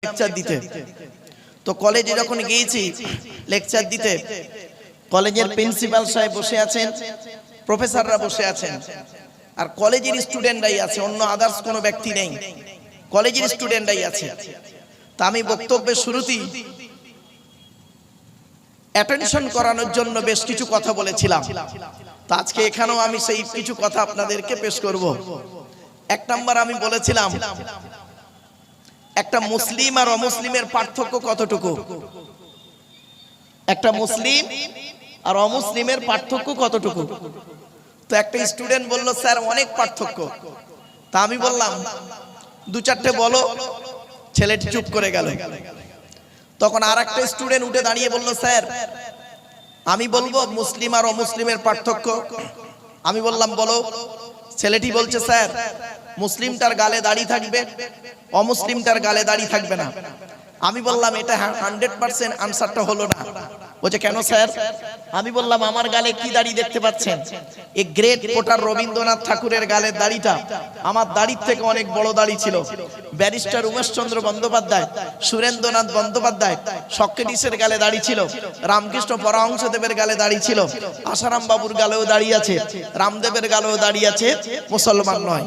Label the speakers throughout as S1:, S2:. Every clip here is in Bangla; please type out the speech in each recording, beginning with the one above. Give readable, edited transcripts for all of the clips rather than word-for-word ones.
S1: লেকচার দিতে। তো কলেজে যখন গিয়েছি লেকচার দিতে, কলেজের প্রিন্সিপাল সাহেব বসে আছেন, প্রফেসররা বসে আছেন, আর কলেজের স্টুডেন্টরাই আছে, অন্য আদার্স কোনো ব্যক্তি নেই, কলেজের স্টুডেন্টরাই আছে। তা আমি বক্তব্যের শুরুতেই অ্যাটেনশন করানোর জন্য বেশ কিছু কথা বলেছিলাম। তো আজকে এখানেও আমি সেই কিছু কথা আপনাদেরকে পেশ করব। এক নাম্বার আমি বলেছিলাম একটা মুসলিম আর অমুসলিমের পার্থক্য কতটুকু। একটা মুসলিম আর অমুসলিমের পার্থক্য কতটুকু। তো একটা স্টুডেন্ট বলল, স্যার অনেক পার্থক্য। তা আমি বললাম দু চারটে বলো। ছেলেটি চুপ করে গেল। তখন আর একটা স্টুডেন্ট উঠে দাঁড়িয়ে বলল, স্যার আমি বলবো মুসলিম আর অমুসলিমের পার্থক্য। আমি বললাম বলো। ছেলেটি বলছে, স্যার মুসলিমটার গালে দাড়ি থাকবে, অমুসলিমটার গালে দাড়ি থাকবে না। আমি বললাম এটা 100% আনসারটা হলো না। বলছে কেন স্যার? আমি বললাম আমার গালে কি দাড়ি দেখতে পাচ্ছেন? এই গ্রেট পোটার রবীন্দ্রনাথ ঠাকুরের গালের দাড়িটা আমার দাড়ির থেকে অনেক বড় দাড়ি ছিল। ব্যারিস্টার উমেশচন্দ্র বন্দ্যোপাধ্যায়, সুরেন্দ্রনাথ বন্দ্যোপাধ্যায়, সক্রেটিসের গালে দাড়ি ছিল, রামকৃষ্ণ পরমহংসদেবের গালে দাড়ি ছিল, আসারাম বাবুর গালেও দাড়ি আছে, রামদেবের গালেও দাড়ি আছে, মুসলমান নয়।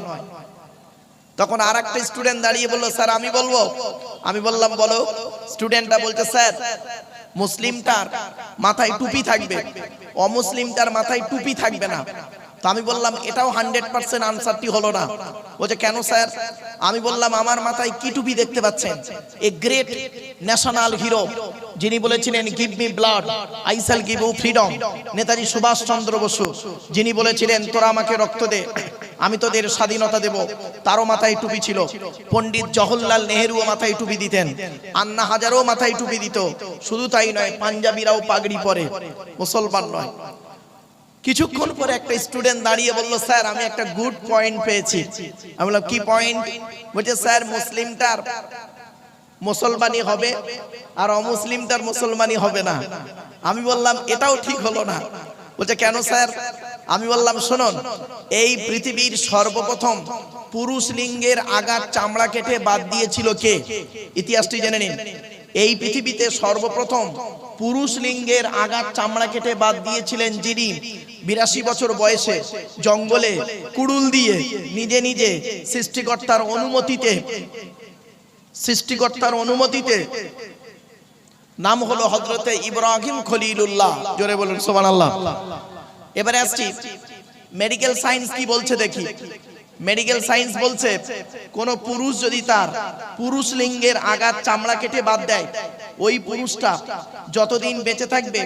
S1: তখন আর একটা স্টুডেন্ট দাঁড়িয়ে বললো, স্যার আমি বলবো। আমি বললাম বলো। স্টুডেন্টটা বলছে, স্যার মুসলিমটার মাথায় টুপি থাকবে, অমুসলিমটার মাথায় টুপি থাকবে না। তো আমি বললাম এটাও 100% আনসারটি হলো না। বলছে কেন স্যার? আমি বললাম আমার মাথায় কি টুপি দেখতে পাচ্ছেন? এ গ্রেট ন্যাশনাল হিরো যিনি বলেছিলেন give me blood I shall give you freedom, Netaji Subhash Chandra Bose, যিনি বলেছিলেন তোরা আমাকে রক্ত দে আমি তোদের স্বাধীনতা দেব, তারও মাথায় টুপি ছিল। পণ্ডিত জওহরলাল নেহেরুও মাথায় টুপি দিতেন, আন্না হাজারও মাথায় টুপি দিত। শুধু তাই নয়, পাঞ্জাবিরাও পাগড়ি পরে, মুসলমান নয়। কিছুক্ষণ পরে একটা স্টুডেন্ট দাঁড়িয়ে বলল, স্যার আমি একটা গুড পয়েন্ট পেয়েছি। আমি বললাম কি পয়েন্ট? বলছে স্যার মুসলিমটার মুসলমানি হবে আর অমুসলিমটার মুসলমানি হবে না। আমি বললাম এটাও ঠিক হলো না। বলছে কেন স্যার? আমি বললাম শুনুন, এই পৃথিবীর সর্বপ্রথম পুরুষ লিঙ্গের আগার চামড়া কেটে বাদ দিয়েছিল কে? ইতিহাসটি জেনে নিন। এই পৃথিবীতে সর্বপ্রথম পুরুষ লিঙ্গের আগার চামড়া কেটে বাদ দিয়েছিলেন যিনি 82 বছর বয়সে জঙ্গলে কুড়ুল দিয়ে নিজে নিজে সৃষ্টিকর্তার অনুমতিতে নাম হলো হযরতে ইব্রাহিম খলিলুল্লাহ। জোরে বলুন সুবহানাল্লাহ। এবারে আসছি মেডিকেল সায়েন্স কি বলছে দেখি। মেডিকেল সায়েন্স বলছে কোন পুরুষ যদি তার পুরুষ লিঙ্গের আগার চামড়া কেটে বাদ দেয়, ওই পুরুষটা যতদিন বেঁচে থাকবে,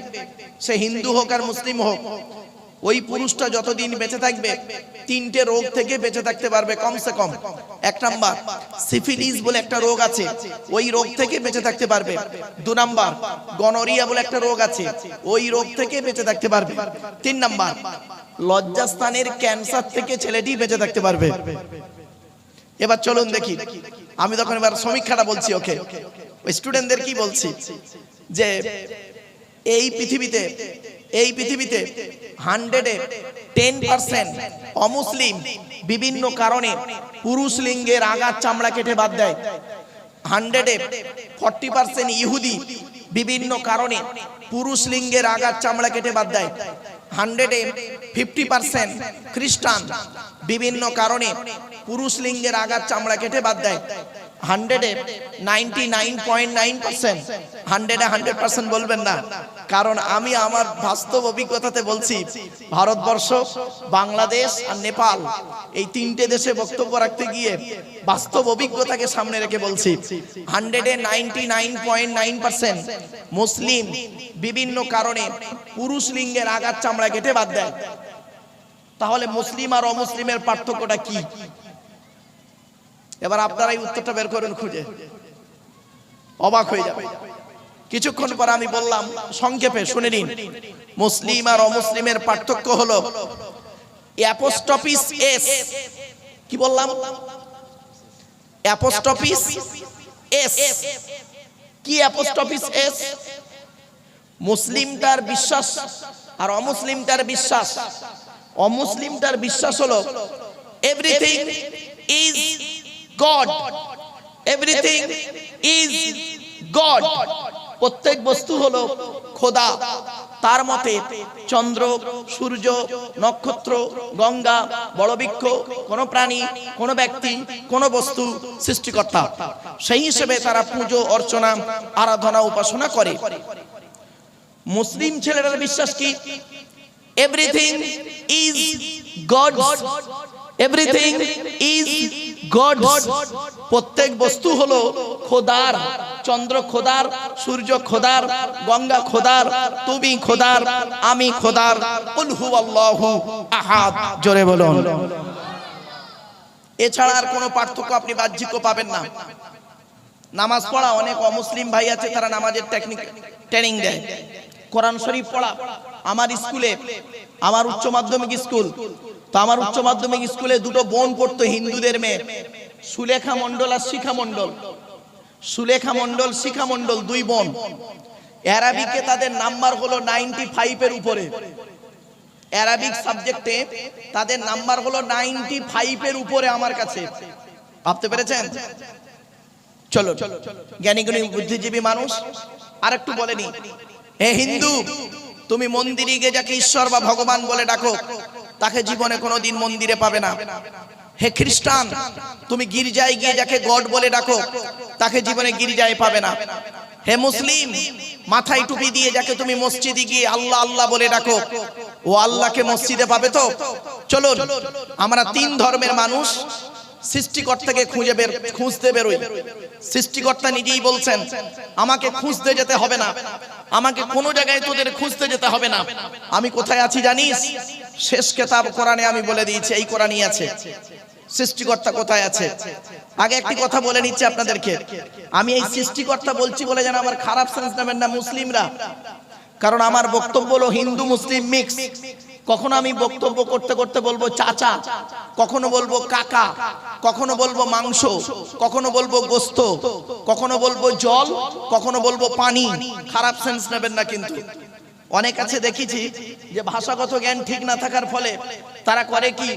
S1: সে হিন্দু হোক আর মুসলিম হোক, ওই পুরুষটা যতদিন বেঁচে থাকবে 3টে রোগ থেকে বেঁচে থাকতে পারবে কমসে কম। এক নাম্বার সিফিলিস বলে একটা রোগ আছে, ওই রোগ থেকে বেঁচে থাকতে পারবে। 2 নাম্বার গনোরিয়া বলে একটা রোগ আছে, ওই রোগ থেকে বেঁচে থাকতে পারবে। 3 নাম্বার লজ্জাস্থানের ক্যান্সার থেকে ছেলেটি বেঁচে থাকতে পারবে। এবার চলুন দেখি, আমি তখন এবার সমীক্ষাটা বলছি। ওকে, ওই স্টুডেন্টদের কি বলছি যে এই পৃথিবীতে 110% অমুসলিম বিভিন্ন কারণে পুরুষ লিঙ্গের আগার চামড়া কেটে বাদ দেয়। 140% ইহুদি বিভিন্ন কারণে পুরুষ লিঙ্গের আগার চামড়া কেটে বাদ দেয়। 150% খ্রিস্টান বিভিন্ন কারণে পুরুষ লিঙ্গের আগার চামড়া কেটে বাদ দেয়। 99.9% 100% বলবেন না, কারণ আমি আমার বাস্তব অভিজ্ঞতাতে বলছি। ভারতবর্ষ, বাংলাদেশ আর নেপাল, এই 3টে দেশে বক্তব্য রাখতে গিয়ে বাস্তব অভিজ্ঞতাকে সামনে রেখে বলছি। 199.9% মুসলিম বিভিন্ন কারণে পুরুষ লিঙ্গের আগার চামড়া কেটে বাদ দেয়। তাহলে মুসলিম আর অমুসলিমের পার্থক্যটা কি? এবার আপনারা এই উত্তরটা বের করুন, খুঁজে অবাক হয়ে যাবে। কিছুক্ষণ পর আমি বললাম সংক্ষেপে শুনে নিন, মুসলিম আর অমুসলিমের পার্থক্য হলো অ্যাপোস্ট্রোফিস এস। কি বললাম? অ্যাপোস্ট্রোফিস এস। কি অ্যাপোস্ট্রোফিস এস? মুসলিমটার বিশ্বাস আর অমুসলিমটার বিশ্বাস। অমুসলিমটার বিশ্বাস হলো everything is god, everything is god, প্রত্যেক বস্তু হলো খোদা। তার মতে চন্দ্র, সূর্য, নক্ষত্র, গঙ্গা, বড় বৃক্ষ, কোন প্রাণী, কোন ব্যক্তি, কোন বস্তু সৃষ্টিকর্তা। সেই হিসেবে তারা পুজো অর্চনা, আরাধনা, উপাসনা করে। মুসলিম ছেলেরা বিশ্বাস কি? Everything is god, everything is god. প্রত্যেক বস্তু হলো খোদার। চন্দ্র খোদার, সূর্য খোদার, গঙ্গা খোদার, তুমি খোদার, আমি খোদার। কুল হুয়াল্লাহু আহাদ, জোরে বলুন। এছাড়া আর কোনো পার্থক্য আপনি বাহ্যিক পাবেন না। নামাজ পড়া, অনেক অমুসলিম ভাই আছে তারা নামাজের টেকনিক ট্রেনিং দেয়। কোরআন শরীফ পড়া, আমার স্কুলে, আমার উচ্চ মাধ্যমিক স্কুল, তো আমার উচ্চ মাধ্যমিক স্কুলে দুটো বোন পড়তো, হিন্দুদের মেয়ে, সুলেখা মণ্ডল আর শিখা মণ্ডল। সুলেখা মণ্ডল, শিখা মণ্ডল, দুই বোন। অ্যারাবিকে তাদের নাম্বার হলো 95 এর উপরে। অ্যারাবিক সাবজেক্টে তাদের নাম্বার হলো 95 এর উপরে আমার কাছে। ভাবতে পেরেছেন? চলো, জ্ঞানী গুণী বুদ্ধিজীবী মানুষ। আর একটু বলেনি, হে হিন্দু, তুমি মন্দিরে গিয়ে যাকে ঈশ্বর বা ভগবান বলে ডাকো, তাকে জীবনে কোনোদিন মন্দিরে পাবে না। হে খ্রিস্টান, তুমি গির্জায় গিয়ে যাকে গড বলে ডাকো, তাকে জীবনে গির্জায় পাবে না। হে মুসলিম, মাথায় টুপি দিয়ে যাকে তুমি মসজিদে গিয়ে আল্লাহ আল্লাহ বলে ডাকো, ও আল্লাহকে মসজিদে পাবে তো? চলুন, আমরা তিন ধর্মের মানুষ সৃষ্টিকর্তাকে খুঁজতে বেরোই। সৃষ্টিকর্তা নিজেই বলছেন, আমাকে খুঁজতে যেতে হবে না, আমাকে কোনো জায়গায় তোদের খুঁজতে যেতে হবে না। আমি কোথায় আছি জানিস? শেষ কিতাব কোরআনে আমি বলে দিয়েছি, এই কোরআনই আছে সৃষ্টিকর্তা কোথায় আছে। আগে একটি কথা বলে নিচ্ছি আপনাদেরকে, আমি এই সৃষ্টিকর্তা বলছি বলে যেন আমার খারাপ সেন্স নেবেন না মুসলিমরা, কারণ আমার বক্তব্য হলো হিন্দু মুসলিম মিক্স। কখনো আমি বক্তব্য করতে করতে বলবো চাচা, কখনো বলবো কাকা, কখনো বলবো মাংস, কখনো বলবো গোস্ত, কখনো বলবো জল, কখনো বলবো পানি। খারাপ সেন্স নেবেন না কিন্তু। অনেক আছে দেখেছি যে ভাষাগত জ্ঞান ঠিক না থাকার ফলে তারা করে কি,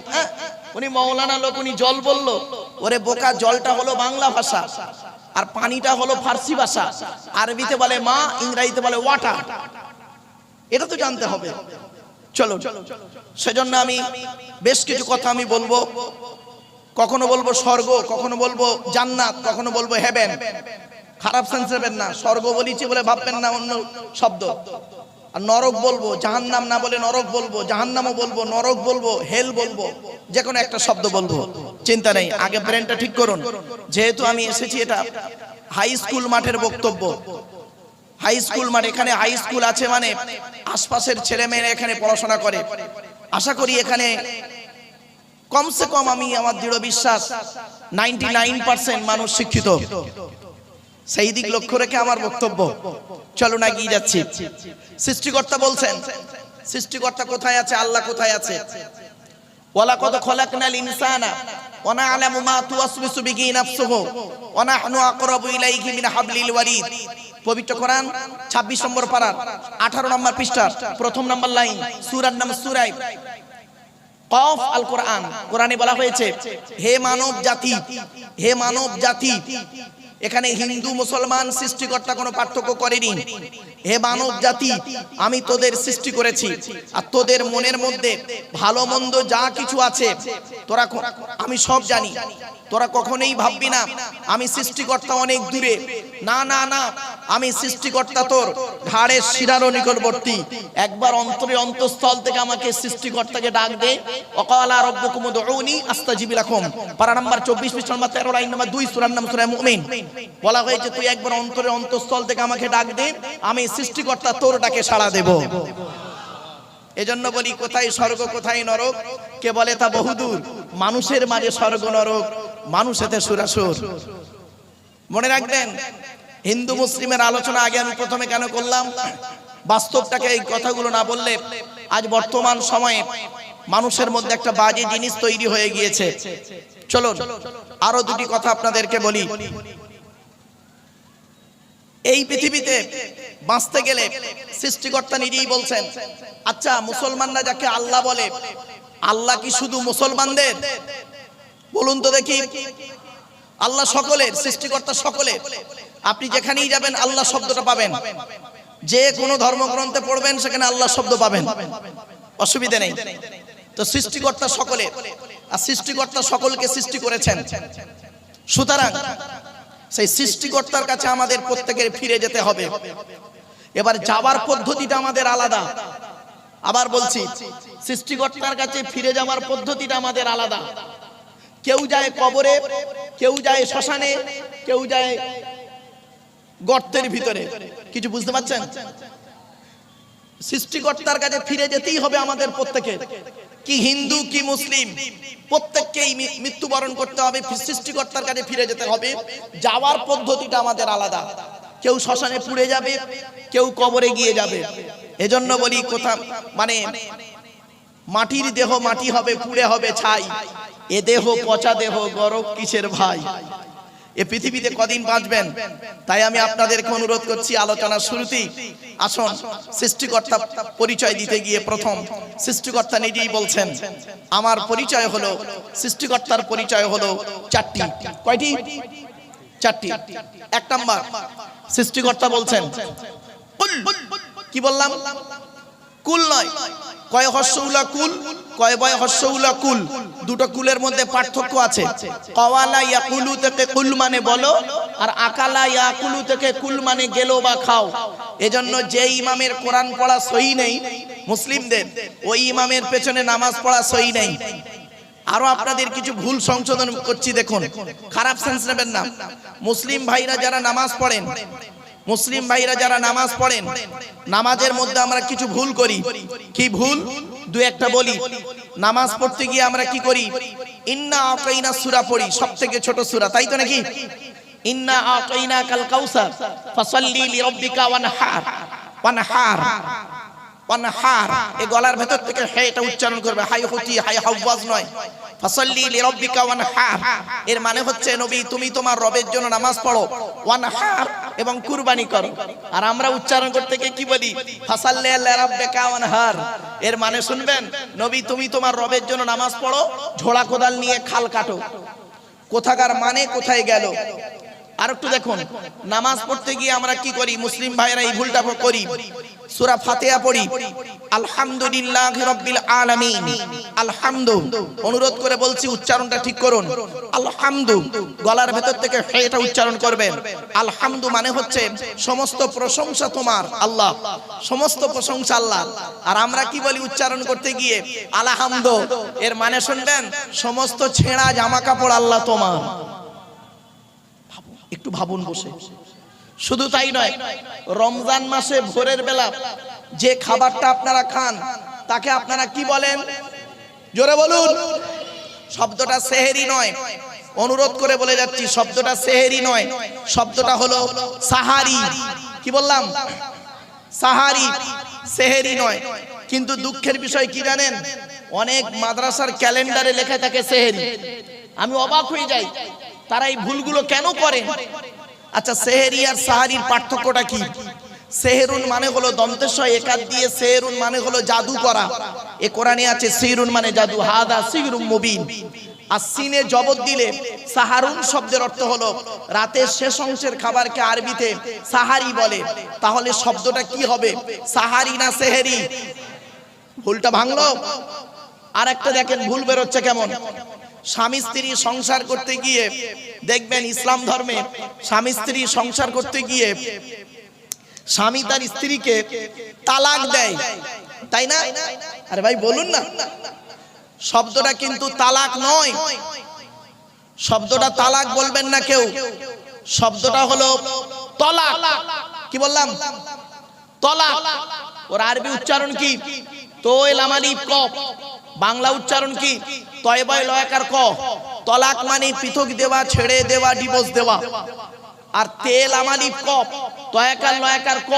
S1: উনি মৌলানা লোক, উনি জল বললো, ওরে বোকা, জলটা হলো বাংলা ভাষা আর পানিটা হলো ফার্সি ভাষা। আরবিতে বলে মা, ইংরেজিতে বলে ওয়াটার। এটা তো জানতে হবে। চলো, সেজন্য আমি বেশ কিছু কথা আমি বলবো। কখনো বলবো স্বর্গ, কখনো বলবো জান্নাত, কখনো বলবো হেভেন। খারাপ সেন্স নেবেন না। স্বর্গ বলেছি বলে ভাববেন না অন্য শব্দ। আর নরক বলবো, জাহান্নাম না বলে নরক বলবো, জাহান্নামও বলবো, নরক বলবো, হেল বলবো, যে কোনো একটা শব্দ বলবো, চিন্তা নেই। আগে ব্রেনটা ঠিক করুন। যেহেতু আমি এসেছি, এটা হাই স্কুল মাঠের বক্তব্য। হাই স্কুল মাঠ, এখানে হাই স্কুল আছে মানে আশপাশের ছেলে মেয়েরা এখানে পড়াশোনা করে। আশা করি এখানে কমসে কম, আমি আমার দৃঢ় বিশ্বাস 99% মানুষ শিক্ষিত। সেই দিক লক্ষ্য রেখে আমার বক্তব্য। চলো না, এগিয়ে যাচ্ছি। সৃষ্টিকর্তা বলছেন, সৃষ্টিকর্তা কোথায় আছে? আল্লাহ কোথায় আছে? ওয়ালাকাদ খলাকনাল ইনসানা ওয়া না'লামু মা তুওয়াসবিসু বিহি নাফসুহু ওয়া নাহনু আকরাবু ইলাইহি মিন হাবলিল ওয়ারিদ। পবিত্র কোরআন 26 নম্বর পারা 18 নম্বর পৃষ্ঠা, প্রথম নম্বর লাইন, সূরার নাম সূরা কফ আল কোরআন। কোরআনে বলা হয়েছে, হে মানব জাতি, হে মানব জাতি। এখানে হিন্দু মুসলমান সৃষ্টিকর্তা কোনো পার্থক্য করেনি। হে মানব জাতি, আমি তোদের সৃষ্টি করেছি, আর তোদের মনের মধ্যে ভালো মন্দ যা কিছু আছে তোরা, আমি সব জানি। তোরা কখনোই ভাববি না আমি সৃষ্টিকর্তা অনেক দূরে। না না না, আমি সৃষ্টিকর্তা তোর ঘাড়ের শিরারও নিকটবর্তী। একবার অন্তরে অন্তঃস্থল থেকে আমাকে সৃষ্টিকর্তাকে ডাক দে। ওয়াকালা রাব্বুকুম উদউনি আস্তাজিব লাকুম, পারা নাম্বার 24 পৃষ্ঠা নাম্বার 13 লাইন নাম্বার 2, সূরার নাম সূরা মুমিন। বলা হয়েছে, তুই একবার অন্তরে অন্তঃস্থল থেকে আমাকে ডাক দে, আমি সৃষ্টিকর্তা তোর ডাকে সাড়া দেব। এজন্য বলি, কোথায় স্বর্গ কোথায় নরক কে বলে তা বহুদূর। মানুষের মাঝে স্বর্গ নরক, মানুষেতে সুরাসুর। মনে রাখবেন, হিন্দু মুসলিমের আলোচনা আগে আমি প্রথমে কেন করলাম? বাস্তবটাকে, এই কথাগুলো না বললে আজ বর্তমান সময়ে মানুষের মধ্যে একটা বাজে জিনিস তৈরি হয়ে গিয়েছে। চলো আরো দুটি কথা আপনাদেরকে বলি। এই পৃথিবীতে বাঁচতে গেলে সৃষ্টিকর্তা নিজেই বলছেন, আচ্ছা মুসলমানরা যাকে আল্লাহ বলে, আল্লাহ কি শুধু মুসলমানদের? বলুন তো দেখি। আল্লাহ সকলের, সৃষ্টিকর্তা সকলের। আপনি যেখানেই যাবেন আল্লাহ শব্দটা পাবেন, যে কোনো ধর্মগ্রন্থে পড়বেন সেখানে আল্লাহ শব্দ পাবেন, অসুবিধা নেই। তো সৃষ্টিকর্তা সকলের, আর সৃষ্টিকর্তা সকলকে সৃষ্টি করেছেন। সুতরাং সেই সৃষ্টিকর্তার কাছে আমাদের প্রত্যেকের ফিরে যেতে হবে। এবার যাওয়ার পদ্ধতিটা আমাদের আলাদা। আবার বলছি, সৃষ্টিকর্তার কাছে ফিরে যাওয়ার পদ্ধতিটা আমাদের আলাদা। কেউ যায় কবরে, কেউ যায় শ্মশানে, কেউ যায় গর্তের ভিতরে। কিছু বুঝতে পারছেন? সৃষ্টিকর্তার কাছে ফিরে যেতেই হবে আমাদের প্রত্যেকের, কি হিন্দু কি মুসলিম, প্রত্যেককেই মৃত্যুবরণ করতে হবে, সৃষ্টিকর্তার কাছে ফিরে যেতে হবে। যাওয়ার পদ্ধতিটা আমাদের আলাদা। কেউ শ্মশানে পুড়ে যাবে, কেউ কবরে গিয়ে যাবে। এজন্য বলি, কোথা মানে মাটির দেহ মাটি হবে, পুড়ে হবে ছাই। এ দেহ পচা দেহ, গরব কিসের ভাই। এ পৃথিবীতে কদিন বাঁচবেন? তাই আমি আপনাদেরকে অনুরোধ করছি, আলোচনার শুরুতেই আসুন সৃষ্টিকর্তা পরিচয় দিতে গিয়ে প্রথম সৃষ্টিকর্তা নিজেই বলছেন, আমার পরিচয় হলো, সৃষ্টিকর্তার পরিচয় হলো চারটি। কয়টি? চারটি। এক নাম্বার, সৃষ্টিকর্তা বলছেন কুল। কি বললাম? কুল নয়। কয় হর্ষউলা কুল, কয় বয় হর্ষউলা কুল। দুটো কুলের মধ্যে পার্থক্য আছে। কওয়ালা ইয়াকুলু থেকে কুল মানে বলো, আর আকালা ইয়াকুলু থেকে কুল মানে গেলো বা খাও। এজন্য যে ইমামের কোরআন পড়া সহি নেই মুসলিমদের, ওই ইমামের পেছনে নামাজ পড়া সহি নেই। আরো আপনাদের কিছু ভুল সংশোধন করছি, দেখুন, খারাপ সেন্স নেবেন না। মুসলিম ভাইরা যারা নামাজ পড়েন, মুসলিম ভাইরা যারা নামাজ পড়েন, নামাজের মধ্যে আমরা কিছু ভুল করি। কি ভুল? দু একটা বলি। নামাজ পড়তে গিয়ে আমরা কি করি? ইন্না আতাইনা সূরা পড়ি, সবথেকে ছোট সূরা, তাই তো নাকি? ইন্না আতাইনা কাল কাউসার ফাসাল্লি লিরাব্বিকা ওয়ানহার। ওয়ানহার, ওয়ানহার, এই গলার ভেতর থেকে হে এটা উচ্চারণ করবে, হাই হুতি হাই হাওয়াজ নয়। ফাসাল্লি লিরাব্বিকা ওয়ানহার এর মানে হচ্ছে, নবী তুমি তোমার রবের জন্য নামাজ পড়ো, ওয়ানহার এবং কুরবানি করো। আর আমরা উচ্চারণ করতে গিয়ে কি বলি? ফাসাল্লি লিরাব্বিকা ওয়ানহার। এর মানে শুনবেন, নবী তুমি তোমার রবের জন্য নামাজ পড়ো, ঝোড়া কোদাল নিয়ে খাল কাটো। কোথাকার মানে কোথায় গেল? আর একটু দেখুন, নামাজ পড়তে গিয়ে আমরা কি করি? মুসলিম ভাইরা এই ভুলটা করি। সূরা ফাতিহা পড়ি, আলহামদুলিল্লাহি রাব্বিল আলামিন। আলহামদু, অনুরোধ করে বলছি উচ্চারণটা ঠিক করুন। আলহামদু, গলার ভেতর থেকে হে এটা উচ্চারণ করবেন। আলহামদু মানে হচ্ছে সমস্ত প্রশংসা তোমার আল্লাহ, সমস্ত প্রশংসা আল্লাহ। আর আমরা কি বলি উচ্চারণ করতে গিয়ে? আলহামদু। এর মানে শুনবেন, সমস্ত ছেঁড়া জামা কাপড় আল্লাহ তোমার। একটু ভাবুন বসে। শুধু তাই নয়, রমজান মাসে ভোরের বেলা যে খাবারটা আপনারা খান তাকে আপনারা কি বলেন? জোরে বলুন। শব্দটা সেহেরি নয়, অনুরোধ করে বলে যাচ্ছি, শব্দটা সেহেরি নয়, শব্দটা হলো সাহারি। কি বললাম? সাহারি, সেহেরি নয়। কিন্তু দুঃখের বিষয় কি জানেন? অনেক মাদ্রাসার ক্যালেন্ডারে লেখা থাকে সেহেরি। আমি অবাক হয়ে যাই, তারা এই ভুলগুলো কেন করে? আচ্ছা, সেহেরি আর সাহারির পার্থক্যটা কি? সেহেরুন মানে হলো দন্তেশ্বর একাত দিয়ে, সেহেরুন মানে হলো জাদু করা। এ কোরআনে আছে সিহরুন মানে জাদু, হাদা সিহরুম মুবিন। আর সিনে জবর দিলে সাহারুন শব্দের অর্থ হলো রাতের শেষ অংশের খাবারকে আরবিতে সাহারি বলে। তাহলে শব্দটা কি হবে? সাহারি না সেহেরি? ভুলটা ভাঙলো। আর একটা দেখেন ভুল বেরোচ্ছে কেমন। স্বামী স্ত্রী সংসার করতে গিয়ে দেখবেন, ইসলাম ধর্মে স্বামী স্ত্রী সংসার করতে গিয়ে স্বামী তার স্ত্রীকে তালাক দেয়, তাই না? আরে ভাই বলুন না, শব্দটা কিন্তু তালাক নয়। শব্দটা তালাক বলবেন না কেউ, শব্দটা হলো তলাক। কি বললাম? তলাক। ওর আরবি উচ্চারণ কি? তোয় লামালিফ কফ। বাংলা উচ্চারণ কি? তয়বায় লয়াকার ক। তলাক মানে পৃথক দেওয়া, ছেড়ে দেওয়া, ডিভোর্স দেওয়া। আর তেল আমালিফ কফ, তয়াকার লয়াকার ক।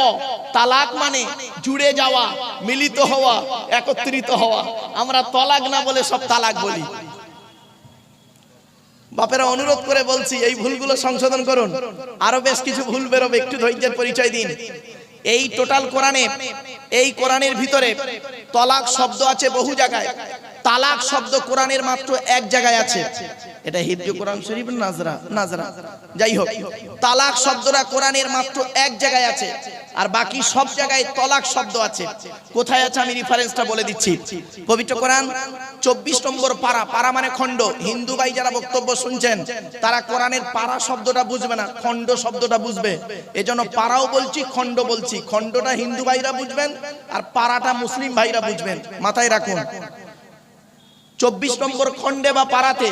S1: তালাক মানে জুড়ে যাওয়া, মিলিত হওয়া, একত্রিত হওয়া। আমরা তলাক না বলে সব তালাক বলি। বাপেরা অনুরোধ করে বলছি, এই ভুলগুলো সংশোধন করুন। আরো বেশ কিছু ভুল বেরোবে, একটু ধৈর্যের পরিচয় দিন। এই টোটাল কোরআনে, এই কোরআনের ভিতরে তলাক শব্দ আছে বহু জায়গায়। তালাক শব্দ কোরআনের মাত্র এক জায়গায় আছে, এটা হিফজে কোরআন শরীফ নাজরা যাই হোক, তালাক শব্দটা কোরআনের মাত্র এক জায়গায় আছে, আর বাকি সব জায়গায় তলাক শব্দ আছে। কোথায় আছে আমি রেফারেন্সটা বলে দিচ্ছি। পবিত্র কোরআন 24 নম্বর পারা, পারা মানে খণ্ড। হিন্দু ভাই যারা বক্তব্য শুনছেন তারা কোরআনের পারা শব্দটা বুঝবে না, খণ্ড শব্দটা বুঝবে। এজন্য পারাও বলছি, খণ্ড বলছি। খণ্ডটা হিন্দু ভাইরা বুঝবেন আর পারাটা মুসলিম ভাইরা বুঝবেন, মাথায় রাখুন। 24 নম্বর খণ্ডে বা পারাতে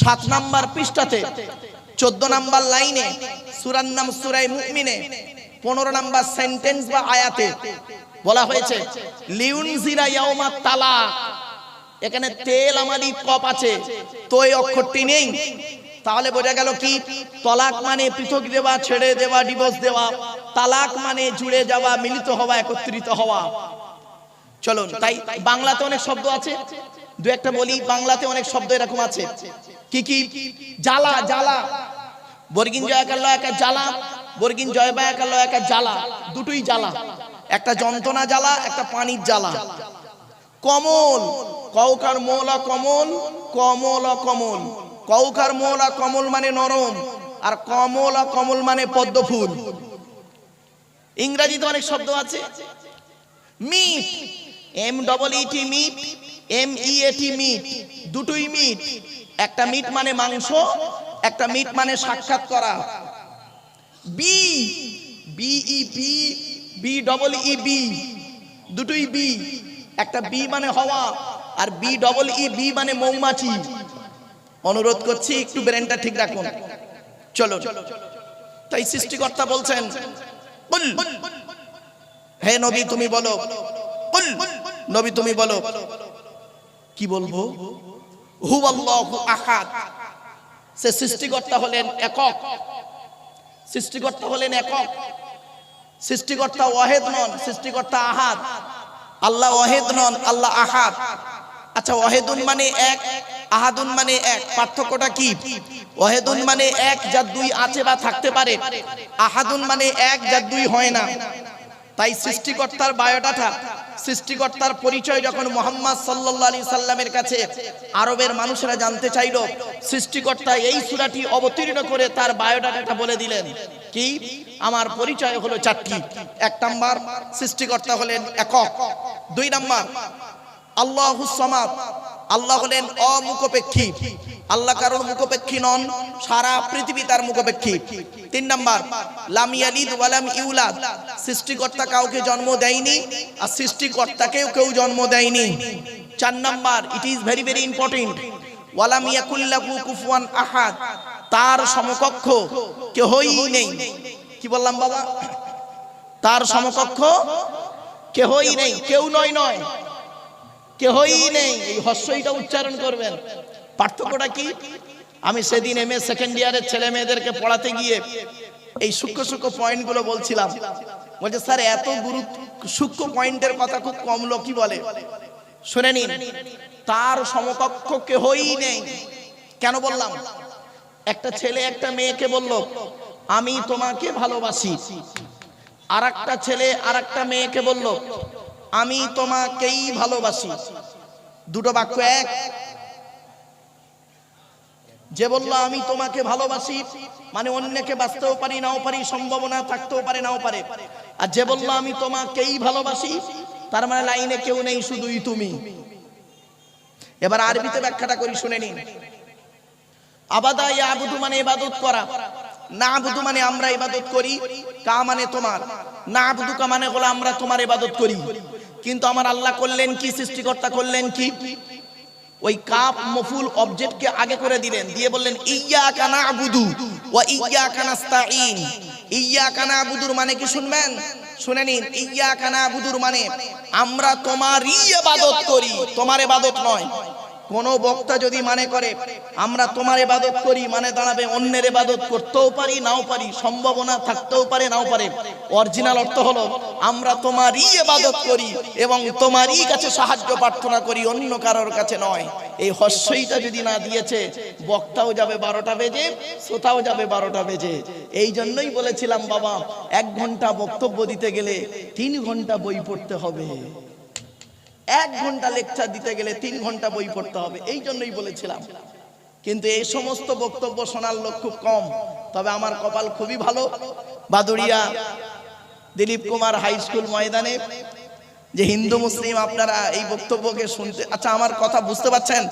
S1: 7 নম্বর পৃষ্ঠাতে 14 নম্বর লাইনে সূরার নাম সূরা মুমিনে 15 নম্বর সেন্টেন্স বা আয়াতে বলা হয়েছে লিউনজিরা ইয়াউমাত তালাক। এখানে তেল আমাদি কপ আছে, তো এই অক্ষরটি নেই, তাহলে বোঝা গেল কি তলাক মানে পৃথক দেওয়া, ছেড়ে দেওয়া, ডিভোর্স দেওয়া। তালাক মানে জুড়ে যাওয়া, মিলিত হওয়া, একত্রিত হওয়া। চলুন, তাই বাংলাতে অনেক শব্দ আছে, দু একটা বলি। বাংলাতে অনেক শব্দ এরকম আছে, কি কি? জ্বালা, জ্বালা, বর্গিন জয়কাল একা জ্বালা, বর্গিন জয় বা একাল একা জ্বালা, দুটোই জ্বালা। একটা যন্ত্রণা জ্বালা, একটা পানির জ্বালা। কমল, কৌকার মোলা কমল, কমল কমল। কৌকার মোলা কমল মানে নরম, আর কমল কমল মানে পদ্ম ফুল। ইংরেজিতে অনেক শব্দ আছে। Meet, M-E-E-T meet, M-E-A-T meat, দুটোই মিট। একটা মিট মানে মাংস, একটা মিট মানে সাক্ষাৎ করা। বি, B-E-B, B-E-E-B, দুটোই বি। একটা বি মানে হওয়া, আর B-E-E-B মানে মৌমাছি। অনুরোধ করছি একটু ব্রেনটা ঠিক রাখুন। চলো, তাই সৃষ্টিকর্তা বলছেন কুল, হে নবী তুমি বলো, কুল নবী তুমি বলো। কি বলবো? হুয়াল্লাহু আহাদ। সে সৃষ্টিকর্তা হলেন একক, সৃষ্টিকর্তা হলেন একক। সৃষ্টিকর্তা ওয়াহিদ নন, সৃষ্টিকর্তা আহাদ। আল্লাহ ওয়াহিদ নন, আল্লাহ আহাদ। আচ্ছা, ওয়াহিদুন মানে এক, আহাদুন মানে এক, পার্থক্যটা কি? ওয়াহিদুন মানে এক যার দুই আছে বা থাকতে পারে, আহাদুন মানে এক যার দুই হয় না। তাই সৃষ্টিকর্তার বায়োডাটা, সৃষ্টিকর্তার পরিচয় যখন মুহাম্মদ সাল্লাল্লাহু আলাইহি সাল্লামের কাছে আরবের মানুষেরা জানতে চাইল, সৃষ্টিকর্তা এই সূরাটি অবতীর্ণ করে তার বায়োডাটাটা বলে দিলেন। কি? আমার পরিচয় হলো চারটি। 1 নাম্বার, সৃষ্টিকর্তা হলেন একক। 2 নাম্বার, আল্লাহুস সামাদ, আল্লাহ হলেন অমুখপেক্ষী, আল্লাহ কারোর মুখপেক্ষী নন, সারা পৃথিবী তার মুখপেক্ষী। 3 নাম্বার, লাম ইয়ালিদ ওয়া লাম ইউলাদ, সৃষ্টিকর্তা কাউকে জন্ম দেয়নি আর সৃষ্টিকর্তাকেও কেউ জন্ম দেয়নি। 4 number, it is very very important, ওয়া লাম ইয়াকুল লাহু কুফুয়ান আহাদ, তার সমকক্ষ কেউই নেই। কি বললাম বাবা? তার সমকক্ষ কেউই নেই, কেউ নয়, নয় কেউই নেই। এই হস্যইটা উচ্চারণ করবেন। পার্থক্যটা কি? আমি সেদিন MA সেকেন্ড ইয়ারের ছেলে মেয়েদেরকে পড়াতে গিয়ে এই সূক্ষ্ম সূক্ষ্ম পয়েন্টগুলো বলছিলাম। বলছে স্যার এত সূক্ষ্ম পয়েন্টের কথা খুব কম লোকই বলে। শুনে নিন, তার সমকক্ষ কেউই নেই। কেন বললাম? একটা ছেলে একটা মেয়েকে বলল আমি তোমাকে ভালোবাসি, আর একটা ছেলে আর একটা মেয়েকে বলল আমি তোমাকেই ভালোবাসি। দুটো বাক্য এক। যে বললো আমি তোমাকে ভালোবাসি মানে অন্যকে বাঁচতেও পারি নাও পারি, সম্ভাবনা থাকতেও পারে নাও পারে। আর যে বললো আমি তোমাকেই ভালোবাসি তার মানে লাইনে কেউ নেই, শুধুই তুমি। এবার আরবিতে ব্যাখ্যাটা করি, শুনে নিন। আবাদা ইয়াবুদু মানে ইবাদত করা, নাবুদু মানে আমরা ইবাদত করি, কা মানে তোমার, নাবুদুকা মানে হলো আমরা তোমার ইবাদত করি। কিন্তু আমার আল্লাহ করলেন কি, সৃষ্টিকর্তা করলেন কি? ওই কাফ মফুল অবজেক্টকে আগে করে দিলেন, দিয়ে বললেন ইয়্যাকা না'বুদু ওয়া ইয়্যাকা নাস্তাঈন। ইয়্যাকা না'বুদুর মানে কি শুনবেন? শুনে নিন, ইয়্যাকা না'বুদুর মানে আমরা তোমারই ইবাদত করি, তোমার ইবাদত নয়। কোন বক্তা যদি মানে করে আমরা তোমার ইবাদত করি, মানে দাঁড়াবে অন্যের ইবাদত করতেও পারি নাও পারি, সম্ভাবনা থাকতেও পারে নাও পারে। অরিজিনাল অর্থ হলো আমরা তোমারই ইবাদত করি এবং তোমারই কাছে সাহায্য প্রার্থনা করি, অন্য কারোর কাছে নয়। এই হস্যইটা যদি না দিয়েছে বক্তাও যাবে 12টা বেজে, শ্রোতাও যাবে 12টা বেজে। এই জন্যই বলেছিলাম বাবা 1 ঘন্টা বক্তব্য দিতে গেলে 3 ঘন্টা বই পড়তে হবে। 1 ঘন্টা লেকচার দিতে গেলে 3 ঘন্টা বই পড়তে হবে, এই জন্যই বলেছিলাম। কিন্তু এই সমস্ত বক্তব্য শোনার লোক খুব কম। তবে আমার কপাল খুবই ভালো, বাদুড়িয়া দিলীপ কুমার হাই স্কুল ময়দানে যে হিন্দু মুসলিম আপনারা এই বক্তব্যকে শুনতে, আচ্ছা আমার কথা বুঝতে পারছেন?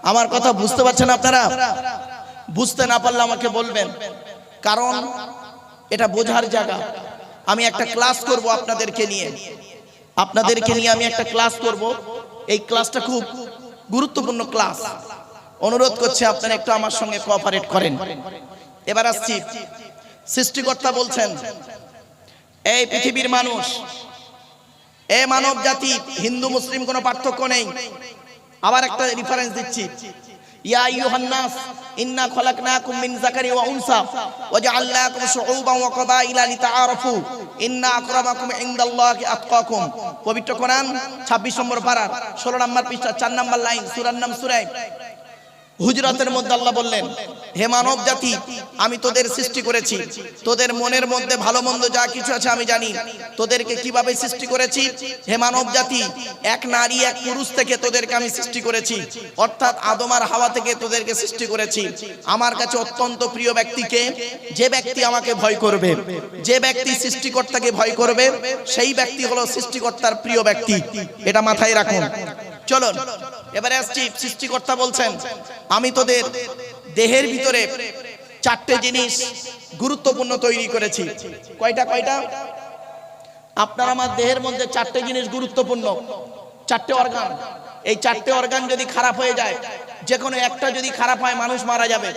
S1: আমার কথা বুঝতে পারছেন আপনারা? বুঝতে না পারলে আমাকে বলবেন, কারণ এটা বোঝার জায়গা। আমি একটা ক্লাস করব আপনাদেরকে নিয়ে আমি একটা ক্লাস করব। এই ক্লাসটা খুব গুরুত্বপূর্ণ ক্লাস। অনুরোধ করছি আপনারা একটু আমার সঙ্গে কোঅপারেট করেন। এবার আসছি, সৃষ্টিকর্তা বলছেন, এই পৃথিবীর মানুষ, এ মানব জাতি, হিন্দু মুসলিম কোনো পার্থক্য নেই। আবার একটা রেফারেন্স দিচ্ছি, ইয়া আইয়ুহান নাস ইন্না খলাকনাকুম মিন যাকারি ওয়া উনসা ওয়া জাআলনাকুম শুউবান ওয়া ক্বাবাইলা লিতাআরাফু ইন্না আকরামাকুম ইনদাল্লাহি আতকাকুম। পবিত্র কোরআন 26 নম্বর পারা 16 নম্বর পৃষ্ঠা 4 নম্বর লাইন, সূরার নাম সূরা হুজরাতের মধ্যে আল্লাহ বললেন, হে মানব জাতি, আমি তোদের সৃষ্টি করেছি, তোদের মনের মধ্যে ভালো মন্দ যা কিছু আছে আমি জানি। তোদেরকে কিভাবে সৃষ্টি করেছি? হে মানব জাতি, এক নারী এক পুরুষ থেকে তোদেরকে আমি সৃষ্টি করেছি, অর্থাৎ আদম আর হাওয়া থেকে তোদেরকে সৃষ্টি করেছি। আমার কাছে অত্যন্ত প্রিয় ব্যক্তিকে, যে ব্যক্তি আমাকে ভয় করবে, যে ব্যক্তি সৃষ্টিকর্তাকে ভয় করবে, সেই ব্যক্তি হলো সৃষ্টিকর্তার প্রিয় ব্যক্তি। এটা মাথায় রাখুন। চলুন এবারে আসছি, সৃষ্টিকর্তা বলছেন, আমি তোদের দেহের ভিতরে 4টে জিনিস গুরুত্বপূর্ণ তৈরি করেছি। কয়টা? আপনার আমার দেহের মধ্যে 4টে জিনিস গুরুত্বপূর্ণ, 4টে অর্গান। এই 4টে অর্গান যদি খারাপ হয়ে যায়, যে কোনো একটা যদি খারাপ হয়, মানুষ মারা যাবে,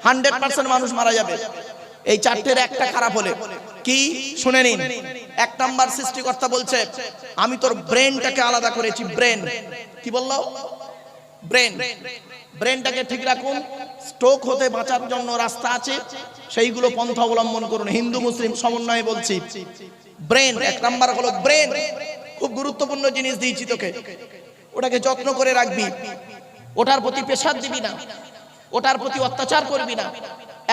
S1: 100% মানুষ মারা যাবে। এই 4টের একটা খারাপ হলে কি, শুনে নিন। 1 নাম্বার, সৃষ্টিকর্তা বলছে, আমি তোর ব্রেনটাকে আলাদা করেছি। ব্রেন কি বললো? ব্রেনটাকে ঠিক রাখুন। স্ট্রোক হতে বাঁচার জন্য রাস্তা আছে, সেইগুলো পন্থা অবলম্বন করুন। হিন্দু মুসলিম সমন্বয়ে বলছি, ব্রেন 1 নাম্বার হলো ব্রেন। খুব গুরুত্বপূর্ণ জিনিস দিয়েছি তোকে, ওটাকে যত্ন করে রাখবি, ওটার প্রতি প্রেসার দিবি না, ওটার প্রতি অত্যাচার করবি না।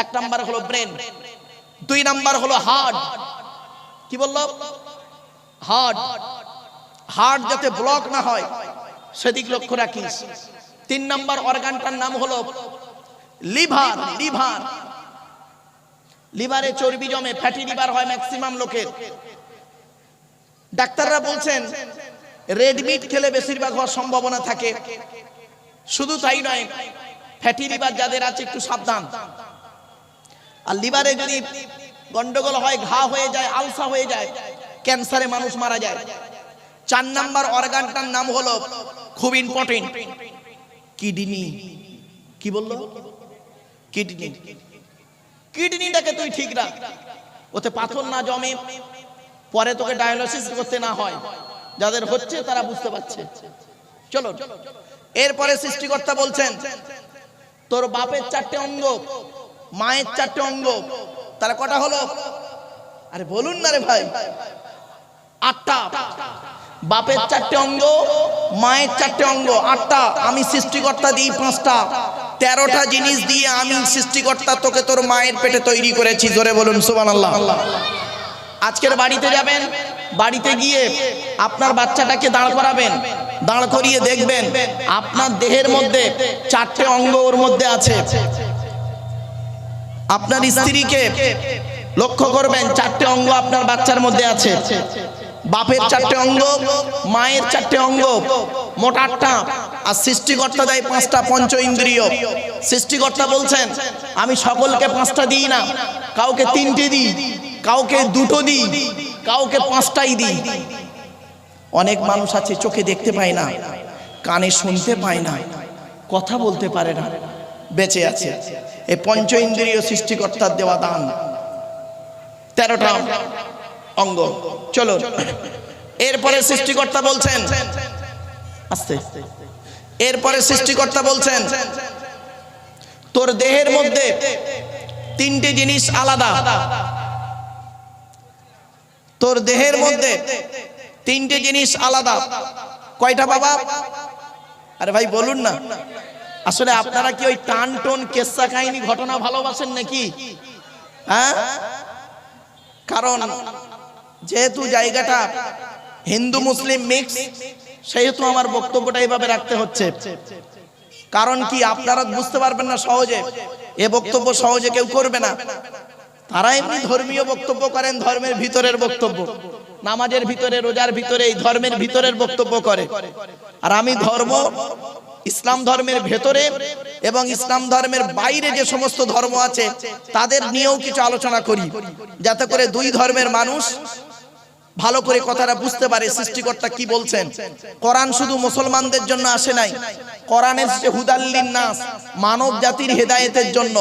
S1: 1 নাম্বার হলো ব্রেন। 2 নাম্বার হলো হার্ট। কি বললো? হার্ট যাতে ব্লক না হয় সেদিক লক্ষ্য রাখিস। 3 নাম্বার অর্গানটার নাম হলো লিভার। লিভারে চর্বি জমে, ফ্যাটি লিভার হয় ম্যাক্সিমাম লোকের। ডাক্তাররা বলছেন রেড মিট খেলে বেশিরভাগ হওয়ার সম্ভাবনা থাকে। শুধু তাই নয়, ফ্যাটি লিভার যাদের আছে একটু সাবধান। আর লিভারে যদি গন্ডগোল হয়, ঘা হয়ে যায়, আলসা হয়ে যায়, ক্যান্সারে মানুষ মারা যায়। 4 নাম্বার অর্গানটার নাম হলো, খুব ইম্পর্টেন্ট, কিডনি। কি বললো? কিডনিটাকে তুই ঠিক রাখ, ওতে পাথর না জমে, পরে তোকে ডায়ালিসিস করতে না হয়। যাদের হচ্ছে তারা বুঝতে পারছে। চলো, এরপরে সৃষ্টিকর্তা বলছেন, তোর বাপের 4টে অঙ্গ, মায়ের 4টে অঙ্গ, তারা কটা হলো? আরে বলুন না রে ভাই, 8টা। বাপের 4টে অঙ্গ, মায়ের 4টে অঙ্গ, 8টা। আমি সৃষ্টিকর্তা দিই 5টা। 13টা জিনিস দিয়ে আমি সৃষ্টিকর্তা তোকে তোর মায়ের পেটে তৈরি করেছি। জোরে বলুন সুবহানাল্লাহ। আজকের বাড়িতে যাবেন, বাড়িতে গিয়ে আপনার বাচ্চাটাকে দাঁড় করাবেন, দাঁড় করিয়ে দেখবেন আপনার দেহের মধ্যে 4টে অঙ্গ ওর মধ্যে আছে। আপনার স্ত্রীকে লক্ষ্য করবেন, 4টে অঙ্গ আপনার বাচ্চার মধ্যে আছে। বাপের 4টে অঙ্গ, মায়ের 4টে অঙ্গ, মোট 8টা। আর সৃষ্টিকর্তা দেয় 5টা, পঞ্চ ইন্দ্রিয়। সৃষ্টিকর্তা বলছেন, আমি সকলকে 5টা দিই না, কাউকে 3টে দিই, কাউকে 2টো দিই, কাউকে 5টাই দিই। অনেক মানুষ আছে চোখে দেখতে পায় না, কানে শুনতে পায় না, কথা বলতে পারে না, বেঁচে আছে। এই পঞ্চ ইন্দ্রিয় সৃষ্টিকর্তার দেওয়া দান। 13টা অঙ্গ। চলো, এরপরে সৃষ্টিকর্তা বলছেন, আস্তে, এরপরে সৃষ্টিকর্তা বলছেন, তোর দেহের মধ্যে 3টে জিনিস আলাদা। তোর দেহের মধ্যে 3টে জিনিস আলাদা। কয়টা বাবা? আরে ভাই বলুন না। আসলে আপনারা কি ওই টান টোন কেসা কাহিনী ঘটনা ভালোবাসেন নাকি? হ্যাঁ, কারণ যেহেতু জায়গাটা হিন্দু মুসলিম মিক্স, সেহেতু আমার বক্তব্যটা এইভাবে রাখতে হচ্ছে। কারণ কি, আপনারা বুঝতে পারবেন না সহজে, এ বক্তব্য সহজে কেউ করবে না। তারা এমনি ধর্মীয় বক্তব্য করেন, ধর্মের ভিতরের বক্তব্য, নামাজের ভিতরে, রোজার ভিতরে, এই ধর্মের ভিতরের বক্তব্য করে। আর আমি ধর্ম, ইসলাম ধর্মের ভেতরে এবং ইসলাম ধর্মের বাইরে যে সমস্ত ধর্ম আছে তাদের নিয়েও কিছু আলোচনা করি, যাতে করে দুই ধর্মের মানুষ ভালো করে কথাটা বুঝতে পারে সৃষ্টিকর্তা কি বলছেন। কোরআন শুধু মুসলমানদের জন্য আসে নাই, কোরআন এসেছে হুদাল্লিন নাস, মানব জাতির হেদায়েতের জন্য।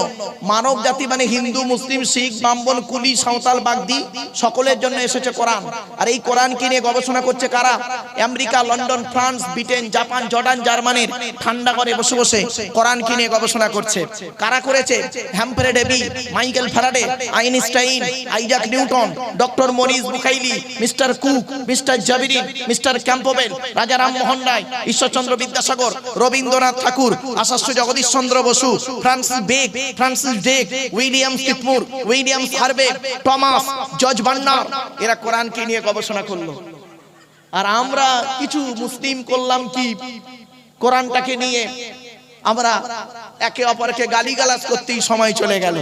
S1: মানব জাতি মানে হিন্দু, মুসলিম, শিখ, ব্রাহ্মণ, কুলি, সাঁওতাল, বাগদি, সকলের জন্য এসেছে কোরআন। আর এই কোরআনকে নিয়ে গবেষণা করছে কারা? America, London, France, Britain, Japan, Jordan, জার্মানির ঠান্ডা করে বসে বসে কোরআনকে নিয়ে গবেষণা করছে। কারা করেছে? Humphry Davy, Michael Faraday, Einstein, Isaac Newton, doctor Maurice Bucaille, mister Cook, mister জাবিরিন, mister Campbell, Raja Rammohan Roy, Ishwarchandra Vidyasagar, Rabindranath Tagore, Acharya Jagadish Chandra Bose, Francis Drake, William কিপমুর, William Harvey, Thomas, George Bernard, এরা কোরআনকে নিয়ে গবেষণা করলো। আর আমরা কিছু মুসলিম করলাম কি, কোরআনটাকে নিয়ে আমরা একে অপরকে গালিগালাজ করতেই সময় চলে গেল।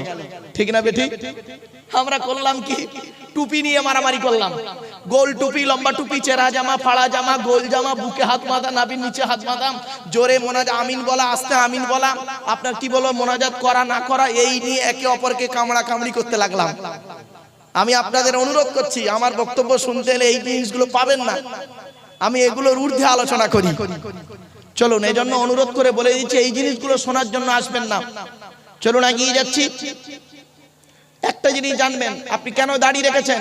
S1: ঠিক না বেঠিক? আমরা করলাম কি, টুপি নিয়ে মারামারি করলাম। গোল টুপি, লম্বা টুপি, চেরা জামা, ফাড়া জামা, গোল জামা, বুকে হাত বাঁধা, নাভির নিচে হাত বাঁধা, জোরে মোনাজাত, আমিন বলা, আস্তে আমিন বলা, আপনার কি বলো, মোনাজাত করা না করা, এই নিয়ে একে অপরকে কামড়া কামড়ি করতে লাগলাম। আমি আপনাদের অনুরোধ করছি, আমার বক্তব্য শুনতে এলে এই জিনিসগুলো পাবেন না, আমি এগুলোর ঊর্ধ্বে আলোচনা করি। চলুন, এই জন্য অনুরোধ করে বলে দিচ্ছি, এই জিনিসগুলো শোনার জন্য আসবেন না। চলুন এগিয়ে যাচ্ছি। একটা জিনিস জানবেন, আপনি কেন দাড়ি রেখেছেন?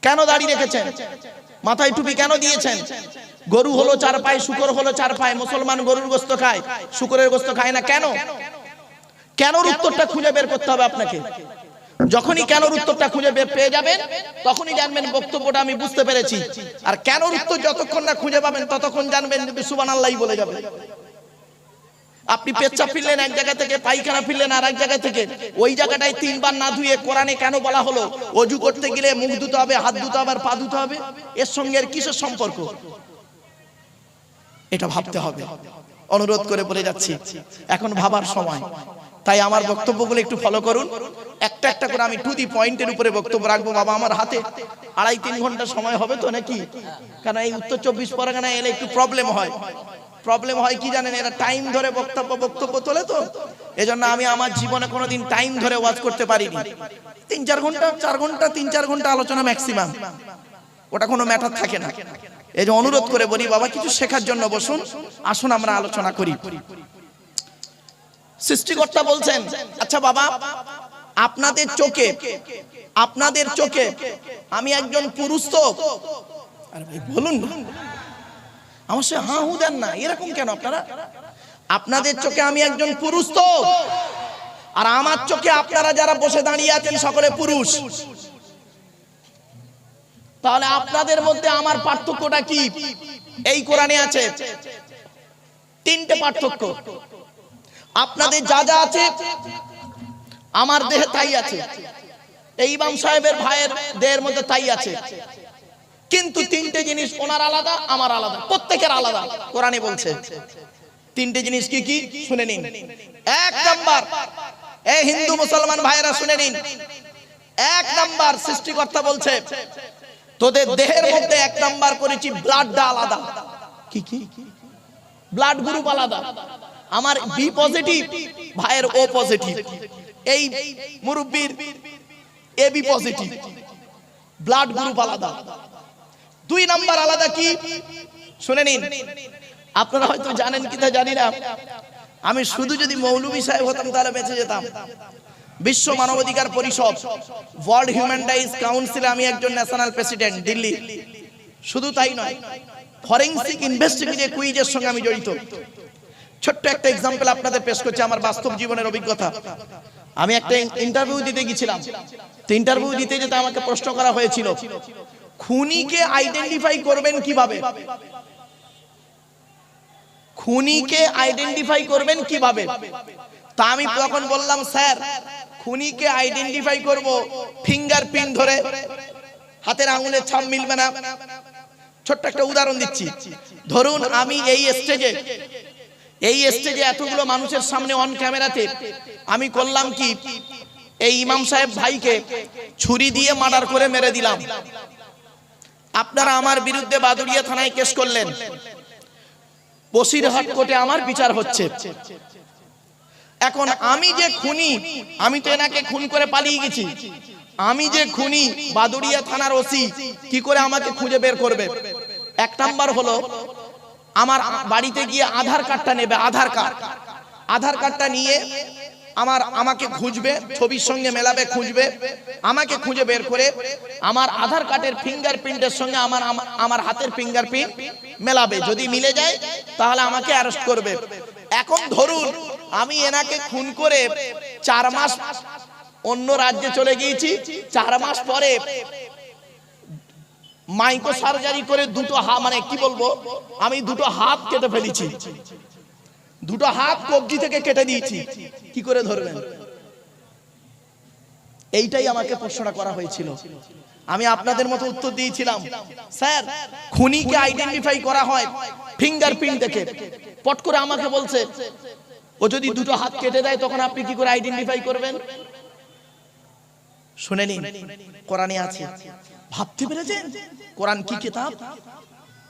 S1: কেন দাড়ি রেখেছেন? মাথায় টুপি কেন দিয়েছেন? গরু হলো চার পায়ে, শুকর হলো চার পায়ে, মুসলমান গরুর গোশত খায়, শুকরের গোশত খায় না। কেন? কেনর উত্তরটা খুঁজে বের করতে হবে আপনাকে। যখনই কেনর উত্তরটা খুঁজে বের পেয়ে যাবেন, তখনই জানবেন বক্তব্যটা আমি বুঝতে পেরেছি। আর কেনর উত্তর যতক্ষণ না খুঁজে পাবেন, ততক্ষণ জানবেন যে সুবহানাল্লাহই বলে যাবে। আপনি পেচ্ছাপ ফিরলেন এক জায়গা থেকে, পায়খানা ফিরলেন আর এক জায়গা থেকে, ওই জায়গাটায় তিনবার না ধুয়ে কোরআনে কেন বলা হলো ওযু করতে গেলে মুখ ধুতে হবে, হাত ধুতে হবে আর পা ধুতে হবে? এর সঙ্গে এর কিসের সম্পর্ক? এটা ভাবতে হবে। অনুরোধ করে বলে যাচ্ছি, এখন ভাবার সময়। তাই আমার বক্তব্যগুলো একটু ফলো করুন। একটা একটা করে আমি টু দি পয়েন্টের উপরে বক্তব্য রাখবো। বাবা, আমার হাতে 2.5-3 ঘন্টা সময় হবে তো নাকি? কারণ এই উত্তর 24 পরগনায় এলে একটু প্রবলেম হয়। প্রবলেম হয় কি জানেন, এরা টাইম ধরে বক্তব্য তোলে তো, এজন্য আমি আমার জীবনে কোনোদিন টাইম ধরে ওয়াজ করতে পারিনি। 3-4 ঘন্টা, 4 ঘন্টা, 3-4 ঘন্টা আলোচনা ম্যাক্সিমাম, ওটা কোনো ম্যাটার থাকে না। এই যে অনুরোধ করে বলি, বাবা কিছু শেখার জন্য বসুন, আসুন আমরা আলোচনা করি। সৃষ্টিকর্তা বলছেন, আচ্ছা বাবা, আপনাদের চোখে আমি একজন পুরুষ তো? আরে ভাই বলুন না, আমার সে হা হু দেন না, এরকম কেন আপনারা? আপনাদের চোখে আমি একজন পুরুষ তো? আর আমার চোখে আপনারা যারা বসে দাঁড়িয়ে আছেন সকলে পুরুষ। তাহলে আপনাদের মধ্যে আমার পার্থক্যটা কি? এই কোরআনে আছে 3টে পার্থক্য। আপনাদের যা যা আছে আমার দেহে তাই আছে, এই ইমাম সাহেবের ভাইয়ের দেহের মধ্যে তাই আছে। কিন্তু 3টে জিনিস ওনার আলাদা, আমার আলাদা, প্রত্যেকের আলাদা। কোরআনে বলছে 3টে জিনিস কি কি শুনে নিন। 1 নাম্বার, এই হিন্দু মুসলমান ভাইয়েরা শুনে নিন। 1 নাম্বার, সৃষ্টিকর্তা বলছে তোদের দেহের মধ্যে 1 নাম্বার করেছি ব্লাডটা আলাদা। কি কি? ব্লাড গ্রুপ আলাদা। আমার বি পজিটিভ, ভাইয়ের ও পজিটিভ, এই মুরব্বির A B positive, blood group আলাদা। 2 নাম্বার আলাদা কি শুনে নিন। আপনারা হয়তো জানেন কিনা জানি না, আমি শুধু যদি মৌলভী সাহেব হতাম তাহলে বেঁচে যেতাম। বিশ্ব মানবাধিকার পরিষদ, ওয়ার্ল্ড হিউম্যান রাইটস কাউন্সিলে আমি একজন ন্যাশনাল প্রেসিডেন্ট, দিল্লি। শুধু তাই নয়, ফরেনসিক ইনভেস্টিগেটিভ কুইজের সঙ্গে আমি জড়িত। ছোট্ট একটা এক্সাম্পল আপনাদের পেশ করছি, আমার বাস্তব জীবনের অভিজ্ঞতা। আমি একটা ইন্টারভিউ দিতে গেছিলাম। তো ইন্টারভিউ দিতে যেতে আমাকে প্রশ্ন করা হয়েছিল, খুনিকে আইডেন্টিফাই করবেন কিভাবে? খুনিকে আইডেন্টিফাই করবেন কিভাবে? তা আমি তখন বললাম, স্যার খুনিকে আইডেন্টিফাই করব ফিঙ্গারপ্রিন্ট ধরে, হাতের আঙুলের ছাপ মিলবে না, ছোট্ট একটা উদাহরণ দিচ্ছি। ধরুন আমি এই স্টেজে এতগুলো মানুষের সামনে অন ক্যামেরাতে আমি করলাম কি, এই ইমাম সাহেব ভাইকে ছুরি দিয়ে মার্ডার করে মেরে দিলাম। আপনারা আমার বিরুদ্ধে বাদুড়িয়া থানায় কেস করলেন, বসিরহাট কোর্টে আমার বিচার হচ্ছে। এখন আমি যে খুনি, আমি তো এনাকে খুন করে পালিয়ে গেছি, আমি যে খুনি বাদুড়িয়া থানার ওসি কি করে আমাকে খুঁজে বের করবে? এক নাম্বার হলো আমার বাড়িতে গিয়ে আধার কার্ডটা নেবে, আধার কার্ডটা নিয়ে আমাকে খুঁজবে, ছবির সঙ্গে মেলাবে, খুঁজবে, আমাকে খুঁজে বের করে আমার আধার কার্ডের ফিঙ্গারপ্রিন্টের সঙ্গে আমার হাতের ফিঙ্গারপ্রিন্ট মেলাবে। যদি মিলে যায় তাহলে আমাকে অ্যারেস্ট করবে। এখন ধরুন আমি এনাকে খুন করে 4 মাস অন্য রাজ্যে চলে গিয়েছি, 4 মাস পরে মাইক্রো সার্জারি করে দুটো হাত, মানে কি বলবো, আমি দুটো হাত কেটে ফেলেছি, দুটো হাত কবজি থেকে কেটে দিয়েছি, কি করে ধরবেন? এইটাই আমাকে প্রশ্নটা করা হয়েছিল। আমি আপনাদের মতো উত্তর দিয়েছিলাম, স্যার খুনিকে আইডেন্টিফাই করা হয় ফিঙ্গারপ্রিন্ট দেখে। পট করে আমাকে বলছে ও যদি দুটো হাত কেটে দেয় তখন আপনি কি করে আইডেন্টিফাই করবেন? শুনে নিন, কোরআনে আছে। ভাবতে পেরেছেন কোরআন কি কিতাব?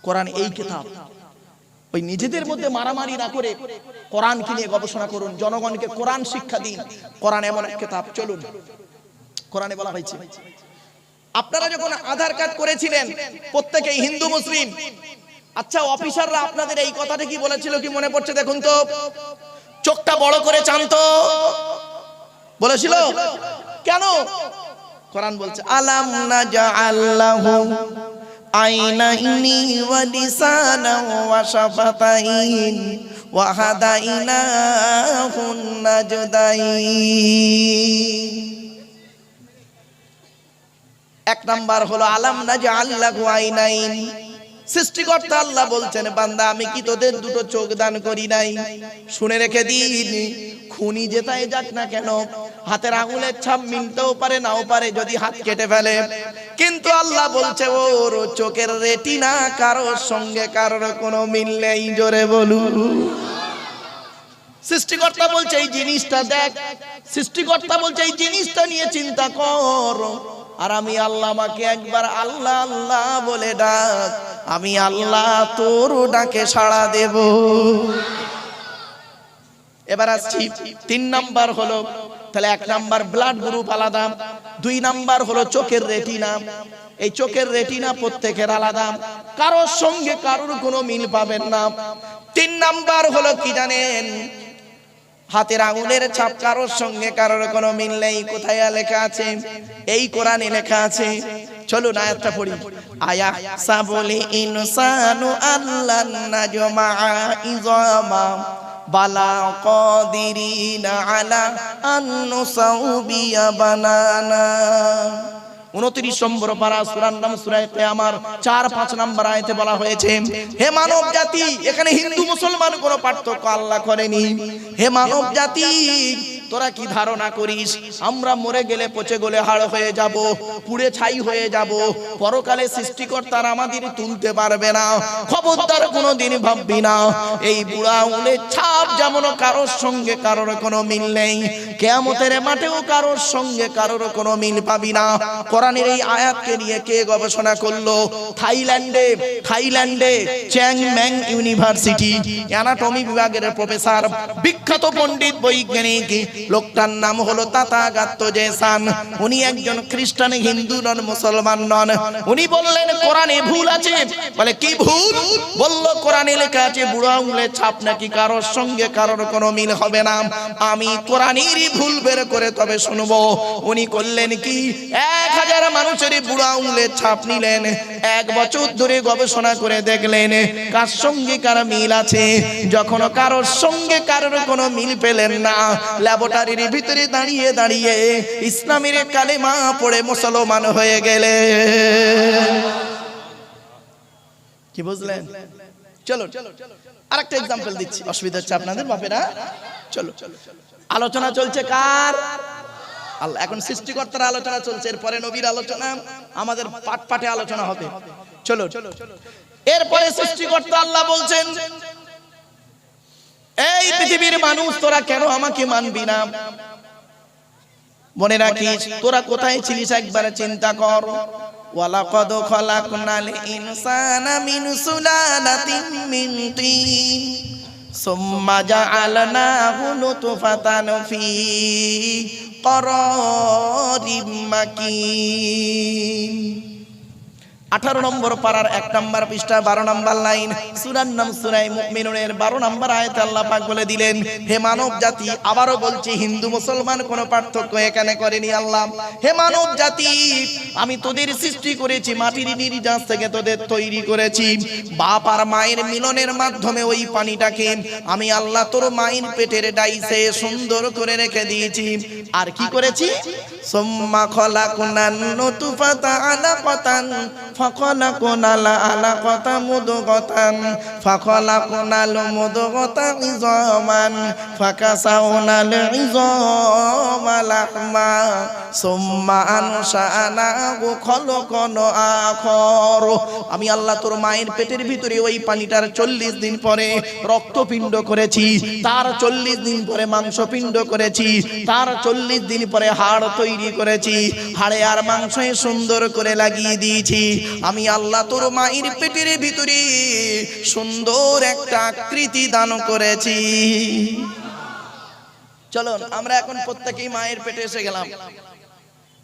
S1: কোরআন এই কিতাব। ওই নিজেদের মধ্যে মারামারি না করে কোরআনকে নিয়ে গবেষণা করুন, জনগণকে কোরআন শিক্ষা দিন। কোরআন এমন এক কিতাব। চলুন, কোরআনে বলা হয়েছে, আপনারা যখন আধার কার্ড করেছিলেন প্রত্যেকেই হিন্দু মুসলিম, আচ্ছা অফিসাররা আপনাদের এই কথাটা কি বলেছিল কি মনে পড়ছে? দেখুন তো, চোখটা বড় করে চান তো বলেছিল কেন? কোরআন বলছে আলাম নাজআল লাহু আইনাইনি ওয়া লিসানান ওয়া শাফাতাইন ওয়া হাদাইনাহুন নাজদাইন। এক নাম্বার হলো আলাম নাজআল লাহু আইনাইন। সৃষ্টিকর্তা আল্লাহ বলছেন, বান্দা আমি কি তোদের দুটো চোখ দান করি নাই? শুনে রেখে দিন, খুনি যেটাই যাক না কেন হাতের আঙুলের ছাপ মিলতেও পারে নাও পারে যদি হাত কেটে ফেলে, কিন্তু আল্লাহ বলছে ওর চোখের রেটিনা কারোর সঙ্গে কারোর কোনো মিল নেই। জোরে বলুন। সৃষ্টিকর্তা বলছে এই জিনিসটা দেখ, সৃষ্টিকর্তা বলছে এই জিনিসটা নিয়ে চিন্তা কর। আর আমি আল্লাহ, আমাকে একবার আল্লাহ আল্লাহ বলে ডাক, আমি আল্লাহ তোর ডাকে সাড়া দেব। এবার আসছি 3 নাম্বার হলো, তাহলে 1 নাম্বার ব্লাড গ্রুপ আলাদা, 2 নাম্বার হলো চোখের রেটিনা। এই চোখের রেটিনা প্রত্যেকের আলাদা, কারোর সঙ্গে কারোর কোনো মিল পাবেন না। 3 নাম্বার হলো কি জানেন? হাতের আঙুলের ছাপ কারোর সঙ্গে কারোর কোনো মিল নেই। কোথায় লেখা আছে? এই কোরআনে লেখা আছে। চলো না আয়াতটা পড়ি। আয়া সাবলি ইনসানু আল্লান নাজমা ইজামা বালা কাদিরিনা আলা আন নুসাউবিয়া বানানা। 29 নম্বর পারা, সূরার নাম সূরা কিয়ামার 4-5 নম্বর আয়াতে বলা হয়েছে, হে মানব জাতি, এখানে হিন্দু মুসলমান কোনো পার্থক্য আল্লাহ করেনি। হে মানব জাতি, তোরা কি ধারণা করিস আমরা মরে গেলে পচে গলে হাড় হয়ে যাব, পুড়ে ছাই হয়ে যাব, পরকালে সৃষ্টিকর্তা আমাদের তুলতে পারবে না? খবরদার কোনোদিন ভাববি না। এই বুড়া আঙুলের ছাপ যেমন কারোর সঙ্গে কারোর কোনো মিল নেই, কিয়ামতের মাঠেও কারোর সঙ্গে কারোর কোনো মিল পাবি না। কোরআনের এই আয়াতকে নিয়ে কে গবেষণা করলো? থাইল্যান্ডে চ্যাংম্যাং ইউনিভার্সিটি অ্যানাটমি বিভাগের প্রফেসর, বিখ্যাত পণ্ডিত বৈজ্ঞানিক, লোকটার নাম হলো তাথাগত জেসান। উনি একজন খ্রিস্টান, হিন্দু নন, মুসলমান নন। উনি বললেন কোরআনে ভুল আছে। বলে কি ভুল? বললো কোরআনে লেখা আছে বুড়ো আঙুলের ছাপ নাকি কারোর সঙ্গে কারোর কোনো মিল হবে না। আমি কোরআনেরই ভুল বের করে তবে শুনবো। উনি করলেন কি, 1000 মানুষের বুড়ো আঙুলের ছাপ নিলেন, 1 বছর ধরে গবেষণা করে দেখলেন কার সঙ্গে কার মিল আছে। যখন কারোর সঙ্গে কারোর কোনো মিল পেলেন না, ল্যাবরেটরির ভিতরে দাঁড়িয়ে দাঁড়িয়ে ইসলামের কালেমা পড়ে মুসলমান হয়ে গেলে। কি বুঝলেন? চলো আরেকটা एग्जांपल দিচ্ছি, অসুবিধা হচ্ছে আপনাদের বাপেরা? চলো, আলোচনা চলছে কার? আল্লাহ। এখন সৃষ্টিকর্তার আলোচনা চলছে, এরপরে নবীর আলোচনা, আমাদের পাটে আলোচনা হবে। চলো এরপরে সৃষ্টিকর্তা আল্লাহ বলছেন, এই পৃথিবীর মানুষ তোরা কেন আমাকে মানবি না? মনে রাখিস তোরা কোথায় ছিলিস একবার চিন্তা কর। ওয়ালাকাদ খালাকনাল ইনসানা মিন সুলালাতিন মিন তিন সুম্মা জাআলনাহু নুতফাতান ফি ক্বারারিম মাকিন। 18 নম্বর পারার 1 নম্বর পৃষ্ঠা 12 নম্বর লাইন, সূরার নাম সূরা মুমিনুনের 12 নম্বর আয়াতে আল্লাহ পাক বলে দিলেন, হে মানব জাতি, আবারও বলছি হিন্দু মুসলমান কোনো পার্থক্য এখানে করেনি আল্লাহ। হে মানব জাতি, আমি তোদের সৃষ্টি করেছি মাটির নির্যাস থেকে, তোদের তৈরি করেছি বাপ আর মায়ের মিলনের মাধ্যমে ওই পানিটাকে আমি আল্লাহ তোর মায়ের পেটের ডাইসে সুন্দর করে রেখে দিয়েছি। আর কি করেছি? সুম্মা খলাকনান নুতফাতা আলাকাতান ফাখলাকনাল আলাকাতা মুদগাতান ফাখলাকনাল মুদগাতা ইযামান ফাকাসাউনাল ইযামা লাহমা সুম্মা আনশানাহু খলকান আখর। আমি আল্লাহ তোর মায়ের পেটের ভিতরে ওই পানিটার 40 দিন পরে রক্তপিণ্ড করেছি, তার 40 দিন পরে মাংসপিণ্ড করেছি, তার 40 দিন পরে হাড় তৈরি করেছি, হাড়ে আর মাংসে সুন্দর করে লাগিয়ে দিয়েছি। আমি আল্লাহ তোর মায়ের পেটের ভিতরে সুন্দর একটা আকৃতি দান করেছি। চলো আমরা এখন প্রত্যেকেই মায়ের পেটে এসে গেলাম,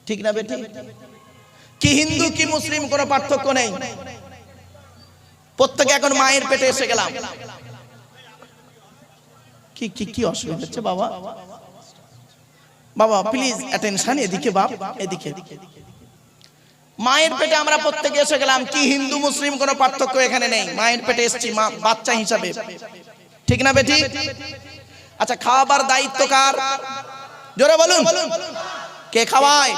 S1: ঠিক না বেটি? কি হিন্দু কি মুসলিম কোনো পার্থক্য নেই, প্রত্যেকে এখন মায়ের পেটে এসে গেলাম। কি কি কি অসুবিধা হচ্ছে বাবা? বাবা প্লিজ অ্যাটেনশন, এদিকে বাপ, এদিকে। মায়ের পেটে আমরা প্রত্যেকে এসে গেলাম, কি হিন্দু মুসলিম কোনো পার্থক্য এখানে নেই, মায়ের পেটে এসেছি মা বাচ্চা হিসাবে, ঠিক না বেটি? আচ্ছা খাওয়াবার দায়িত্ব কার? জোরে বলুন, কে খাওয়ায়?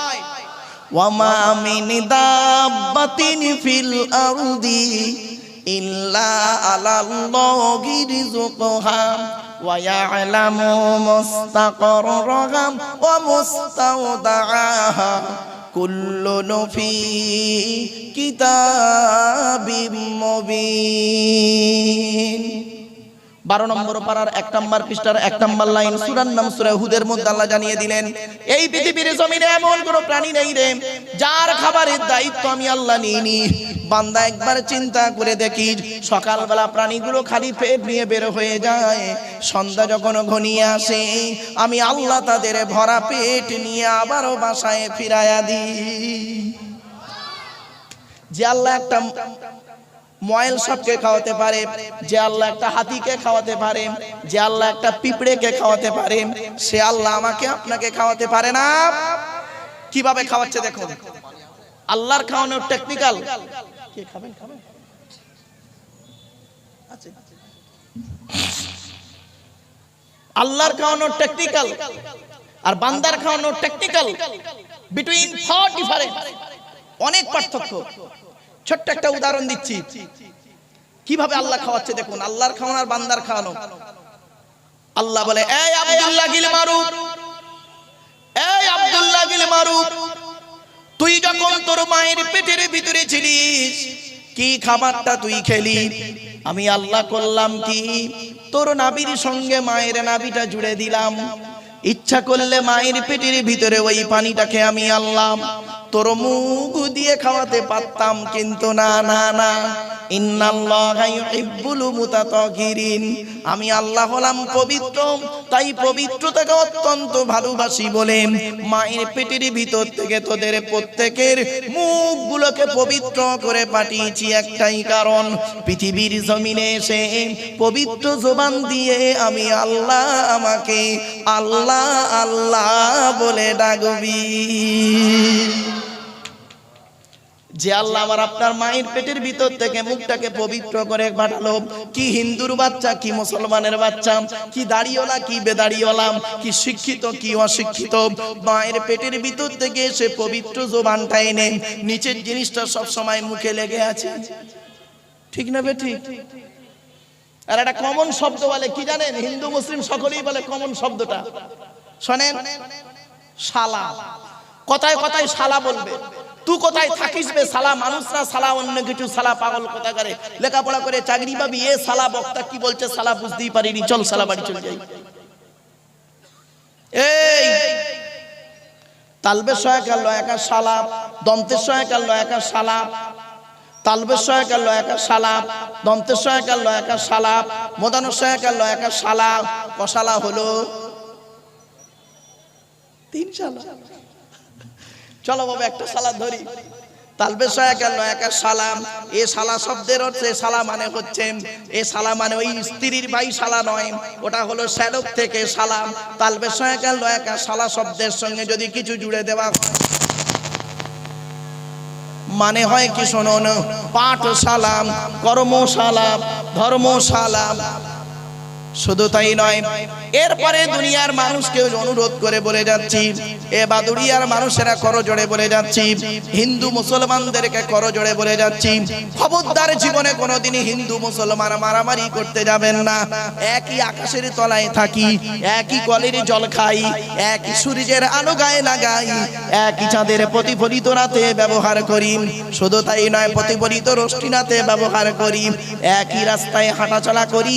S1: ওয়ামা মিন দাব্বাতিন ফিল আরদি ইল্লা আলাল্লাহি রিজকুহা ওয়া ইয়ালামু মুস্তাকাররাহা ওয়া মুস্তাওদাআহা কুল্লুন ফি কিতাবিম মুবিন। 12 নম্বর পারার 1 নম্বর পৃষ্ঠার 1 নম্বর লাইন, সূরার নাম সূরা হুদের মধ্যে আল্লাহ জানিয়ে দিলেন, এই পৃথিবীর জমিনে এমন কোনো প্রাণী নেই রে যার খাবারের দায়িত্ব আমি আল্লাহ নিইনি। বান্দা একবার চিন্তা করে দেখি, সকালবেলা প্রাণীগুলো খালি পেট নিয়ে বের হয়ে যায়, সন্ধ্যা যখন ঘনিয়ে আসে আমি আল্লাহ তাদের ভরা পেট নিয়ে আবারও বাসায় ফিরাইয়া দিই। যে আল্লাহ একটা ময়েল সাপকে খাওয়াতে পারে, যে আল্লাহ একটা হাতিকে খাওয়াতে পারে, যে আল্লাহ একটা পিঁপড়েকে খাওয়াতে পারে, সে আল্লাহ আমাকে আপনাকে খাওয়াতে পারে না? কিভাবে খাওয়াচ্ছে দেখুন। আল্লাহর খাওয়ানোর টেকনিক্যাল, কে খাবেন? খাবেন আচ্ছা, আল্লাহর খাওয়ানোর টেকনিক্যাল আর বান্দার খাওয়ানোর টেকনিক্যাল বিটুইন ফর ডিফারেন্ট, অনেক পার্থক্য। ছোট্ট একটা উদাহরণ দিচ্ছি কিভাবে আল্লাহ খাওয়াচ্ছে দেখুন, আল্লাহর খাওয়ানো আর বান্দার খাওয়ানো। আল্লাহ বলে, এই আব্দুল্লাহ গিল মারুফ, এই আব্দুল্লাহ গিল মারুফ, তুই যখন তোর মায়ের পেটের ভিতরে ছিলিস কি খাবারটা তুই খেলি? আমি আল্লাহ করলাম কি, তোর নাভির সঙ্গে মায়ের নাভিটা জুড়ে দিলাম। ইচ্ছা করলে মায়ের পেটের ভিতরে ওই পানিটাকে আমি আল্লাহ তোর মুখ দিয়ে খাওয়াতে পারতাম, কিন্তু না না না, ইন্নাল্লাহা ইউহিব্বুল মুতাতাহহিরিন, আমি আল্লাহ হলাম পবিত্র, তাই পবিত্রতাকে অত্যন্ত ভালোবাসি বলে মায়ের পেটের ভিতর থেকে তোদের প্রত্যেকের মুখগুলোকে পবিত্র করে পাঠিয়েছি একটাই কারণ, পৃথিবীর জমিনে এসে পবিত্র জবান দিয়ে আমি আল্লাহ আমাকে আল্লাহ আল্লাহ বলে ডাকবি। যে আল্লাহ আমার আপনার মায়ের পেটের ভিতর থেকে মুখটাকে পবিত্র করে পাঠালো, কি হিন্দুর বাচ্চা কি মুসলমানের বাচ্চা, কি দাড়িওয়ালা কি বেদাড়িওয়ালা, কি শিক্ষিত কি অশিক্ষিত, মায়ের পেটের ভিতর থেকে সে পবিত্র জবানটা এনে নিচের জিনিসটা সব সময় মুখে লেগে আছে, ঠিক না বেঠি? আর একটা কমন শব্দ বলে কি জানেন, হিন্দু মুসলিম সকলেই বলে কমন শব্দটা শোনেন, শালা। কথায় কথায় শালা বলবে, তুই কোথায় থাকিস বে শালা, মানুষ না শালা, অন্য কিছু শালা, পাগল কথা করে, লেখাপড়া করে চাকরি পাবি, এ শালা বক্তা কি বলছে শালা বুঝতেই পারিনি, চল শালা বাড়ি চলে যাই। এই তালবের সহায়কার লয়াকার সালাপ, দন্তের সহায়কার লয়াকার সালাপ, তালবের সহায়কার লয়াকার সালাপ, দন্তের সহায়কার লয়াকার সালাপ, মোদানোর সহায়কার লয়াকার সালাপ, কসালা হলো 3 সালা। চলো বাবা একটা সালা ধরি। তালবে সহায়কার লয়াকার সালাম, এ শালা শব্দের অর্থে শালা মানে হচ্ছে, এ শালা মানে ওই স্ত্রীর ভাই শালা নয়, ওটা হলো শ্যালক থেকে সালাম। তালবে সহায়কার লয়াকার শালা শব্দের সঙ্গে যদি কিছু জুড়ে দেওয়া মানে হয় কি শুনুন, পাঠশালাম, কর্মশালাম, ধর্মশালাম। শুধু তাই নয়, এরপরে দুনিয়ার মানুষকে অনুরোধ করে বলে যাচ্ছি, এ বাদুড়িয়ার মানুষেরা করজোড়ে বলে যাচ্ছি, হিন্দু মুসলমানদেরকে করজোড়ে বলে যাচ্ছি, খবরদার জীবনে কোনোদিনই হিন্দু মুসলমান মারামারি করতে যাবেন না। একই আকাশের তলায় থাকি, একই কলের জল খাই, একই সূর্যের আলো গায়ে লাগাই, একই চাঁদের প্রতিফলিত রাতে ব্যবহার করি। শুধু তাই নয়, প্রতিফলিত রশ্মি রাতে ব্যবহার করি, একই রাস্তায় হাঁটাচলা করি,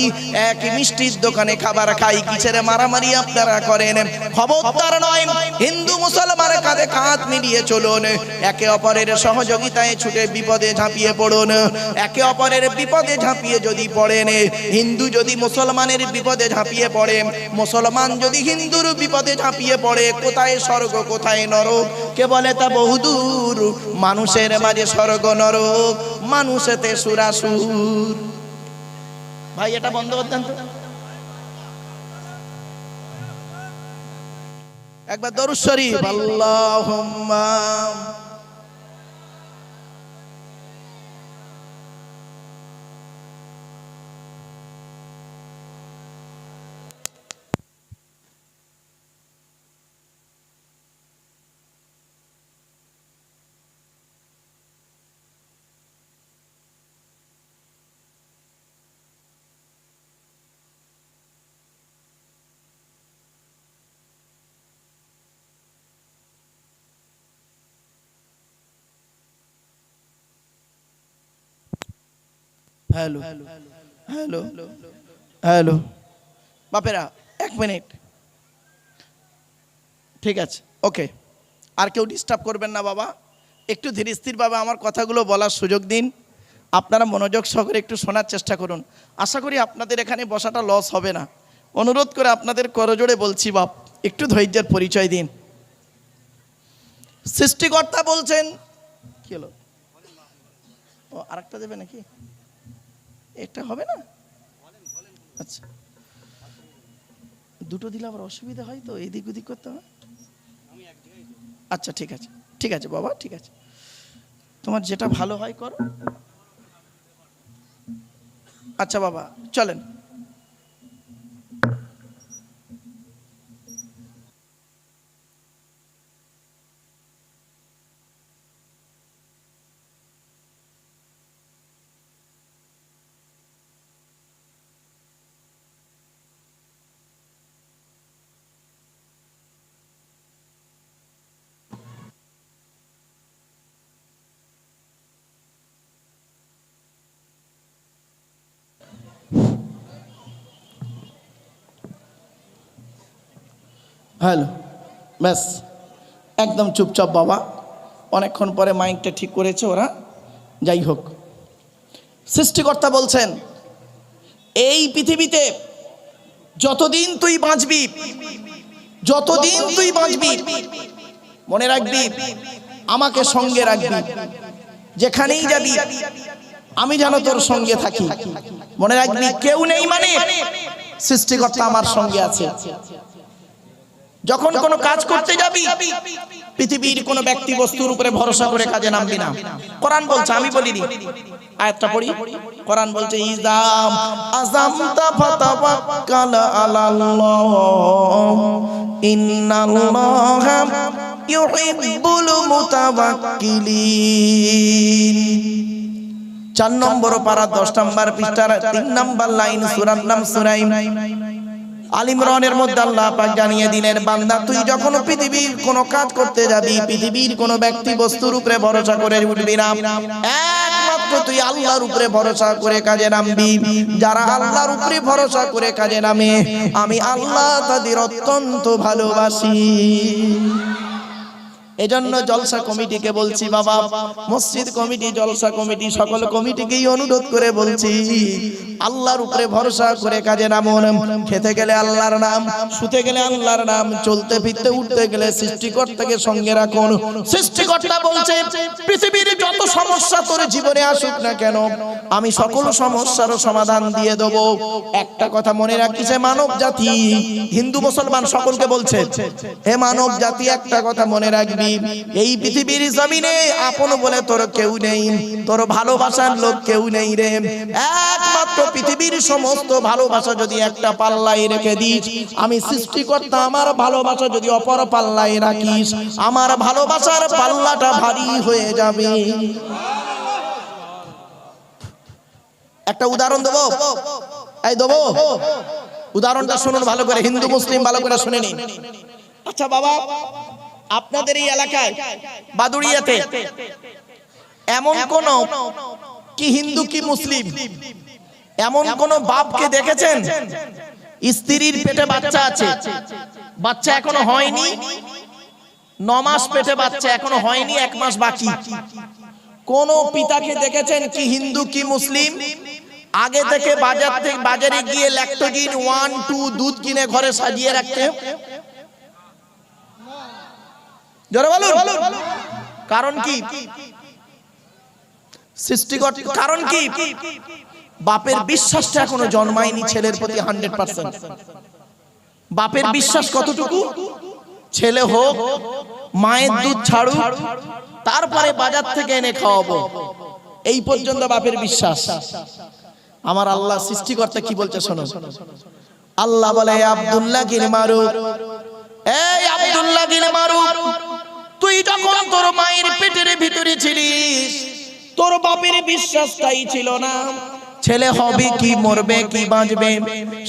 S1: একই মিষ্টি দোকানে খাবার খাই। কিসের মারামারি আপনারা করেন? খবরদার নয়, হিন্দু মুসলমান কাঁধে কাঁধ মিলিয়ে চলুন, একে অপরের সহযোগিতায় ছুটে বিপদে ঝাঁপিয়ে পড়ুন। একে অপরের বিপদে ঝাঁপিয়ে যদি পড়েন, হিন্দু যদি মুসলমানের বিপদে ঝাঁপিয়ে পড়ে, মুসলমান যদি হিন্দুর বিপদে ঝাঁপিয়ে পড়ে, কোথায় স্বর্গ কোথায় নরক কে বলে তা বহুদূর। মানুষের মাঝে স্বর্গ নরক, মানুষেতে সুরাসুর। ভাই এটা বন্ধ করতেন তো। একবার দরুদ শরীফ, আল্লাহুম্মা হ্যালো হ্যালো হ্যালো বাপেরা 1 মিনিট, ঠিক আছে, ওকে। আর কেউ ডিস্টার্ব করবেন না বাবা, একটু ধীর স্থিরভাবে আমার কথাগুলো বলার সুযোগ দিন। আপনারা মনোযোগ সহকারে একটু শোনার চেষ্টা করুন। আশা করি আপনাদের এখানে বসাটা লস হবে না। অনুরোধ করে আপনাদের করজোড়ে বলছি, বাপ একটু ধৈর্যের পরিচয় দিন। সৃষ্টিকর্তা বলছেন, কি হলো? ও আরেকটা দেবে নাকি? একটা হবে না? আচ্ছা, দুটো দিলে আবার অসুবিধা হয় তো, এদিক ওদিক করতে হবে। আচ্ছা ঠিক আছে, ঠিক আছে বাবা, ঠিক আছে, তোমার যেটা ভালো হয় করো। আচ্ছা বাবা চলেন। হ্যালো, ব্যাস একদম চুপচাপ বাবা। অনেকক্ষণ পরে মাইকটা ঠিক করেছে ওরা, যাই হোক। সৃষ্টিকর্তা বলছেন, এই পৃথিবীতে যতদিন তুই বাঁচবি, যতদিন তুই বাঁচবি, মনে রাখবি আমাকে সঙ্গে রাখবি। যেখানেই যাবি আমি যেন তোর সঙ্গে থাকি। মনে রাখবি কেউ নেই মানে সৃষ্টিকর্তা আমার সঙ্গে আছে। যখন কোনো কাজ করতে যাবি, পৃথিবীর কোনো ব্যক্তি বস্তুর উপরে ভরসা করে কাজে নামবি না। কোরআন বলছে, আমি বলিনি, আয়াতটা পড়ি। কোরআন বলছে, ইজাম আযামতা ফাতাওয়াক্কাল আলাল্লাহ ইন্নাল্লাহা ইউহিব্বুল মুতাওয়াক্কিলিন। 4 নম্বর পারা 10 নম্বর পৃষ্ঠার 3 নম্বর লাইন, সূরার নাম সূরা আল ইমরানের মধ্যে আল্লাহ পাক জানিয়ে দিলেন, বান্দা তুই যখন পৃথিবীর কোনো কাজ করতে যাবি, পৃথিবীর কোনো ব্যক্তি বস্তুর উপরে ভরসা করে উঠবি না, একমাত্র তুই আল্লাহর উপরে ভরসা করে কাজে নামবি। যারা আল্লাহর উপরে ভরসা করে কাজে নামে, আমি আল্লাহ তাদের অত্যন্ত ভালোবাসি। এজন্য জলসা কমিটিকে বলছি, বাবা মসজিদ কমিটি, জলসা কমিটি, সকল কমিটিকেই অনুরোধ করে বলছি, আল্লাহর উপরে ভরসা করে কাজে নামুন। খেতে গেলে আল্লাহর নাম, শুতে গেলে আল্লাহর নাম, চলতে ফিরতে উঠতে গেলে সৃষ্টিকর্তাকে সঙ্গে রাখুন। সৃষ্টিকর্তা বলছে, পৃথিবীর যত সমস্যা তোর জীবনে আসুক না কেন, আমি সকল সমস্যার সমাধান দিয়ে দেব। একটা কথা মনে রাখিস, মানব জাতি, হিন্দু মুসলমান সকলকে বলছে, হে মানব জাতি, একটা কথা মনে রাখবি, এই পৃথিবীর জমিনে আপন বলে তোর কেউ নেই, তোর ভালোবাসার লোক কেউ নেই রে। একমাত্র পৃথিবীর সমস্ত ভালোবাসা যদি একটা পাল্লায় রেখে দিস, আমি সৃষ্টিকর্তা আমার ভালোবাসা যদি অপর পাল্লায় রাখিস, আমার ভালোবাসার পাল্লাটা ভারী হয়ে যাবে। একটা উদাহরণ দেবো, এই দেবো, উদাহরণটা শুনুন ভালো করে, হিন্দু মুসলিম ভালো করে শুনে নিন। আচ্ছা বাবা, আপনাদের এই এলাকায় বাদুড়িয়াতে এমন কোন কি হিন্দু কি মুসলিম, এমন কোন বাপকে দেখেছেন স্ত্রীর পেটে বাচ্চা আছে, বাচ্চা এখনো হয়নি, 9 মাস পেটে বাচ্চা এখনো হয়নি, 1 মাস বাকি? কোন পিতাকে দেখেছেন কি হিন্দু কি মুসলিম আগে থেকে বাজারে গিয়ে ল্যাকটোজিন 1, 2 দুধ কিনে ঘরে সাজিয়ে রাখতে? জোরে বলুন। কারণ কি? সৃষ্টিকর্তা। কারণ কি? বাপের বিশ্বাসটা এখনো জন্মায়নি ছেলের প্রতি 100%। বাপের বিশ্বাস কতটুকু? ছেলে হোক, মায়ের দুধ ছাড়ুক, তারপরে বাজার থেকে এনে খাওয়াবো, এই পর্যন্ত বাপের বিশ্বাস। আমার আল্লাহ সৃষ্টিকর্তা কি বলছে শোনো। আল্লাহ বলে, আব্দুল্লাহ গিল মারুফ, এই আব্দুল্লাহ গিল মারুফ, তুই যখন তোর মায়ের পেটের ভিতরে ছিলিস, তোর বাপের বিশ্বাসটাই ছিল না ছেলে হবে কি, মরবে কি, বাঁচবে।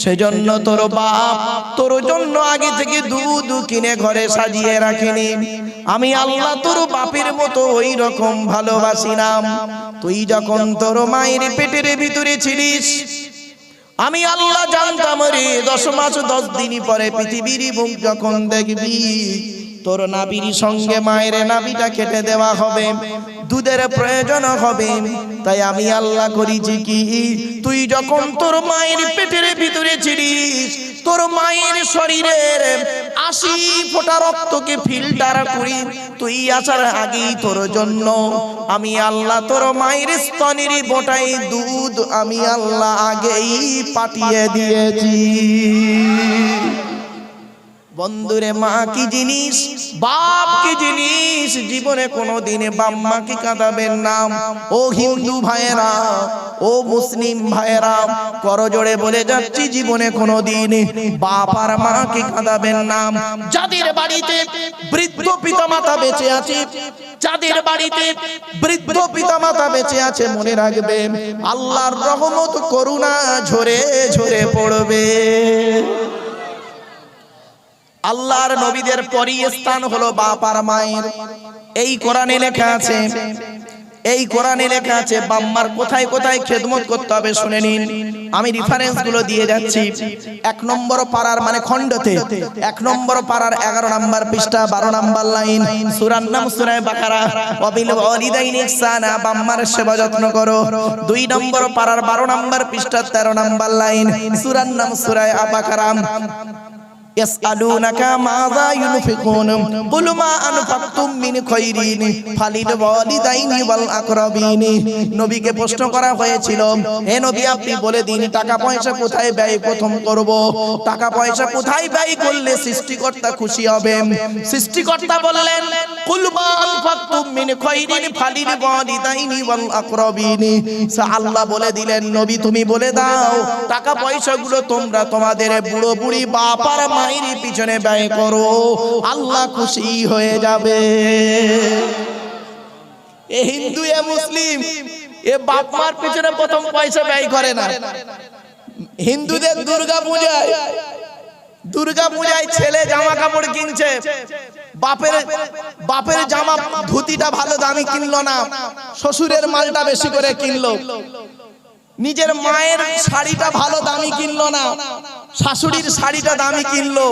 S1: সেজন্য তোর বাপ তোর জন্য আগে থেকে দুধ কিনে ঘরে সাজিয়ে রাখেনি। আমি আল্লাহ তোর বাপের মতো ওই রকম ভালোবাসি না। তুই যখন তোর মায়ের পেটের ভিতরে ছিলিস, আমি আল্লাহ জানতাম রে 10 মাস 10 দিন পরে পৃথিবীর মুখ যখন দেখবি, তোর নাভির সঙ্গে মায়ের নাভিটা কেটে দেওয়া হবে, দুধের প্রয়োজন হবে। তাই আমি আল্লাহ করেছি কি, তুই যখন তোর মায়ের পেটের ভিতরে ছিলিস, তোর মায়ের শরীরের 80 ফোঁটা রক্তকে ফিল্টার করি তুই আসার আগেই তোর জন্য আমি আল্লাহ তোর মায়ের স্তনের বোটাই দুধ আমি আল্লাহ আগেই পাঠিয়ে দিয়েছি। বন্ধুরে, মা কি জিনিস, বাপ কি জিনিস, জীবনে কোনোদিন বাপ মাকে কাঁদাবেন না। ও হিন্দু ভাইয়েরা, ও মুসলিম ভাইয়েরা, করজোড়ে বলে যাচ্ছি, জীবনে কোনোদিন বাপ আর মাকে কাঁদাবেন না। যাদের বাড়িতে বৃদ্ধ পিতামাতা বেঁচে আছে, যাদের বাড়িতে বৃদ্ধ পিতামাতা বেঁচে আছে, মনে রাখবেন আল্লাহর রহমত করুণা ঝরে ঝরে পড়বে। আল্লাহর নবীদের পরই স্থান হলো বাপ আর মায়ের। এই কোরআনে লেখা আছে, এই কোরআনে লেখা আছে বাম্মার কোথায় কোথায় খেদমত করতে হবে শুনে নিন। আমি রেফারেন্স গুলো দিয়ে যাচ্ছি। 1 নম্বর পারার মানে খণ্ডতে 1 নম্বর পারার 11 নম্বর পৃষ্ঠা 12 নম্বর লাইন, সূরার নাম সূরা বাকারা, ওয়াবিল ওয়ালিদাইনি ইহসানা, বাম্মার সেবা যত্ন করো। 2 নম্বর পারার 12 নম্বর পৃষ্ঠা 13 নম্বর লাইন, সূরার নাম সূরা বাকারা। يسألونك ماذا ينفقون قل ما أنفقتم من خير فللوالدين والأقربين। নবীকে প্রশ্ন করা হয়েছিল, হে নবী আপনি বলে দিন টাকা পয়সা কোথায় ব্যয় প্রথম করব, টাকা পয়সা কোথায় ব্যয় করলে সৃষ্টিকর্তা খুশি হবে। সৃষ্টিকর্তা বললেন, কুল মা আনফাকতুম মিন খাইরিন ফালিলওয়ালিদাইনি ওয়াল আকরাবিন। আল্লাহ বলে দিলেন, নবী তুমি বলে দাও টাকা পয়সাগুলো তোমরা তোমাদের বুড়ো বুড়ি বাপ আর মায়ের পিছনে ব্যয় করো, আল্লাহ খুশি হয়ে যাবে। এ হিন্দু এ মুসলিম এ বাপ মার পিছনে প্রথম পয়সা ব্যয় করে না। হিন্দুদের দুর্গা পূজায় দুর্গা পূজায় ছেলে জামা কাপড় কিনছে, বাপের জামা ধুতিটা ভালো দামি কিনলো না, শ্বশুরের মালটা বেশি করে কিনলো। নিজের মায়ের শাড়িটা ভালো দামি কিনলো না, শাশুড়ির শাড়িটা দামি কিনলো।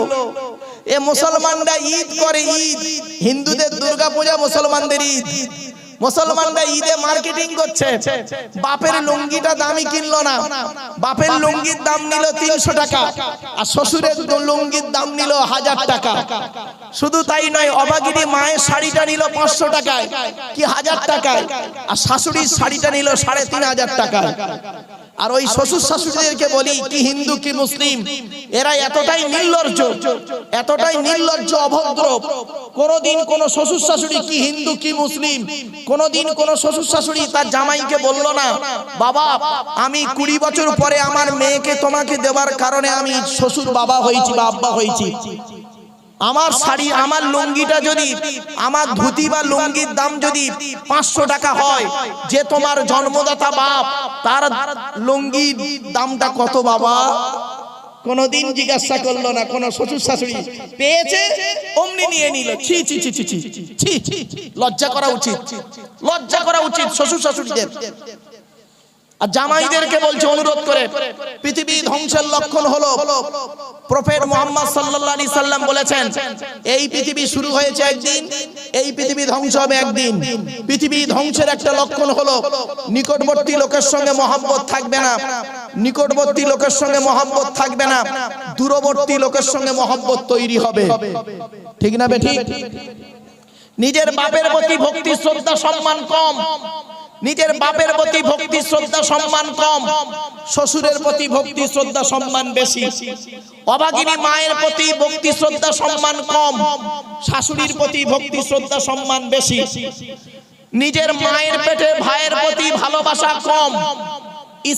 S1: এ মুসলমানরা ঈদ করে, ঈদ হিন্দুদের দুর্গা পূজা, মুসলমানদের ঈদ। মুসলমানরা ঈদে মার্কেটিং করছে, বাপের লুঙ্গিটা দামি কিনলো না, বাপের লুঙ্গির দাম নিল 300 টাকা, আর শ্বশুরের লুঙ্গির দাম নিল 1000 টাকা। শুধু তাই নয়, অভাগিনী মায়ের শাড়িটা নিল 500 টাকায় কি 1000 টাকায়, আর শাশুড়ির শাড়িটা নিল 3500 টাকায়। আর ওই শ্বশুর শাশুড়িদেরকে বলি কি হিন্দু কি মুসলিম, এরা এতটাই নির্লজ্জ, এতটাই নির্লজ্জ, অভদ্র। কোনদিন কোন শ্বশুর শাশুড়ি কি হিন্দু কি মুসলিম, কোনদিন কোন শ্বশুর শাশুড়ি তার জামাইকে বলল না, বাবা আমি 20 বছর পরে আমার মেয়েকে তোমাকে দেওয়ার কারণে আমি শ্বশুর বাবা হয়েছি বা আব্বা হয়েছি। আমার শাড়ি, আমার লুঙ্গিটা যদি, আমার ধুতি বা লুঙ্গির দাম যদি 500 টাকা হয়, যে তোমার জন্মদাতা বাপ, তার লুঙ্গির দামটা কত বাবা? কোনদিন জিজ্ঞাসা করলো না। কোন শ্বশুর শাশুড়ি পেয়েছে অমনি নিয়ে নিল। ছি ছি ছি ছি ছি ছি, লজ্জা করা উচিত, লজ্জা করা উচিত শ্বশুর শাশুড়িদের। আর জামাইদেরকে বলছে অনুরোধ করে, পৃথিবী ধ্বংসের লক্ষণ হলো, প্রফেট মুহাম্মদ সাল্লাল্লাহু আলাইহি সাল্লাম বলেছেন, এই পৃথিবী শুরু হয়েছে একদিন, এই পৃথিবী ধ্বংস হবে একদিন। পৃথিবী ধ্বংসের একটা লক্ষণ হলো নিকটবর্তী লোকের সঙ্গে মহব্বত থাকবে না, নিকটবর্তী লোকের সঙ্গে মহব্বত থাকবে না, দূরবর্তী লোকের সঙ্গে মহব্বত তৈরি হবে। ঠিক না বেঠিক? নিজের বাপের প্রতি ভক্তি শ্রদ্ধা সম্মান কম, নিজের বাপের প্রতি ভক্তি শ্রদ্ধা সম্মান কম, শ্বশুরের প্রতি ভক্তি শ্রদ্ধা সম্মান বেশি। অভাগিনী মায়ের প্রতি ভক্তি শ্রদ্ধা সম্মান কম, শাশুড়ির প্রতি ভক্তি শ্রদ্ধা সম্মান বেশি। নিজের মায়ের পেটে ভাইয়ের প্রতি ভালোবাসা কম,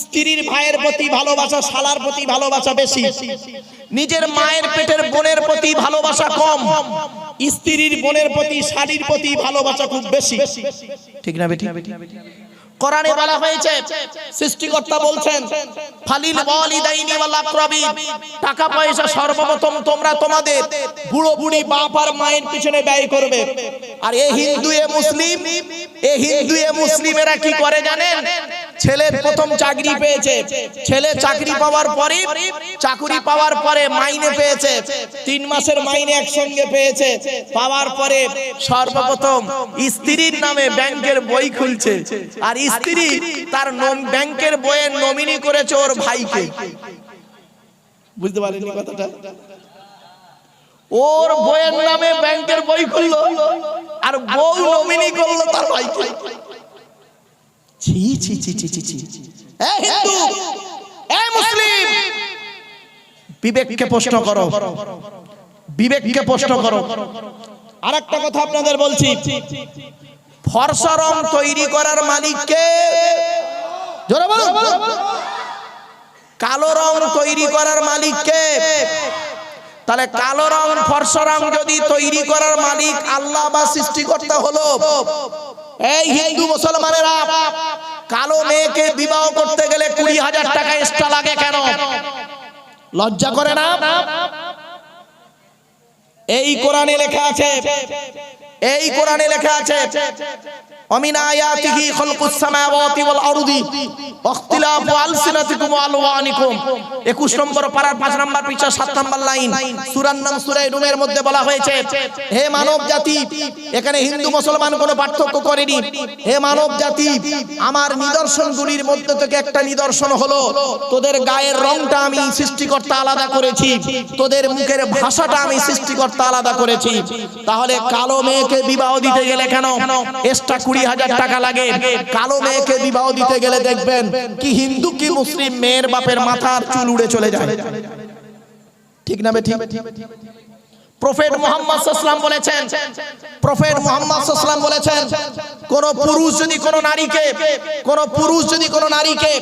S1: স্ত্রীর ভাইয়ের প্রতি ভালোবাসা, শালার প্রতি ভালোবাসা বেশি। নিজের মায়ের পেটের বোনের প্রতি ভালোবাসা কম, স্ত্রীর বোনের প্রতি, শালীর প্রতি ভালোবাসা খুব বেশি। ঠিক না বেটি? কোরআনে বলা হয়েছে, সৃষ্টিকর্তা বলছেন, ফালিল ওয়ালিদাইনি ওয়াল আকরাবিন, টাকা পয়সা সর্বপ্রথম তোমরা তোমাদের বুড়ো বুড়ি বাপ আর মায়ের পিছনে ব্যয় করবে। আর এই হিন্দু এ মুসলিম, এই হিন্দু এ মুসলিমেরা কি করে জানেন? ছেলের প্রথম চাকরি পেয়েছে, ছেলে চাকরি পাওয়ার পরে, চাকরি পাওয়ার পরে মাইনে পেয়েছে, 3 মাসের মাইনে একসঙ্গে পেয়েছে, পাওয়ার পরে সর্বপ্রথম স্ত্রীর নামে ব্যাংকের বই খুলছে, আর স্ত্রী তার ব্যাংকের বইয়ের নমিনি করেছে ওর ভাইকে। বুঝতে পারেননি কথাটা? ওর বইয়ের নামে ব্যাংকের বই খুললো আর বউ নমিনি করলো তার ভাইকে। ছি ছি ছি ছি ছি ছি। এ হিন্দু, এ মুসলিম, বিবেককে প্রশ্ন করো, বিবেককে প্রশ্ন করো। আরেকটা কথা আপনাদের বলছি, ফর্সা রং তৈরি করার মালিক কে? জোরে বলুন। কালো রং তৈরি করার মালিক কে? তাহলে কালো রং, ফর্সা রং যদি তৈরি করার মালিক আল্লাহ বা সৃষ্টিকর্তা হলো, এই হিন্দু মুসলমানেরা কালো মেয়েকে বিবাহ করতে গেলে 20,000 টাকা এক্সট্রা লাগে কেন? লজ্জা করে না? এই কোরআনে লেখা আছে, এই কোরআনে লেখা আছে, ومن آياته خلق السماوات والأرض واختلاف ألسنتكم وألوانكم 21 নম্বর পারার 5 নম্বর পৃষ্ঠা 7 নম্বর লাইন, সূরার নাম সূরা রুমের মধ্যে বলা হয়েছে, হে মানব জাতি, এখানে হিন্দু মুসলমান কোনো পার্থক্য করেনি, হে মানব জাতি, আমার নিদর্শনগুলির মধ্যে থেকে একটা নিদর্শন হলো তোদের গায়ের রংটা আমি সৃষ্টিকর্তা আলাদা করেছি, তোদের মুখের ভাষাটা আমি সৃষ্টিকর্তা আলাদা করেছি। তাহলে কালো মেয়েকে বিবাহ দিতে গেলে কেন এক্সট্রা 20,000 টাকা লাগে? কালো মেয়েকে বিবাহ দিতে গেলে দেখবেন কি হিন্দু কি মুসলিম মেয়ের বাপের মাথার চুল উড়ে চলে যায়। ঠিক না বেঠিক? প্রফেট মুহাম্মদ সাল্লাল্লাহু আলাইহি ওয়াসাল্লাম বলেছেন, প্রফেট মুহাম্মদ সাল্লাল্লাহু আলাইহি ওয়াসাল্লাম বলেছেন, কোন পুরুষ যদি কোন নারীকে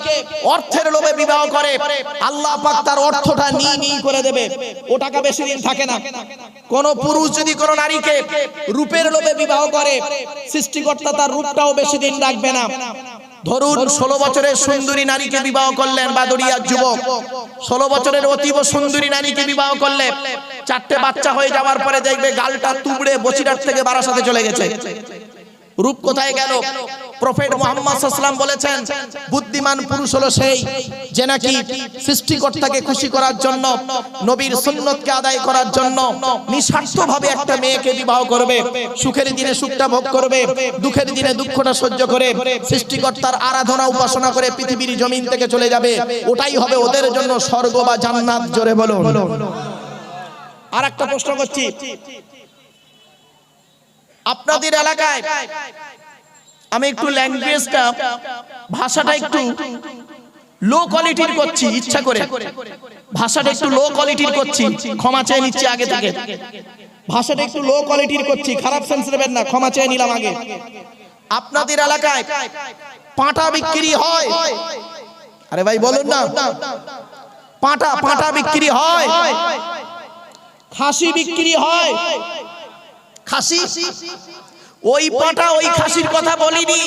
S1: অর্থের লোভে বিবাহ করে, আল্লাহ পাক তার অর্থটা নিয়ে করে দেবে, ও টাকা বেশি দিন থাকে না। কোন পুরুষ যদি কোন নারীকে রূপের লোভে বিবাহ করে, সৃষ্টিকর্তা তার রূপটাও বেশি দিন রাখবে না। ধরুন 16 বছরের সুন্দরী নারীকে বিবাহ করলেন, বাদুড়িয়া যুবক 16 বছরের অতীব সুন্দরী নারীকে বিবাহ করলে 4টে বাচ্চা হয়ে যাওয়ার পরে দেখবে গালটা তুবড়ে বসিরহাট থেকে বারাসাতে চলে গেছে। রূপ কোথায় গেল? প্রফেট মুহাম্মদ সাল্লাল্লাহু আলাইহি ওয়াসাল্লাম বলেছেন, বুদ্ধিমান পুরুষ হলো সেই যে নাকি সৃষ্টিকর্তাকে খুশি করার জন্য, নবীর সুন্নতকে আদায় করার জন্য নিঃস্বার্থভাবে একটা মেয়েকে বিবাহ করবে, সুখের দিনে সুখটা ভোগ করবে, দুঃখের দিনে দুঃখটা সহ্য করে সৃষ্টিকর্তার আরাধনা উপাসনা করে পৃথিবীর জমিন থেকে চলে যাবে। ওটাই হবে ওদের জন্য স্বর্গ বা জান্নাত। জোরে বলুন। আর একটা প্রশ্ন করছি, আপনাদের এলাকায় আমি একটু ল্যাঙ্গুয়েজটা, ভাষাটা একটু লো কোয়ালিটির করছি, ইচ্ছা করে ভাষাটা একটু লো কোয়ালিটির করছি, ক্ষমা চেয়ে নিচ্ছি আগে থেকে। ভাষাটা একটু লো কোয়ালিটির করছি, খারাপ সেন্স নেবেন না, ক্ষমা চেয়ে নিলাম আগে। আপনাদের এলাকায় পাঁঠা বিক্রি হয়? আরে ভাই বলুন না। পাঁঠা বিক্রি হয়? খাসি বিক্রি হয়? খাসি? ওই পাঁঠা ওই খাসির কথা বলিনি,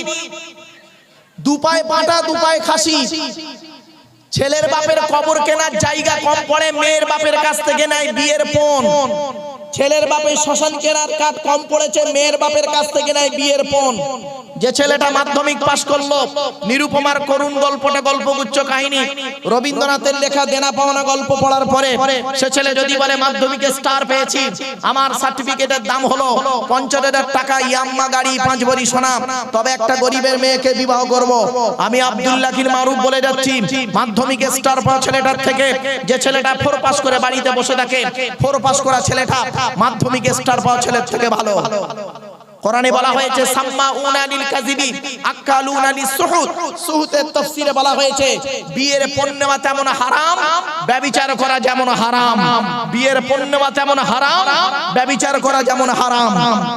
S1: দুপায় পাঁঠা দুপায় খাসি। ছেলের বাপের কবর কেনার জায়গা কম পড়ে, মেয়ের বাপের কাছ থেকে নেয় বিয়ের পণ। ছেলের বাপের শ্মশান কেনার কাঠ কম পড়েছে, মেয়ের বাপের কাছ থেকে নেয় বিয়ের পণ। যে ছেলেটা মাধ্যমিক পাশ করলো, নিরুপমার করুণ গল্পটা গল্পগুচ্ছ কাহিনী, রবীন্দ্রনাথের লেখা দেনা পাওনা গল্প পড়ার পরে সে ছেলে যদি বলে মাধ্যমিকে স্টার পেয়েছি, আমার সার্টিফিকেটের দাম হলো 50,000 টাকা, ইয়াম্মা গাড়ি, 5 ভরি সোনা, তবে একটা গরিবের মেয়েকে বিবাহ করব। আমি আব্দুল্লাহির মারুফ বলে যাচ্ছি, মাধ্যমিকে স্টার পাওয়া ছেলেটার থেকে যে ছেলেটা 4 পাস করে বাড়িতে বসে থাকে, 4 পাস করা ছেলেটা মাধ্যমিকে স্টার পাওয়া ছেলের থেকে ভালো। কোরআনে বলা হয়েছে সাম্মাউনা লিল কাযিবি আকালুনা লিসসুহুত। সুহুতের তাফসীরে বলা হয়েছে বিয়ের পণ্য নেওয়া তেমন হারাম, ব্যভিচার করা যেমন হারাম। বিয়ের পণ্য নেওয়া তেমন হারাম, ব্যভিচার করা যেমন হারাম।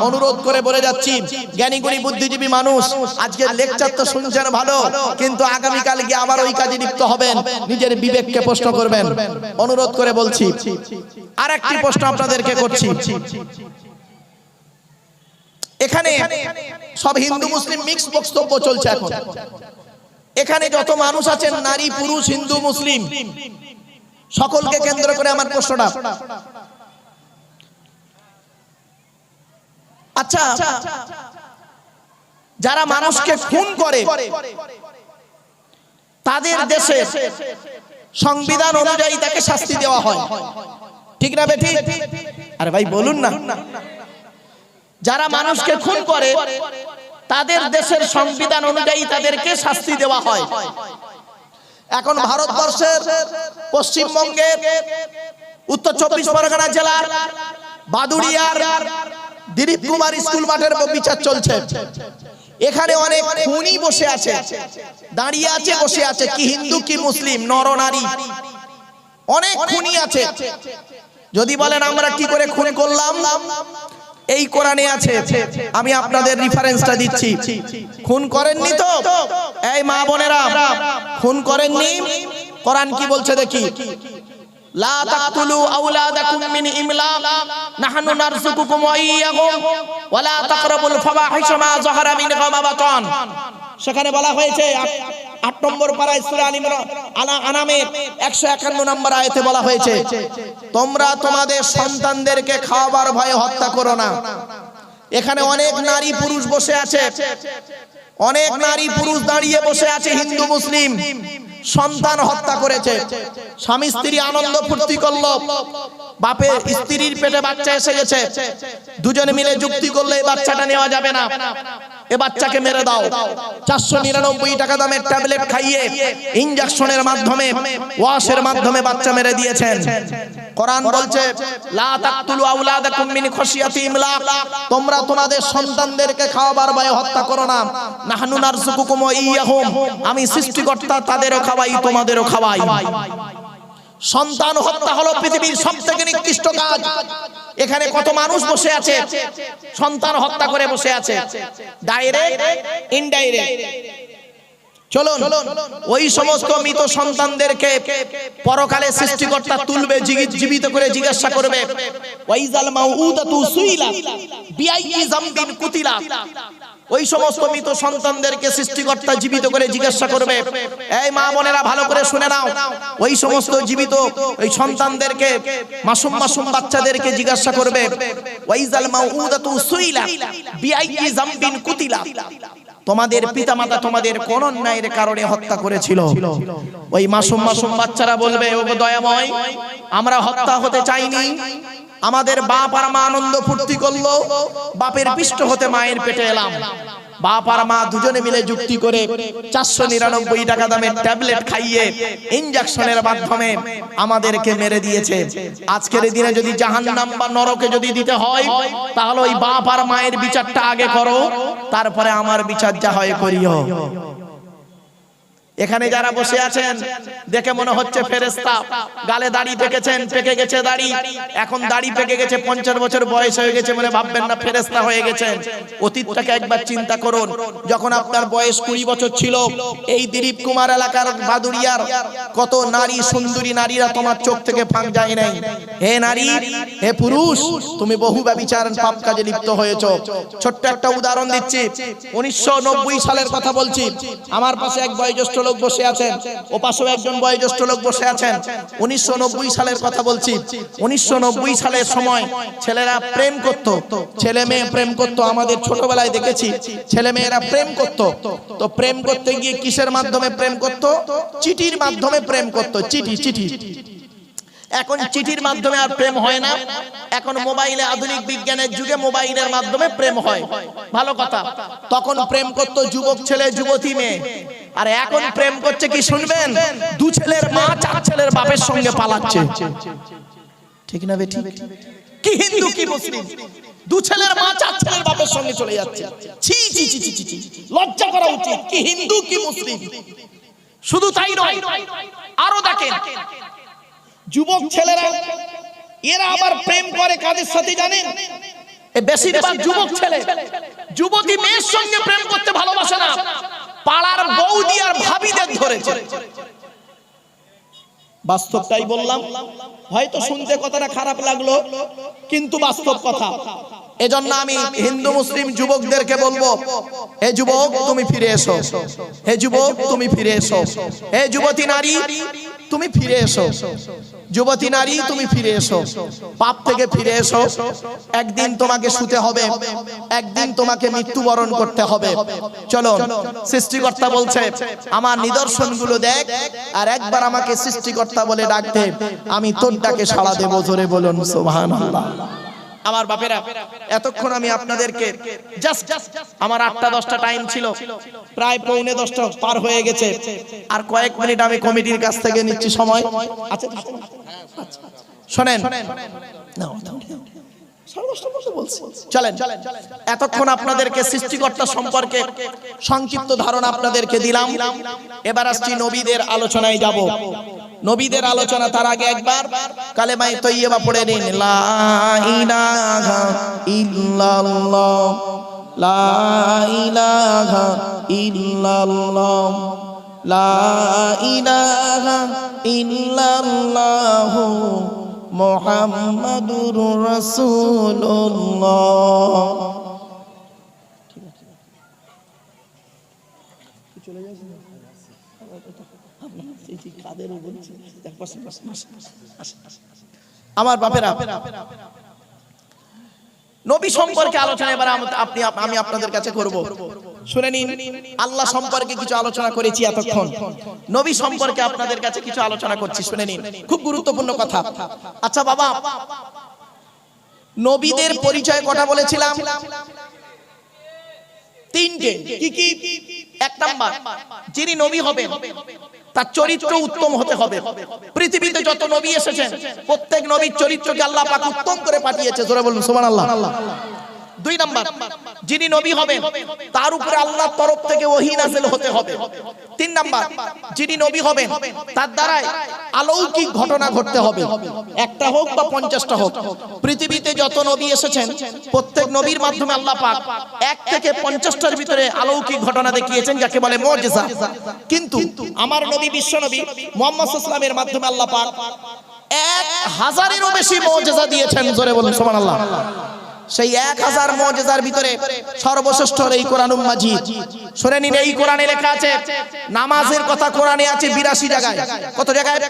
S1: অনুরোধ করে বলে যাচ্ছি, জ্ঞানীগুণী বুদ্ধিজীবী মানুষ, আজকে লেকচার তো শুনছেন ভালো, কিন্তু আগামী কাল গিয়ে আবার ওই কাজে লিপ্ত হবেন, নিজের বিবেককে প্রশ্ন করবেন। অনুরোধ করে বলছি। আরেকটি প্রশ্ন আপনাদেরকে করছি, এখানে সব হিন্দু মুসলিম মিক্স বক্তব্য চলছে এখন। এখানে যত মানুষ আছেন, নারী পুরুষ হিন্দু মুসলিম, সকলকে কেন্দ্র করে আমার প্রশ্নটা, আচ্ছা যারা মানুষকে খুন করে তাদের দেশে সংবিধান অনুযায়ী তাকে শাস্তি দেওয়া হয়, ঠিক না বেঠিক? আরে ভাই বলুন না। যারা মানুষকে খুন করে তাদের দেশের সংবিধান অনুযায়ী তাদেরকে শাস্তি দেওয়া হয়। এখন ভারতবর্ষের পশ্চিমবঙ্গের উত্তর 24 পরগনা জেলার বাদুড়িয়ার দিলীপ কুমার স্কুল মাঠের বিচার চলছে। এখানে অনেক খুনি বসে আছে, দাঁড়িয়ে আছে, বসে আছে, কি হিন্দু কি মুসলিম, নর নারী, অনেক খুনি আছে। যদি বলেন আমরা কি করে খুন করলাম, এই কোরআনে আছে, আমি আপনাদের রেফারেন্সটা দিচ্ছি। খুন করেননি তো এই মা বোনেরা, খুন করেননি? কোরআন কি বলছে দেখি, লা তাকতুলু আওলাদাকুম মিন ইমলাক নাহনু নারযুকুকুম ওয়া ইয়্যাহুম ওয়া লা তাকরাবুল ফাওয়াহিশা মা যাহারা মিনহা ওয়া বাতান। সেখানে বলা হয়েছে 8 নম্বর পারায় সূরা আনামের 151 নম্বর আয়াতে বলা হয়েছে, তোমরা তোমাদের সন্তানদেরকে খাওয়াবার ভয়ে হত্যা করো না। এখানে অনেক নারী পুরুষ বসে আছে, অনেক নারী পুরুষ দাঁড়িয়ে বসে আছে, হিন্দু মুসলিম, সন্তান হত্যা করেছে। স্বামী স্ত্রী আনন্দ ফুর্তি করলো, বাপের স্ত্রীর পেটে বাচ্চা এসে গেছে, দুজনে মিলে যুক্তি করলে এই বাচ্চাটা নেওয়া যাবে না, এ বাচ্চাকে মেরে দাও। 499 টাকা দামের ট্যাবলেট খাইয়ে ইনজেকশনের মাধ্যমে, ওয়াশের মাধ্যমে বাচ্চা মেরে দিয়েছেন। কোরআন বলছে লা তাকতুলু আওলাদাকুম মিন খাশিয়াতি ইমলাক, তোমরা তোমাদের সন্তানদেরকে খাওয়াবার ভয়ে হত্যা করো না। নাহনু নারযুকুকুম ওয়া ইয়্যাহুম, আমি সৃষ্টিকর্তা, তাদেরও খাওয়াই তোমাদেরও খাওয়াই। সন্তান হত্যা হলো পৃথিবীর সবথেকে নিকৃষ্ট কাজ। এখানে কত মানুষ বসে আছে, সন্তান হত্যা করে বসে আছে, ডাইরেক্ট ইনডাইরেক্ট। চলুন ওই সমস্ত মৃত সন্তানদেরকে পরকালে সৃষ্টিকর্তা তুলবে, জীবিত করে জিজ্ঞাসা করবে, ওয়াইজাল মাউউদাতু সুইলা বিআইয়ি যামবিন কুতিলা, ওই সমস্ত মৃত সন্তানদেরকে সৃষ্টিকর্তা জীবিত করে জিজ্ঞাসা করবে, এই মা বোনেরা ভালো করে শুনে নাও, ওই সমস্ত জীবিত ওই সন্তানদেরকে মাসুম মাসুম বাচ্চাদেরকে জিজ্ঞাসা করবে, ওয়াইজাল মাউউদাতু সুইলাত বিআইয়ি যামবিন কুতিলাত, তোমাদের পিতামাতা তোমাদের কোন অন্যায়ের কারণে হত্যা করেছিল? ওই মাসুম মাসুম বাচ্চারা বলবে, ওগো দয়াময়, আমরা হত্যা হতে চাইনি, আমাদের বাপ আর মা আনন্দ ফুর্তি করলো, বাপের পিষ্ট হতে মায়ের পেটে এলাম, বাপ আর মা দুজনে মিলে যুক্তি করে 499 টাকা দামের ট্যাবলেট খাইয়ে ইনজেকশনের মাধ্যমে আমাদেরকে মেরে দিয়েছে। আজকের দিনে যদি জাহান্নাম বা নরকে যদি দিতে হয়, তাহলে ওই বাপ আর মায়ের বিচারটা আগে করো, তারপরে আমার বিচার যা হয় করিও। এখানে যারা বসে আছেন দেখে মনে হচ্ছে ফেরেশতা, গালে দাড়ি পেকেছেন, পেকে গেছে দাড়ি, এখন দাড়ি পেকে গেছে, 50 বছর বয়স হয়ে গেছে, মানে ভাববেন না ফেরেশতা হয়ে গেছেন। অতীতটাকে একবার চিন্তা করুন, যখন আপনার বয়স 20 বছর ছিল, এই দিলীপ কুমার এলাকার বাদুড়িয়ার কত নারী সুন্দরী নারীরা তোমার চোখ থেকে ফাঁক যায় নাই। হে নারী, হে পুরুষ, তুমি বহু ব্যভিচার পাপ কাজে লিপ্ত হয়েছো। ছোট্ট একটা উদাহরণ দিচ্ছি, 1990 সালের কথা বলছি। আমার পাশে এক বয়োজ্যেষ্ঠ লোক বসে আছেন, ও পাশেও একজন বয়োজ্যেষ্ঠ লোক বসে আছেন। 1990 সালের কথা বলছি। 1990 সালের সময় ছেলেরা প্রেম করত, ছেলে মেয়ে প্রেম করত। আমাদের ছোটবেলায় দেখেছি ছেলে মেয়েরা প্রেম করত। তো প্রেম করতে গিয়ে কিসের মাধ্যমে প্রেম করত? চিঠির মাধ্যমে প্রেম করত। চিঠি। এখন চিঠির মাধ্যমে আর প্রেম হয় না, এখন মোবাইলে, আধুনিক বিজ্ঞানের যুগে মোবাইলের মাধ্যমে প্রেম হয়। ভালো কথা। তখন প্রেম করত যুবক ছেলে যুবতী মেয়ে, আর এখন প্রেম করছে কি শুনবেন, দু ছেলের মা 4 ছেলের বাপের সঙ্গে পালাচ্ছে। ঠিক না বেঠিক? কি হিন্দু কি মুসলিম, দু ছেলের মা 4 ছেলের বাপের সঙ্গে চলে যাচ্ছে। ছি ছি ছি ছি ছি, লজ্জা করা উচিত। কি হিন্দু কি মুসলিম। শুধু তাই নয়, আরো দেখেন যুবক ছেলেরা এরা আবার প্রেম করে কাদের সাথে জানেন? বেশিরভাগ যুবক ছেলে যুবতী মেয়ের সঙ্গে প্রেম করতে ভালোবাসে না, পাড়ার বৌদি আর ভাবিদের ধরেছে। বাস্তবটাই বললাম, হয়তো শুনতে কথাটা খারাপ লাগলো, কিন্তু বাস্তব কথা। এজন্য আমি হিন্দু মুসলিম যুবকদেরকে বলবো, হে যুবক তুমি ফিরে এসো, হে যুবক তুমি ফিরে এসো, হে যুবতী নারী তুমি ফিরে এসো, যুবতী নারী তুমি ফিরে এসো, পাপ থেকে ফিরে এসো। একদিন তোমাকে শুতে হবে, একদিন তোমাকে মৃত্যুবরণ করতে হবে। চলো, সৃষ্টিকর্তা বলছে আমার নিদর্শনগুলো দেখ, আর একবার আমাকে সৃষ্টিকর্তা বলে ডাক দে, আমি তোর ডাকে সাড়া দেব। জোরে বলুন সুবহানাল্লাহ। আমার বাপেরা, এতক্ষণ আমি আপনাদেরকে জাস্ট আমার 8টা-10টা টাইম ছিল, প্রায় 9:45 পার হয়ে গেছে, আর কয়েক মিনিট আমি কমিটির কাছ থেকে নিচ্ছি সময়। আচ্ছা শোনেন, চলেন, এতক্ষণ আপনাদেরকে সৃষ্টিকর্তা সম্পর্কে সংক্ষিপ্ত ধারণা আপনাদেরকে দিলাম। এবার আসছি নবীদের আলোচনায় যাব। নবীদের আলোচনা তার আগে একবার কালেমায়ে তৈয়বা পড়ে নিন। লা ইলাহা ইল্লাল্লাহ, লা ইলাহা ইল্লাল্লাহ, লা ইলাহা ইল্লাল্লাহু মুহাম্মাদুর রাসূলুল্লাহ। চলে যাচ্ছে আমার বাপেরা, নবী সম্পর্কে আলোচনা এবার আমি আপনাদের কাছে করব। শুনে নিন, আল্লাহ সম্পর্কে কিছু আলোচনা করেছি এতক্ষণ, নবী সম্পর্কে আপনাদের কাছে কিছু আলোচনা করছি। শুনে নিন, খুব গুরুত্বপূর্ণ কথা। আচ্ছা বাবা, নবীদের পরিচয় কটা বলেছিলাম? 3টে। কি কি? 1 নাম্বার, যিনি নবী হবেন তার চরিত্র উত্তম হতে হবে। পৃথিবীতে যত নবী এসেছেন প্রত্যেক নবীর চরিত্রকে আল্লাহ পাক উত্তম করে পাঠিয়েছে। জোরে বলুন সুবহানাল্লাহ। 2 নাম্বার, যিনি নবী হবেন তার উপরে আল্লাহর তরফ থেকে ওহী নাযিল হতে হবে। 3 নাম্বার, যিনি নবী হবেন তার দ্বারা অলৌকিক ঘটনা ঘটতে হবে, একটা হোক বা 50টা হোক। পৃথিবীতে যত নবী এসেছেন প্রত্যেক নবীর মাধ্যমে আল্লাহ পাক 1 থেকে 50টার ভিতরে অলৌকিক ঘটনা দেখিয়েছেন, যাকে বলে মুজিজা। কিন্তু আমার নবী বিশ্ব নবী মুহাম্মদ সাল্লাল্লাহু আলাইহি ওয়াসাল্লামের মাধ্যমে আল্লাহ পাক 1000-এরও বেশি মুজিজা দিয়েছেন। জোরে বলুন সুবহানাল্লাহ। সেই 1000 মুজিজার ভিতরে সর্বশ্রেষ্ঠ এই কোরআনুল মাজিদ। শুনে নিন, এই কোরআনে লেখা আছে নামাজের কথা কোরআনে আছে 82 জায়গায়। কত জায়গায়?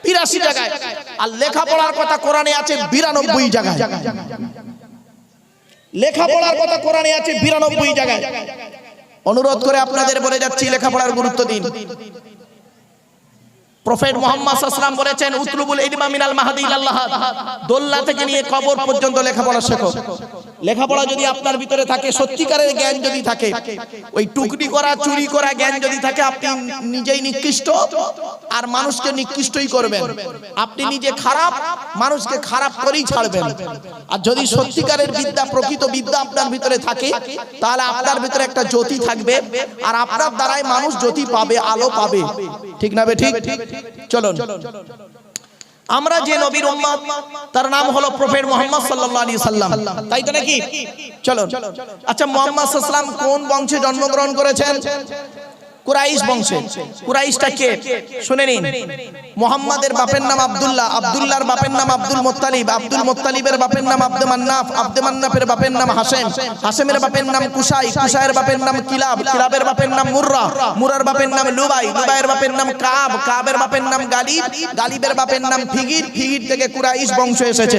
S1: 82 জায়গায়। আর লেখাপড়ার কথা কোরআনে আছে 92 জায়গায়। লেখাপড়ার কথা কোরআনে আছে 92 জায়গায়। অনুরোধ করে আপনাদের বলে যাচ্ছি, লেখাপড়ার গুরুত্ব দিন। প্রফেট মুহাম্মদ সাল্লাল্লাহু আলাইহি ওয়াসাল্লাম বলেছেন, উতলুবুল ইলমা মিনাল মাহদি ইলাল লাহাদ, দোল্লা থেকে নিয়ে কবর পর্যন্ত লেখাপড়া শেখো। লেখাপড়া যদি আপনার ভিতরে থাকে, সত্যিকারের জ্ঞান যদি থাকে, ওই টুকরি করা চুরি করা জ্ঞান যদি থাকে, আপনি নিজেই নিকৃষ্ট আর মানুষকে নিকৃষ্টই করবেন। আপনি নিজে খারাপ, মানুষকে খারাপ করেই ছাড়বেন। আর যদি সত্যিকারের বিদ্যা, প্রকৃত বিদ্যা আপনার ভিতরে থাকে, তাহলে আপনার ভিতরে একটা জ্যোতি থাকবে, আর আপনার দ্বারাই মানুষ জ্যোতি পাবে, আলো পাবে। ঠিক না বে ঠিক? চলুন, আমরা যে নবীর উম্মত, তার নাম হলো প্রফেট মুহাম্মদ সাল্লাল্লাহু আলাইহি সাল্লাম, তাই তো নাকি? চলুন, আচ্ছা, মুহাম্মদ সাল্লাল্লাহু আলাইহি সাল্লাম কোন বংশে জন্মগ্রহণ করেছেন? কুরাইশ বংশে। কুরাইশটা কে? শুনে নিন। মুহাম্মাদের বাপের নাম আব্দুল্লাহ, আব্দুল্লাহর বাপের নাম আব্দুল মুত্তালিব, আব্দুল মুত্তালিবের বাপের নাম আব্দে মান্নাফ, আব্দে মান্নাফের বাপের নাম হাশেম, হাশেমের বাপের নাম কুসাই, কুসাইয়ের বাপের নাম কিলাব, কিলাবের বাপের নাম মুররা, মুরার বাপের নাম লুবাই, লুবাইয়ের বাপের নাম কাব, কাবের বাপের নাম গালিব, গালিবের বাপের নাম ফিগির, ফিগির থেকে কুরাইশ বংশ এসেছে।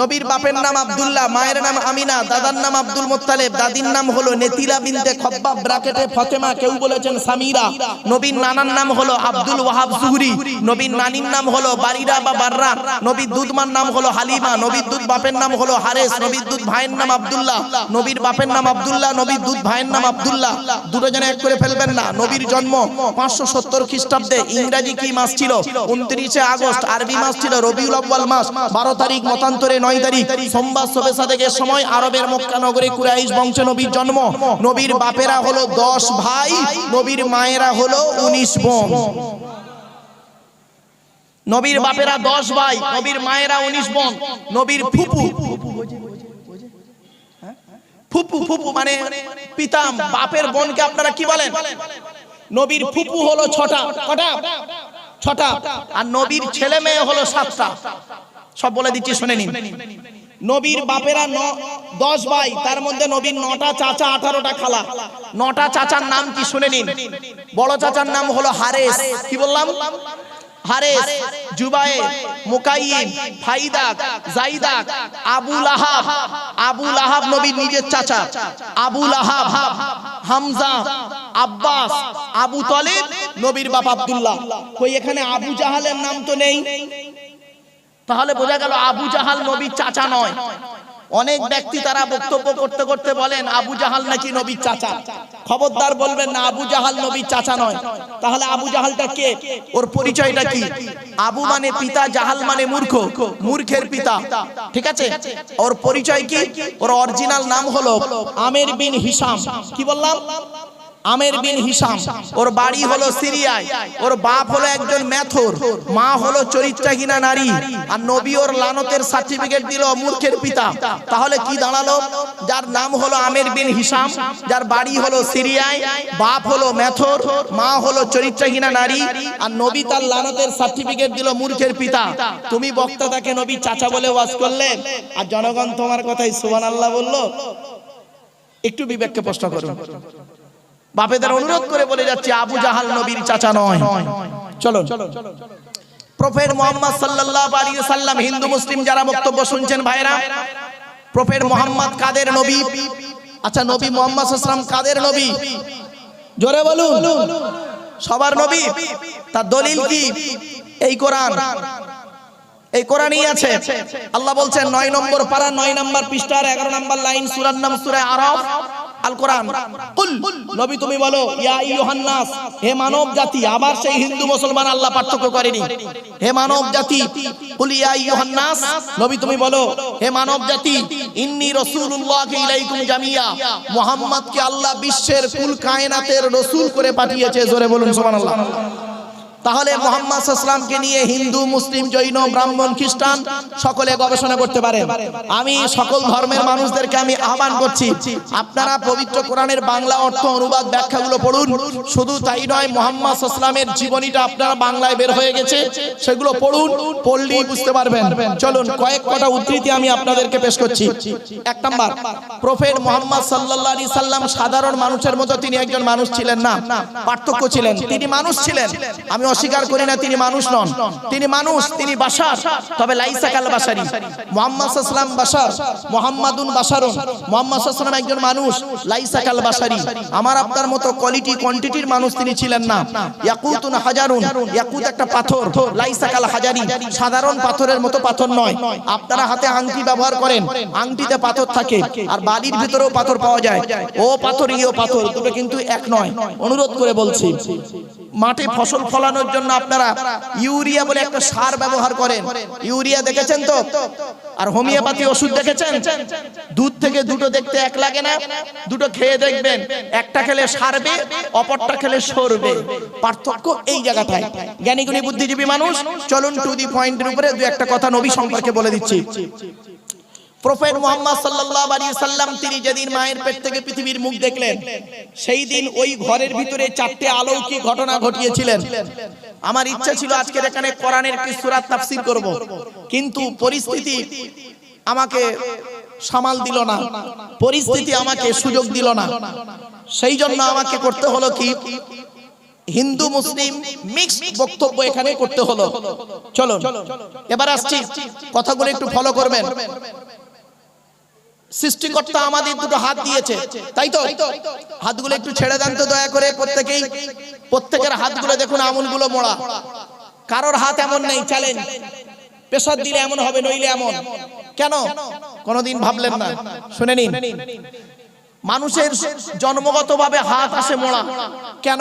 S1: নবীর বাপের নাম আব্দুল্লাহ, মায়ের নাম আমিনা, দাদার নাম আব্দুল মুত্তালিব, দাদির নাম হলো নেতিলা বিনতে খব্বাব ব্র্যাকেটে ফাতেমা, কেউ বলেছেন সামিরা। নবীর নানার নাম হলো আব্দুল ওয়াহাব জুহরি, নবীর নানির নাম হলো বারিরা বা বাররা, নবীর দুধমার নাম হলো হালিমা, নবীর দুধ বাপের নাম হলো হারেস, নবীর দুধ ভাইয়ের নাম আব্দুল্লাহ, নবীর বাপের নাম আব্দুল্লাহ, নবীর দুধ ভাইয়ের নাম আব্দুল্লাহ। দুটো জনে এক করে ফেলবেন না। নবীর জন্ম 570 খ্রিস্টাব্দে। ইংরেজি কি মাস ছিল? 29 আগস্ট। আরবি মাস ছিল রবিউল আউয়াল মাস। 12 তারিখ মতান্তরে 9 তারিখ সোমবার শবে সাদেকের সময় আরবের মক্কা নগরে কুরাইশ বংশে নবীর জন্ম। নবীর বাপেরা হলো 10 ভাই, নবীর মায়েরা হলো 19 বোন। নবীর বাপেরা 10 ভাই, নবীর মায়েরা 19 বোন। নবীর ফুপু, ফুপু ফুপু মানে পিতা, বাপের বোনকে আপনারা কি বলেন? নবীর ফুপু হলো 6টা। কটা? 6টা। আর নবীর ছেলে মেয়ে হলো 7টা। সব বলে দিচ্ছি, শুনে নিন। নবীর বাপেরা 10 ভাই, তার মধ্যে নবীর 9টা চাচা, 18টা খালা। 9টা চাচার নাম কি? শুনে নিন। বড় চাচার নাম হলো হারেস। কি বললাম? হারেস, জুবায়ের, মুকাইয়িম, ফাইদাক, জাইদাক, আবু লাহাব। আবু লাহাব নবীর নিজের চাচা। আবু লাহাব, হামজা, আব্বাস, আবু তালিব, নবীর বাপ আব্দুল্লাহ। কই এখানে আবু জাহালের নাম তো নেই। তাহলে বোঝা গেল আবু জাহাল নবীর চাচা নয়। অনেক ব্যক্তি তারা বক্তব্য করতে করতে বলেন আবু জাহাল নাকি নবীর চাচা। খবরদার বলবেন না, আবু জাহাল নবীর চাচা নয়। তাহলে আবু জাহালটা কে? ওর পরিচয়টা কি? আবু মানে পিতা, জাহাল মানে মূর্খ, মূর্খের পিতা। ঠিক আছে? ওর পরিচয় কি? ওর অরিজিনাল নাম হলো আমের বিন হিশাম। কি বললাম? আমের বিন হিশাম। ওর বাড়ি হলো সিরিয়ায়। ওর বাপ হলো একজন মেথর, মা হলো চরিত্রহীনা নারী। আর নবী ওর লানতের সার্টিফিকেট দিল মূর্খের পিতা। তাহলে কি দাঁড়ালো? যার নাম হলো আমের বিন হিশাম, যার বাড়ি হলো সিরিয়ায়, বাপ হলো মেথর, মা হলো চরিত্রহীনা নারী, আর নবী তার লানতের সার্টিফিকেট দিল মূর্খের পিতা। তুমি বক্তাটাকে নবী চাচা বলে ওয়াজ করলে, আর জনগণ তোমার কথাই সুবহানাল্লাহ বললো। একটু বিবেককে প্রশ্ন করুন। বাপেদের অনুরোধ করে বলে যাচ্ছে আবু জাহাল নবীর চাচা নয়। চলুন, প্রফেট মুহাম্মদ সাল্লাল্লাহু আলাইহি ওয়াসাল্লাম, হিন্দু মুসলিম যারা বক্তব্য শুনছেন ভাইরা, প্রফেট মুহাম্মদ কাদের নবী? আচ্ছা, নবী মুহাম্মদ সাল্লাল্লাহু আলাইহি ওয়াসাল্লাম কাদের নবী? জোরে বলুন। সবার নবী। তার দলিল কি? এই কোরআন। এই কোরআনই আছে। আল্লাহ বলছেন 9 নম্বর পারা 9 নম্বর পৃষ্ঠার 11 নম্বর লাইন, সূরার নাম সূরা আরাফ, আল কোরআন। কুল, নবী তুমি বলো, ইয়া আইয়ুহান নাস, হে মানব জাতি। আবার সেই হিন্দু মুসলমান আল্লাহ পার্থক্য করেনি। হে মানব জাতি, কুল ইয়া আইয়ুহান নাস, নবী তুমি বলো, হে মানব জাতি, ইন্নী রাসূলুল্লাহি ইলাইকুম জামিয়া, মুহাম্মদকে আল্লাহ বিশ্বের কুল কায়নাতের রাসূল করে পাঠিয়েছে। জোরে বলুন সুবহানাল্লাহ। তাহলে মুহাম্মদ সাল্লাল্লাহু আলাইহি ওয়াসাল্লামকে নিয়ে হিন্দু, মুসলিম, জৈন, ব্রাহ্মণ, খ্রিস্টান সকলে গবেষণা করতে পারেন। আমি সকল ধর্মের মানুষদেরকে আমি আহ্বান করছি, আপনারা পবিত্র কোরআনের বাংলা অর্থ, অনুবাদ, ব্যাখ্যাগুলো পড়ুন। শুধু তাই নয়, মুহাম্মদ সাল্লাল্লাহু আলাইহি ওয়াসাল্লামের জীবনীটা আপনারা বাংলায় বের হয়ে গেছে, সেগুলো পড়ুন, পড়লেই বুঝতে পারবেন। চলুন কয়েক কটা উদ্ধৃতি আমি আপনাদেরকে পেশ করছি। এক নাম্বার, প্রফেট মুহাম্মদ সাল্লাল্লাহু আলাইহি সাল্লাম সাধারণ মানুষের মতো তিনি একজন মানুষ ছিলেন না, পার্থক্য ছিলেন। তিনি মানুষ ছিলেন, আমি অস্বীকার করি না তিনি মানুষ নন, তিনি মানুষ, তিনি বাশার, তবে লাইসা কাল বাশারি। মুহাম্মদ সাল্লাল্লাহু আলাইহি ওয়াসাল্লাম বাশার, মুহাম্মাদুন বাশারুন, মুহাম্মদ সাল্লাল্লাহু আলাইহি ওয়াসাল্লাম একজন মানুষ, লাইসা কাল বাশারি, আমার আপনার মতো কোয়ালিটি কোয়ান্টিটির মানুষ তিনি ছিলেন না। ইয়াকুতুন হাজারুন, ইয়াকুত একটা পাথর, লাইসা কাল হাজারি, সাধারণ পাথরের মতো পাথর নয়। আপনারা হাতে আংটি ব্যবহার করেন, আংটিতে পাথর থাকে, আর বালির ভিতরেও পাথর পাওয়া যায়। ও পাথর, ইও পাথর, দুটো কিন্তু এক নয়। অনুরোধ করে বলছি, মাঠে ফসল ফলানোর জন্য আপনারা ইউরিয়া বলে একটা সার ব্যবহার করেন, ইউরিয়া দেখেছেন তো? আর হোমিওপ্যাথি ওষুধ দেখেছেন? দুধ থেকে দুটো দেখতে এক লাগে না? দুটো খেয়ে দেখবেন, একটা খেলে সারবে, অপরটা খেলে সরবে। পার্থক্য এই জায়গাটায়। জ্ঞানীগুণী বুদ্ধিজীবী মানুষ, চলুন টু দি পয়েন্টের উপরে দু একটা কথা নবী সম্পর্কে বলে দিচ্ছি। প্রফেট মুহাম্মদ সাল্লাল্লাহু আলাইহি সাল্লাম তিনি যেদিন মায়ের পেট থেকে পৃথিবীর মুখ দেখলেন, সেই দিন ওই ঘরের ভিতরে চারটে অলৌকিক ঘটনা ঘটিয়েছিলেন। আমার ইচ্ছা ছিল আজকের এখানে কোরআনের একটি সূরা তাফসীর করব, কিন্তু পরিস্থিতি আমাকে সামাল দিল না, পরিস্থিতি আমাকে সুযোগ দিল না। সেই জন্য আমাকে করতে হলো কি, হিন্দু মুসলিম মিক্সড বক্তব্য এখানে করতে হলো। চলো এবার আসছি, কথাগুলো একটু ফলো করবেন। সৃষ্টিকর্তা আমাদের দুটো হাত দিয়েছে, তাই তো? হাতগুলো একটু ছেড়ে দেন তো দয়া করে প্রত্যেকেই। প্রত্যেকের হাতগুলো দেখুন, আঙুলগুলো মোড়া, কারোর হাত এমন নেই। চ্যালেঞ্জ, প্রেসার দিলে এমন হবে, নইলে এমন কেন? কোনোদিন ভাবলেন না? শুনে নিন, মানুষের জন্মগতভাবে হাত আসে মোড়া কেন?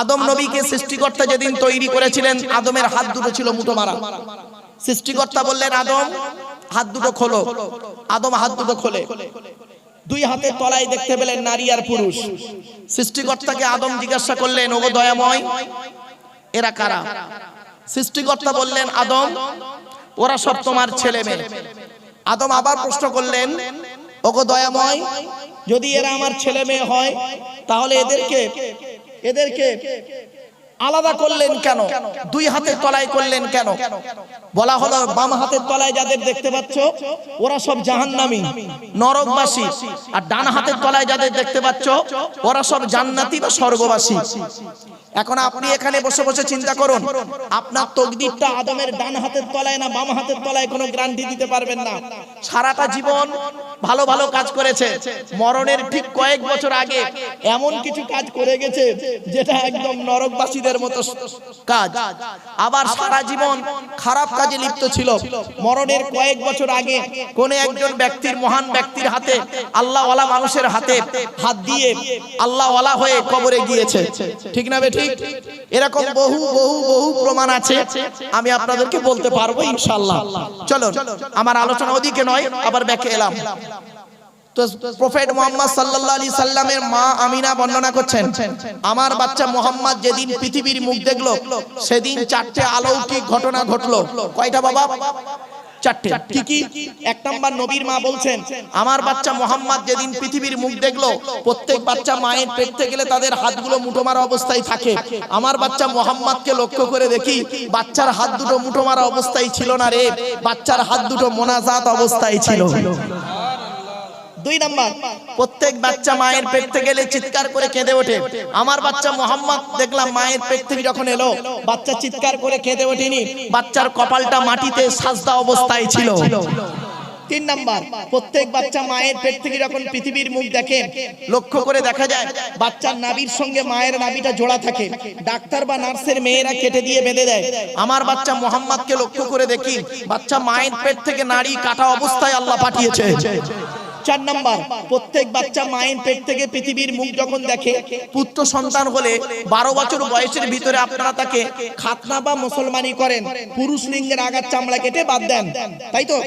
S1: আদম নবীকে সৃষ্টিকর্তা যেদিন তৈরি করেছিলেন, আদমের হাত দুটো ছিল মুঠো মারা। সৃষ্টিকর্তা বললেন, আদম হাত দুটো খোলো। আদম হাত দুটো খোলে, দুই হাতের তলায় দেখতে পেলেন নারী আর পুরুষ। সৃষ্টিকর্তাকে আদম জিজ্ঞাসা করলেন, ওগো দয়াময়, এরা কারা? সৃষ্টিকর্তা বললেন, আদম ওরা সব তোমার ছেলে মেয়ে। আদম আবার প্রশ্ন করলেন, ওগো দয়াময়, যদি এরা আমার ছেলে মেয়ে হয়, তাহলে এদেরকে আলাদা করলেন কেন? দুই হাতের তলায় করলেন কেন? বলা হলো, বাম হাতের তলায় যাদের দেখতে পাচ্ছ ওরা সব জাহান্নামী, নরকবাসী, আর ডান হাতের তলায় যাদের দেখতে পাচ্ছ ওরা সব জান্নাতি বা স্বর্গবাসী। এখন আপনি এখানে বসে বসে চিন্তা করুন, আপনার তকদিরটা আদমের ডান হাতের তলায় না বাম হাতের তলায়, কোনো গ্যারান্টি দিতে পারবেন না। সারাটা জীবন ভালো ভালো কাজ করেছে, মরণের ঠিক কয়েক বছর আগে এমন কিছু কাজ করে গেছে যেটা একদম নরকবাসীদের মতো কাজ। আবার সারা জীবন খারাপ কাজে লিপ্ত ছিল, মরণের কয়েক বছর আগে কোন একজন ব্যক্তির, মহান ব্যক্তির হাতে, আল্লাহওয়ালা মানুষের হাতে হাত দিয়ে আল্লাহওয়ালা হয়ে কবরে গিয়েছে। ঠিক না বেঠিক? এরকম বহু বহু বহু প্রমাণ আছে, আমি আপনাদেরকে বলতে পারবো ইনশাআল্লাহ। চলো, আমার আলোচনা ওদিকে নয়, আবার ব্যাকে এলাম। তো প্রফেট মুহাম্মদ সাল্লাল্লাহু আলাইহি সাল্লামের মা আমিনা বর্ণনা করছেন, আমার বাচ্চা মুহাম্মদ যেদিন পৃথিবীর মুখ দেখলো, সেদিন চারটে অলৌকিক ঘটনা ঘটলো। কয়টা বাবা? চারটে। কি কি? এক নাম্বার, নবীর মা বলছেন, আমার বাচ্চা মুহাম্মদ যেদিন পৃথিবীর মুখ দেখলো, প্রত্যেক বাচ্চা মায়ের পেট থেকে গেলে তাদের হাতগুলো মুঠো মারা অবস্থায় থাকে। আমার বাচ্চা মুহাম্মদকে লক্ষ্য করে দেখি, বাচ্চার হাত দুটো মুঠো মারা অবস্থায় ছিল না রে, বাচ্চার হাত দুটো মোনাজাত অবস্থায় ছিল। দুই নাম্বার, প্রত্যেক বাচ্চা মায়ের পেট থেকে গেলে চিৎকার করে কেঁদে ওঠে। আমার বাচ্চা মুহাম্মদ দেখলাম মায়ের পেট থেকে যখন এলো, বাচ্চা চিৎকার করে কেঁদে ওঠেনি, বাচ্চার কপালটা মাটিতে সাজদা অবস্থায় ছিল। তিন নাম্বার, প্রত্যেক বাচ্চা মায়ের পেট থেকে যখন পৃথিবীর মুখ দেখে, লক্ষ্য করে দেখা যায় বাচ্চার নাভির সঙ্গে মায়ের নাভিটা জোড়া থাকে, ডাক্তার বা নার্সের মেয়েরা কেটে দিয়ে বেঁধে দেয়। আমার বাচ্চা মুহাম্মদকে লক্ষ্য করে দেখি, বাচ্চা মায়ের পেট থেকে নাড়ি কাটা অবস্থায় আল্লাহ পাঠিয়েছে। চার নাম্বার, প্রত্যেক বাচ্চা মায়ের পেট থেকে পৃথিবীর মুখ যখন দেখে, পুত্র সন্তান হলে 12 বছর বয়সের ভিতরে আপনারা তাকে খাতনা বা মুসলমানি করেন, পুরুষ লিঙ্গের আগার চামড়া কেটে বাদ দেন, তাই তো?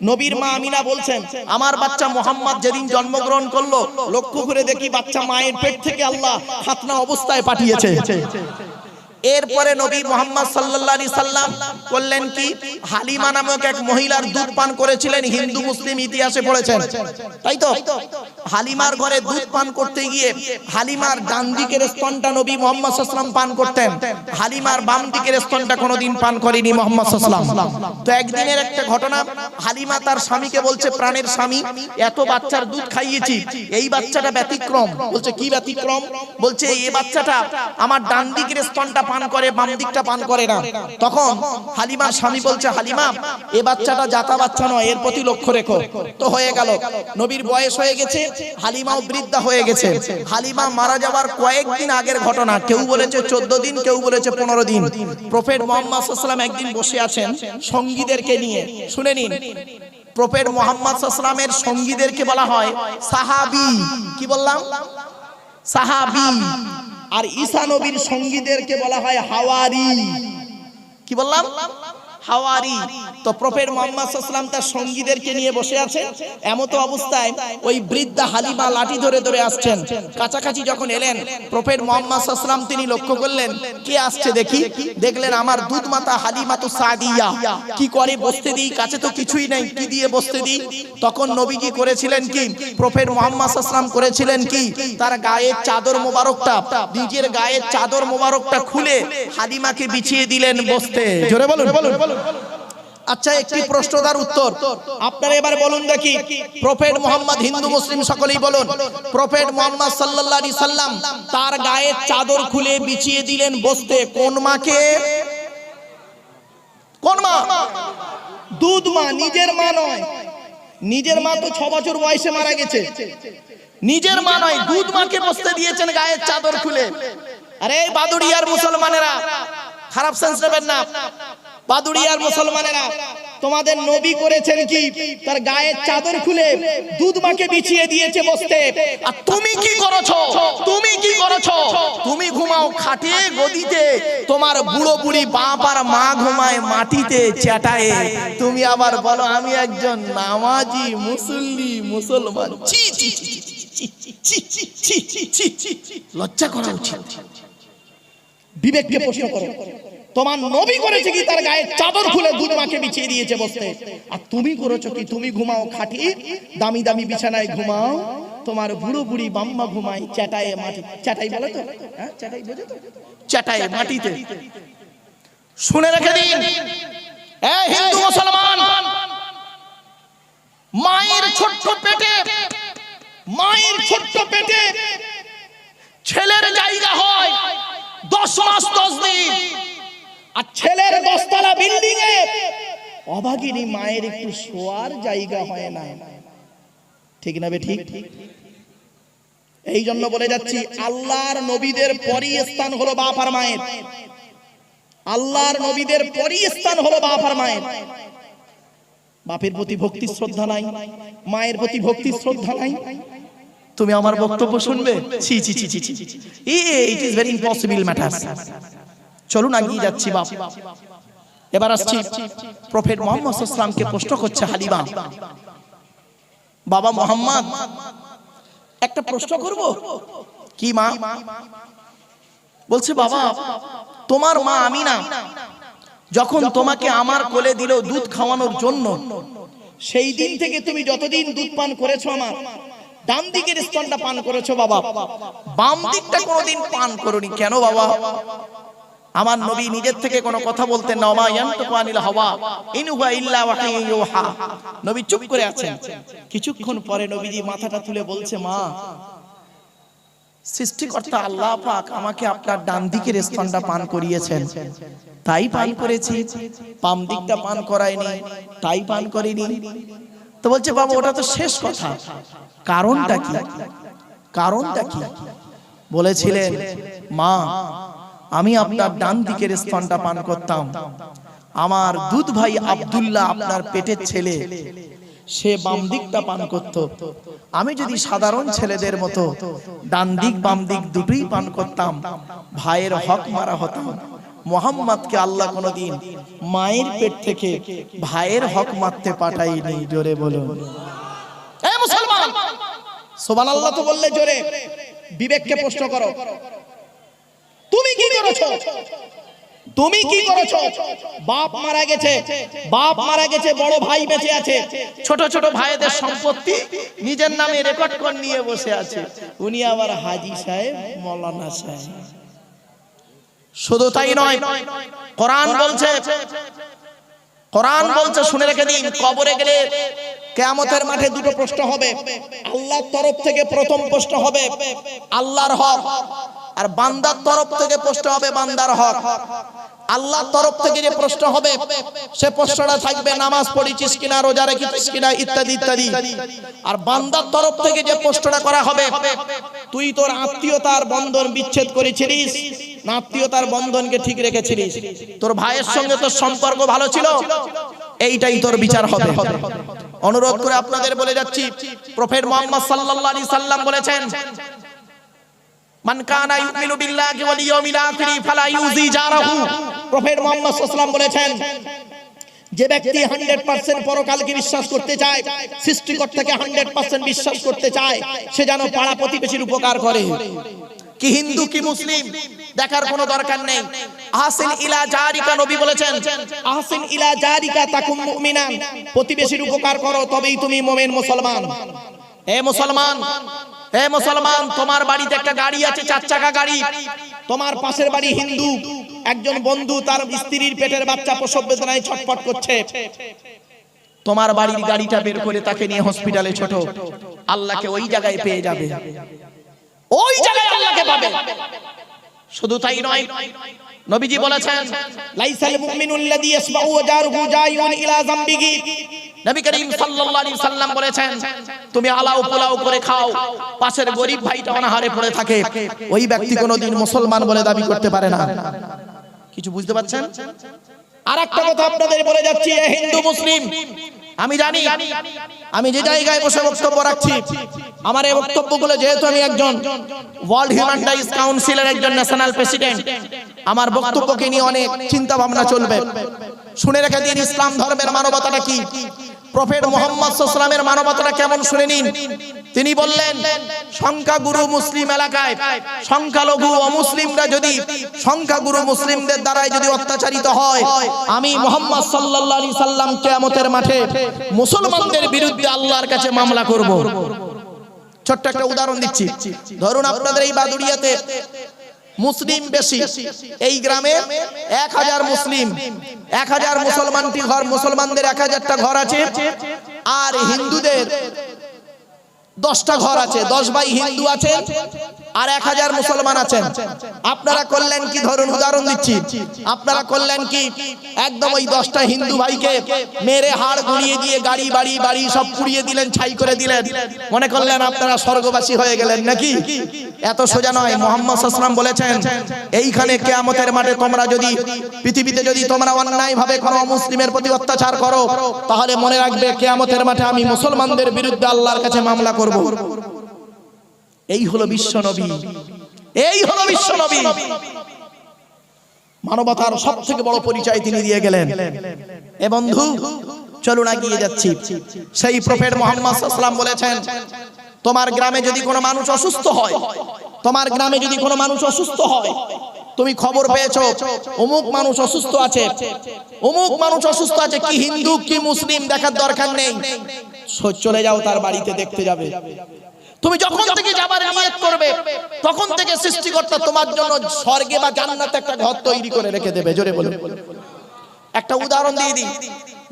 S1: নবীর মা আমিনা বলছেন, আমার বাচ্চা মুহাম্মদ যেদিন জন্মগ্রহণ করলো, লক্ষ্য করে দেখি বাচ্চা মায়ের পেট থেকে আল্লাহ খাতনা অবস্থায় পাঠিয়েছে। এরপরে নবী মুহাম্মদ সাল্লাল্লাহু আলাইহি সাল্লাম করলেন কি, হালিমা নামক এক মহিলার দুধ পান করেছিলেন, হিন্দু মুসলিম ইতিহাসে পড়েছেন, তাই তো? হালিমার ঘরে দুধ পান করতে গিয়ে হালিমার ডান দিকের স্তনটা নবী মুহাম্মদ সাল্লাল্লাহু আলাইহি সাল্লাম পান করতেন, হালিমার বাম দিকের স্তনটা কোনোদিন পান করেনি মুহাম্মদ সাল্লাল্লাহু আলাইহি সাল্লাম। তো একদিনের একটা ঘটনা, হালিমা তার স্বামীকে বলছে, প্রাণের স্বামী, এত বাচ্চার দুধ খাইয়েছি, এই বাচ্চাটা ব্যতিক্রম। বলছে কি ব্যতিক্রম? বলছে এই বাচ্চাটা আমার ডান দিকের স্তনটা পান করে, বাম দিকটা পান করে না। তখন হালিমার স্বামী বলছে, হালিমা এই বাচ্চাটা জাতা বাচ্চা নয়, এর প্রতি লক্ষ্য রেখো। তো হয়ে গেল, নবীর বয়স হয়ে গেছে, হালিমাও বৃদ্ধা হয়ে গেছে। হালিমা মারা যাওয়ার কয়েকদিন আগের ঘটনা, কেউ বলেছে 14 দিন, কেউ বলেছে 15 দিন। প্রফেট মুহাম্মদ সাল্লাল্লাহু আলাইহি সাল্লাম একদিন বসে আছেন সঙ্গীদেরকে নিয়ে, শুনে নিন, প্রফেট মুহাম্মদ সাল্লাল্লাহু আলাইহি সাল্লামের সঙ্গীদেরকে বলা হয় সাহাবী। কি বললাম? সাহাবী। আর ঈসা নবীর সঙ্গীদেরকে বলা হয় হাওয়ারি। কি বললাম? হাওয়ারি। তো প্রফেট মুহাম্মদ সাল্লাল্লাহু আলাইহি সাল্লাম তার সঙ্গীদেরকে নিয়ে বসে আছেন, এমত অবস্থায় ওই বৃদ্ধা হালিমা লাঠি ধরে ধরে আসছেন। কাছাকাছি যখন এলেন প্রফেট মুহাম্মদ সাল্লাল্লাহু আলাইহি সাল্লাম তিনি লক্ষ্য করলেন, কে আসছে দেখি। দেখলেন আমার দুধ মাতা হালিমাতু সাদিয়া। কি করে বসতে দিই, কাছে তো কিছুই নেই, কি দিয়ে বসতে দিই? তখন নবীজি করেছিলেন কি, প্রফেট মুহাম্মদ সাল্লাল্লাহু আলাইহি সাল্লাম করেছিলেন কি, তার গায়ের চাদর মোবারকটা, নিজের গায়ের চাদর মোবারকটা খুলে হালিমাকে বিছিয়ে দিলেন বসতে। জোরে বলুন। আচ্ছা, একটি প্রশ্নদার উত্তর আপনারা এবার বলুন দেখি, প্রফেট মুহাম্মদ, হিন্দু মুসলিম সকলেই বলুন, প্রফেট মুহাম্মদ সাল্লাল্লাহু আলাইহি সাল্লাম তার গায়ের চাদর খুলে বিছিয়ে দিলেন বসতে কোন মাকে? কোন মা? দুধ মা, নিজের মা নয়। নিজের মা তো 6 বছর বয়সে মারা গেছে, নিজের মা নয়, দুধ মাকে বসতে দিয়েছেন গায়ের চাদর খুলে। আরে বাদুড়িয়ার মুসলমানেরা, খারাপ সেন্স নেবেন না। বাদুড়িয়ার মুসলমানেরা, তোমাদের নবী করেছেন কি, তার গায়ের চাদর খুলে দুধ মাকে বিছিয়ে দিয়েছে বসতে। আর তুমি কি করেছো? তুমি কি করেছো? তুমি ঘুমাও খাটে গদিতে, তোমার বুড়ো বুড়ি বাপ আর মা ঘুমায় মাটিতে চ্যাটায়ে। তুমি আবার বলো আমি একজন নামাজি মুসল্লি মুসলমান। ছি ছি ছি ছি ছি ছি, লজ্জা করা উচিত। বিবেককে প্রশ্ন করো, তোমার নবী করেছে কি, তার গায়ে চাদর খুলে দুধ মাকে বিছিয়ে দিয়েছে বসতে। আর তুমি করেছো কি, তুমি ঘুমাও খাটি, দামি দামি বিছানায় ঘুমাও, তোমার বুড়ো বুড়ি বাম্মা ঘুমায় চ্যাটায়ে মাটি। চ্যাটাই বলে তো? হ্যাঁ, চ্যাটাই বোঝো তো? চ্যাটায়ে মাটিতে। শুনে রেখে দিন, এই হিন্দু মুসলমান, মায়ের ছোট্ট পেটে, মায়ের ছোট্ট পেটে ছেলের জায়গা হয় 10 মাস 10 দিন, আর ছেলের 10 তলা বিল্ডিং এ অভাগিনী মায়ের একটু শোয়ার জায়গা হয় না। ঠিক না বে ঠিক? এই জন্য বলে যাচ্ছি, আল্লাহর নবীদের পরই স্থান হলো বাপ আর মায়ের। আল্লাহর নবীদের পরই স্থান হলো বাপ আর মায়ের। বাপের প্রতি ভক্তি শ্রদ্ধা নাই, মায়ের প্রতি ভক্তি শ্রদ্ধা নাই। তুমি আমার বক্তব্য শুনবে? ছি ছি ছি ছি ছি, it is very impossible matter. চলুন এগিয়ে যাচ্ছি বাপ। এবার আসছি, প্রফেট মুহাম্মদ সাল্লাল্লাহু আলাইহি ওয়াসাল্লামকে প্রশ্ন করছে হালিমা, বাবা মুহাম্মদ একটা প্রশ্ন করব। কি মা? বলছে বাবা, তোমার মা আমিনা যখন তোমাকে আমার কোলে দিল দুধ খাওয়ানোর জন্য, সেই দিন থেকে তুমি যতদিন দুধ পান করেছো আমার ডান দিকের স্তনটা পান করেছো বাবা, বাম দিকটা কোনোদিন পান করোনি কেন বাবা? আমার নবী নিজের থেকে কোনো কথা বলতেন না, মা ইয়ানতুকু আনিল হাওয়া ইন হুয়া ইল্লা ওয়াহিয়ুন ইউহা। নবী চুপ করে আছেন। কিছুক্ষণ পরে নবীজি মাথাটা তুলে বলছে, মা, সৃষ্টিকর্তা আল্লাহ পাক আমাকে আপনার ডান দিকের স্তনটা পান করিয়েছেন, তাই পান করেছি, বাম দিকটা পান করায়নি, তাই পান করিনি। তো বলছে বাবা ওটা তো শেষ কথা, কারণটা কি? কারণটা কি? বলেছিলেন, মা আমি আপনার ডান দিকের স্তনটা পান করতাম, আমার দুধ ভাই আব্দুল্লাহ আপনার পেটের ছেলে, সে বাম দিকটা পান করত। আমি যদি সাধারণ ছেলেদের মতো ডান দিক বাম দিক দুটোই পান করতাম, ভাইয়ের হক মারা হতাম। মুহাম্মদকে আল্লাহ কোনদিন মায়ের পেট থেকে ভাইয়ের হক মারতে পাঠায়নি। জোরে বলুন এ মুসলমান, সুবহানাল্লাহ তো বললে জোরে। বিবেককে প্রশ্ন করো, তুমি কি করেছো? তুমি কি করেছো? বাপ মারা গেছে, বাপ মারা গেছে, বড় ভাই বেঁচে আছে, ছোট ছোট ভাইদের সম্পত্তি নিজের নামে রেকর্ড করে নিয়ে বসে আছে, উনি আবার হাজী সাহেব, মৌলানা সাহেব। শুধু তাই নয়, কোরআন বলছে, কোরআন বলছে শুনে রেখে দিন, কবরে গেলে কিয়ামতের মাঠে দুটো প্রশ্ন হবে। আল্লাহর তরফ থেকে প্রথম প্রশ্ন হবে আল্লাহর হক, আর বান্দার তরফ থেকে প্রশ্ন হবে বান্দার হক। আল্লাহর তরফ থেকে যে প্রশ্ন হবে সে প্রশ্নটা থাকবে নামাজ পড়েছিস কিনা, রোজা রেখেছিস কিনা, ইত্যাদি ইত্যাদি। আর বান্দার তরফ থেকে যে প্রশ্নটা করা হবে, তুই তোর আত্মীয়তার বন্ধন বিচ্ছেদ করেছিলিস না আত্মীয়তার বন্ধনকে ঠিক রেখেছিলিস, তোর ভাইয়ের সঙ্গে তোর সম্পর্ক ভালো ছিল, এইটাই তোর বিচার হবে। অনুরোধ করে আপনাদের বলে যাচ্ছি, প্রফেট মুহাম্মদ সাল্লাল্লাহু আলাইহি সাল্লাম বলেছেন, মান কানা ইউমিনু বিল্লাহি ওয়াল ইয়াউমিল আখির ফালা ইউজি জারাহু। প্রফেট মুহাম্মদ সাল্লাল্লাহু আলাইহি সাল্লাম বলেছেন, যে ব্যক্তি 100% পরকালকে বিশ্বাস করতে চায়, সৃষ্টিকর্তাকে 100% বিশ্বাস করতে চায়, সে যেন পাড়া প্রতিবেশীর উপকার করে। কি হিন্দু কি মুসলিম দেখার কোনো দরকার নেই। আহসিন ইলা জারিকা, নবী বলেছেন আহসিন ইলা জারিকা তাকুম মুমিনান, প্রতিবেশীর উপকার করো তবেই তুমি মুমিন মুসলমান। হে মুসলমান, হে মুসলমান, তোমার বাড়িতে একটা গাড়ি আছে, 4 চাকা গাড়ি, তোমার পাশের বাড়ি হিন্দু একজন বন্ধু, তার স্ত্রীর পেটের বাচ্চা প্রসব বেদনায় ছটফট করছে, তোমার বাড়ির গাড়িটা বের করে তাকে নিয়ে হসপিটালে ছোট, আল্লাহকে ওই জায়গায় পেয়ে যাবে, ওই জায়গায় আল্লাহকে পাবে। শুধু তাই নয়, নবীজি বলেছেন লাইসাল মুমিনুল্লাযী ইয়াসমাউ ওয়া জারুহু জাইউন ইলা যামবিহি। নবী করিম সাল্লাল্লাহু আলাইহি সাল্লাম বলেছেন, তুমি আলাও পোলাও করে খাও, পাশের গরীব ভাইটা অনাহারে পড়ে থাকে, ওই ব্যক্তি কোনোদিন মুসলমান বলে দাবি করতে পারে না। কিছু বুঝতে পারছেন? আরেকটা কথা আপনাদের বলে যাচ্ছি, হিন্দু মুসলিম, আমি জানি আমি যে জায়গায় বসে বক্তব্য রাখছি, আমার এই বক্তব্যগুলো যেহেতু আমি একজন ওয়ার্ল্ড হিউম্যান রাইটস কাউন্সিলের একজন ন্যাশনাল প্রেসিডেন্ট, আমার বক্তব্যকে নিয়ে অনেক চিন্তা ভাবনা চলবে। শুনে রেখে দিন, ইসলাম ধর্মের মানবতাটা কি, প্রফেট মুহাম্মদ সাল্লাল্লাহু আলাইহি ওয়াসাল্লামের মানবতাটা কেমন শুনে নিন। তিনি বললেন, সংখ্যাগুরু মুসলিম এলাকায় সংখ্যালঘু অমুসলিমরা যদি সংখ্যাগুরু মুসলিমদের দ্বারাই যদি অত্যাচারিত হয়, আমি মুহাম্মদ সাল্লাল্লাহু আলাইহি সাল্লাম কিয়ামতের মাঠে মুসলমানদের বিরুদ্ধে আল্লাহর কাছে মামলা করব। ছোট্ট একটা উদাহরণ দিচ্ছি, ধরুন আপনাদের এই বাদুড়িয়াতে মুসলিম বেশি, এই গ্রামে 1000 মুসলিম, 1000 মুসলমানটি ঘর, মুসলমানদের 1000টা ঘর আছে, আর হিন্দুদের 10টা ঘর আছে, 10 ভাই হিন্দু আছে আর 1000 মুসলমান আছেন। আপনারা করলেন কি, ধরুন উদাহরণ দিচ্ছি, আপনারা করলেন কি, একদম ওই 10টা হিন্দু ভাইকে মেরে হাড় গুড়িয়ে দিয়ে গাড়ি বাড়ি বাড়ি সব পুড়িয়ে দিলেন, ছাই করে দিলেন, মনে করলেন আপনারা স্বর্গবাসী হয়ে গেলেন নাকি? এত সোজা নয়। মুহাম্মদ সাল্লাল্লাহু আলাইহি ওয়াসাল্লাম বলেছেন, এইখানে কিয়ামতের মাঠে তোমরা যদি পৃথিবীতে যদি তোমরা অন্যায় ভাবে কোনো মুসলিমের প্রতি অত্যাচার করো, তাহলে মনে রাখবে কিয়ামতের মাঠে আমি মুসলমানদের বিরুদ্ধে আল্লাহর কাছে মামলা করব। এই হলো বিশ্ব নবী, এই হলো বিশ্ব নবী। মানবতার সবথেকে বড় পরিচয় তিনি দিয়ে গেলেন। এ বন্ধু, চলুন এগিয়ে যাচ্ছি। সেই প্রফেট মুহাম্মদ সাল্লাল্লাহু আলাইহি ওয়াসাল্লাম বলেছেন, তোমার গ্রামে যদি কোনো মানুষ অসুস্থ হয়, তোমার গ্রামে যদি কোনো মানুষ অসুস্থ হয়, তুমি খবর পেয়েছো অমুক মানুষ অসুস্থ আছে, অমুক মানুষ অসুস্থ আছে, কি হিন্দু কি মুসলিম দেখার দরকার নেই, চলে যাও তার বাড়িতে দেখতে যাবে। তুমি যখন থেকে যাবার নিয়ত করবে, তখন থেকে সৃষ্টিকর্তা তোমার জন্য স্বর্গে বা জান্নাতে একটা ঘর তৈরি করে রেখে দেবে। জোরে বলুন। একটা উদাহরণ দিয়ে দিই,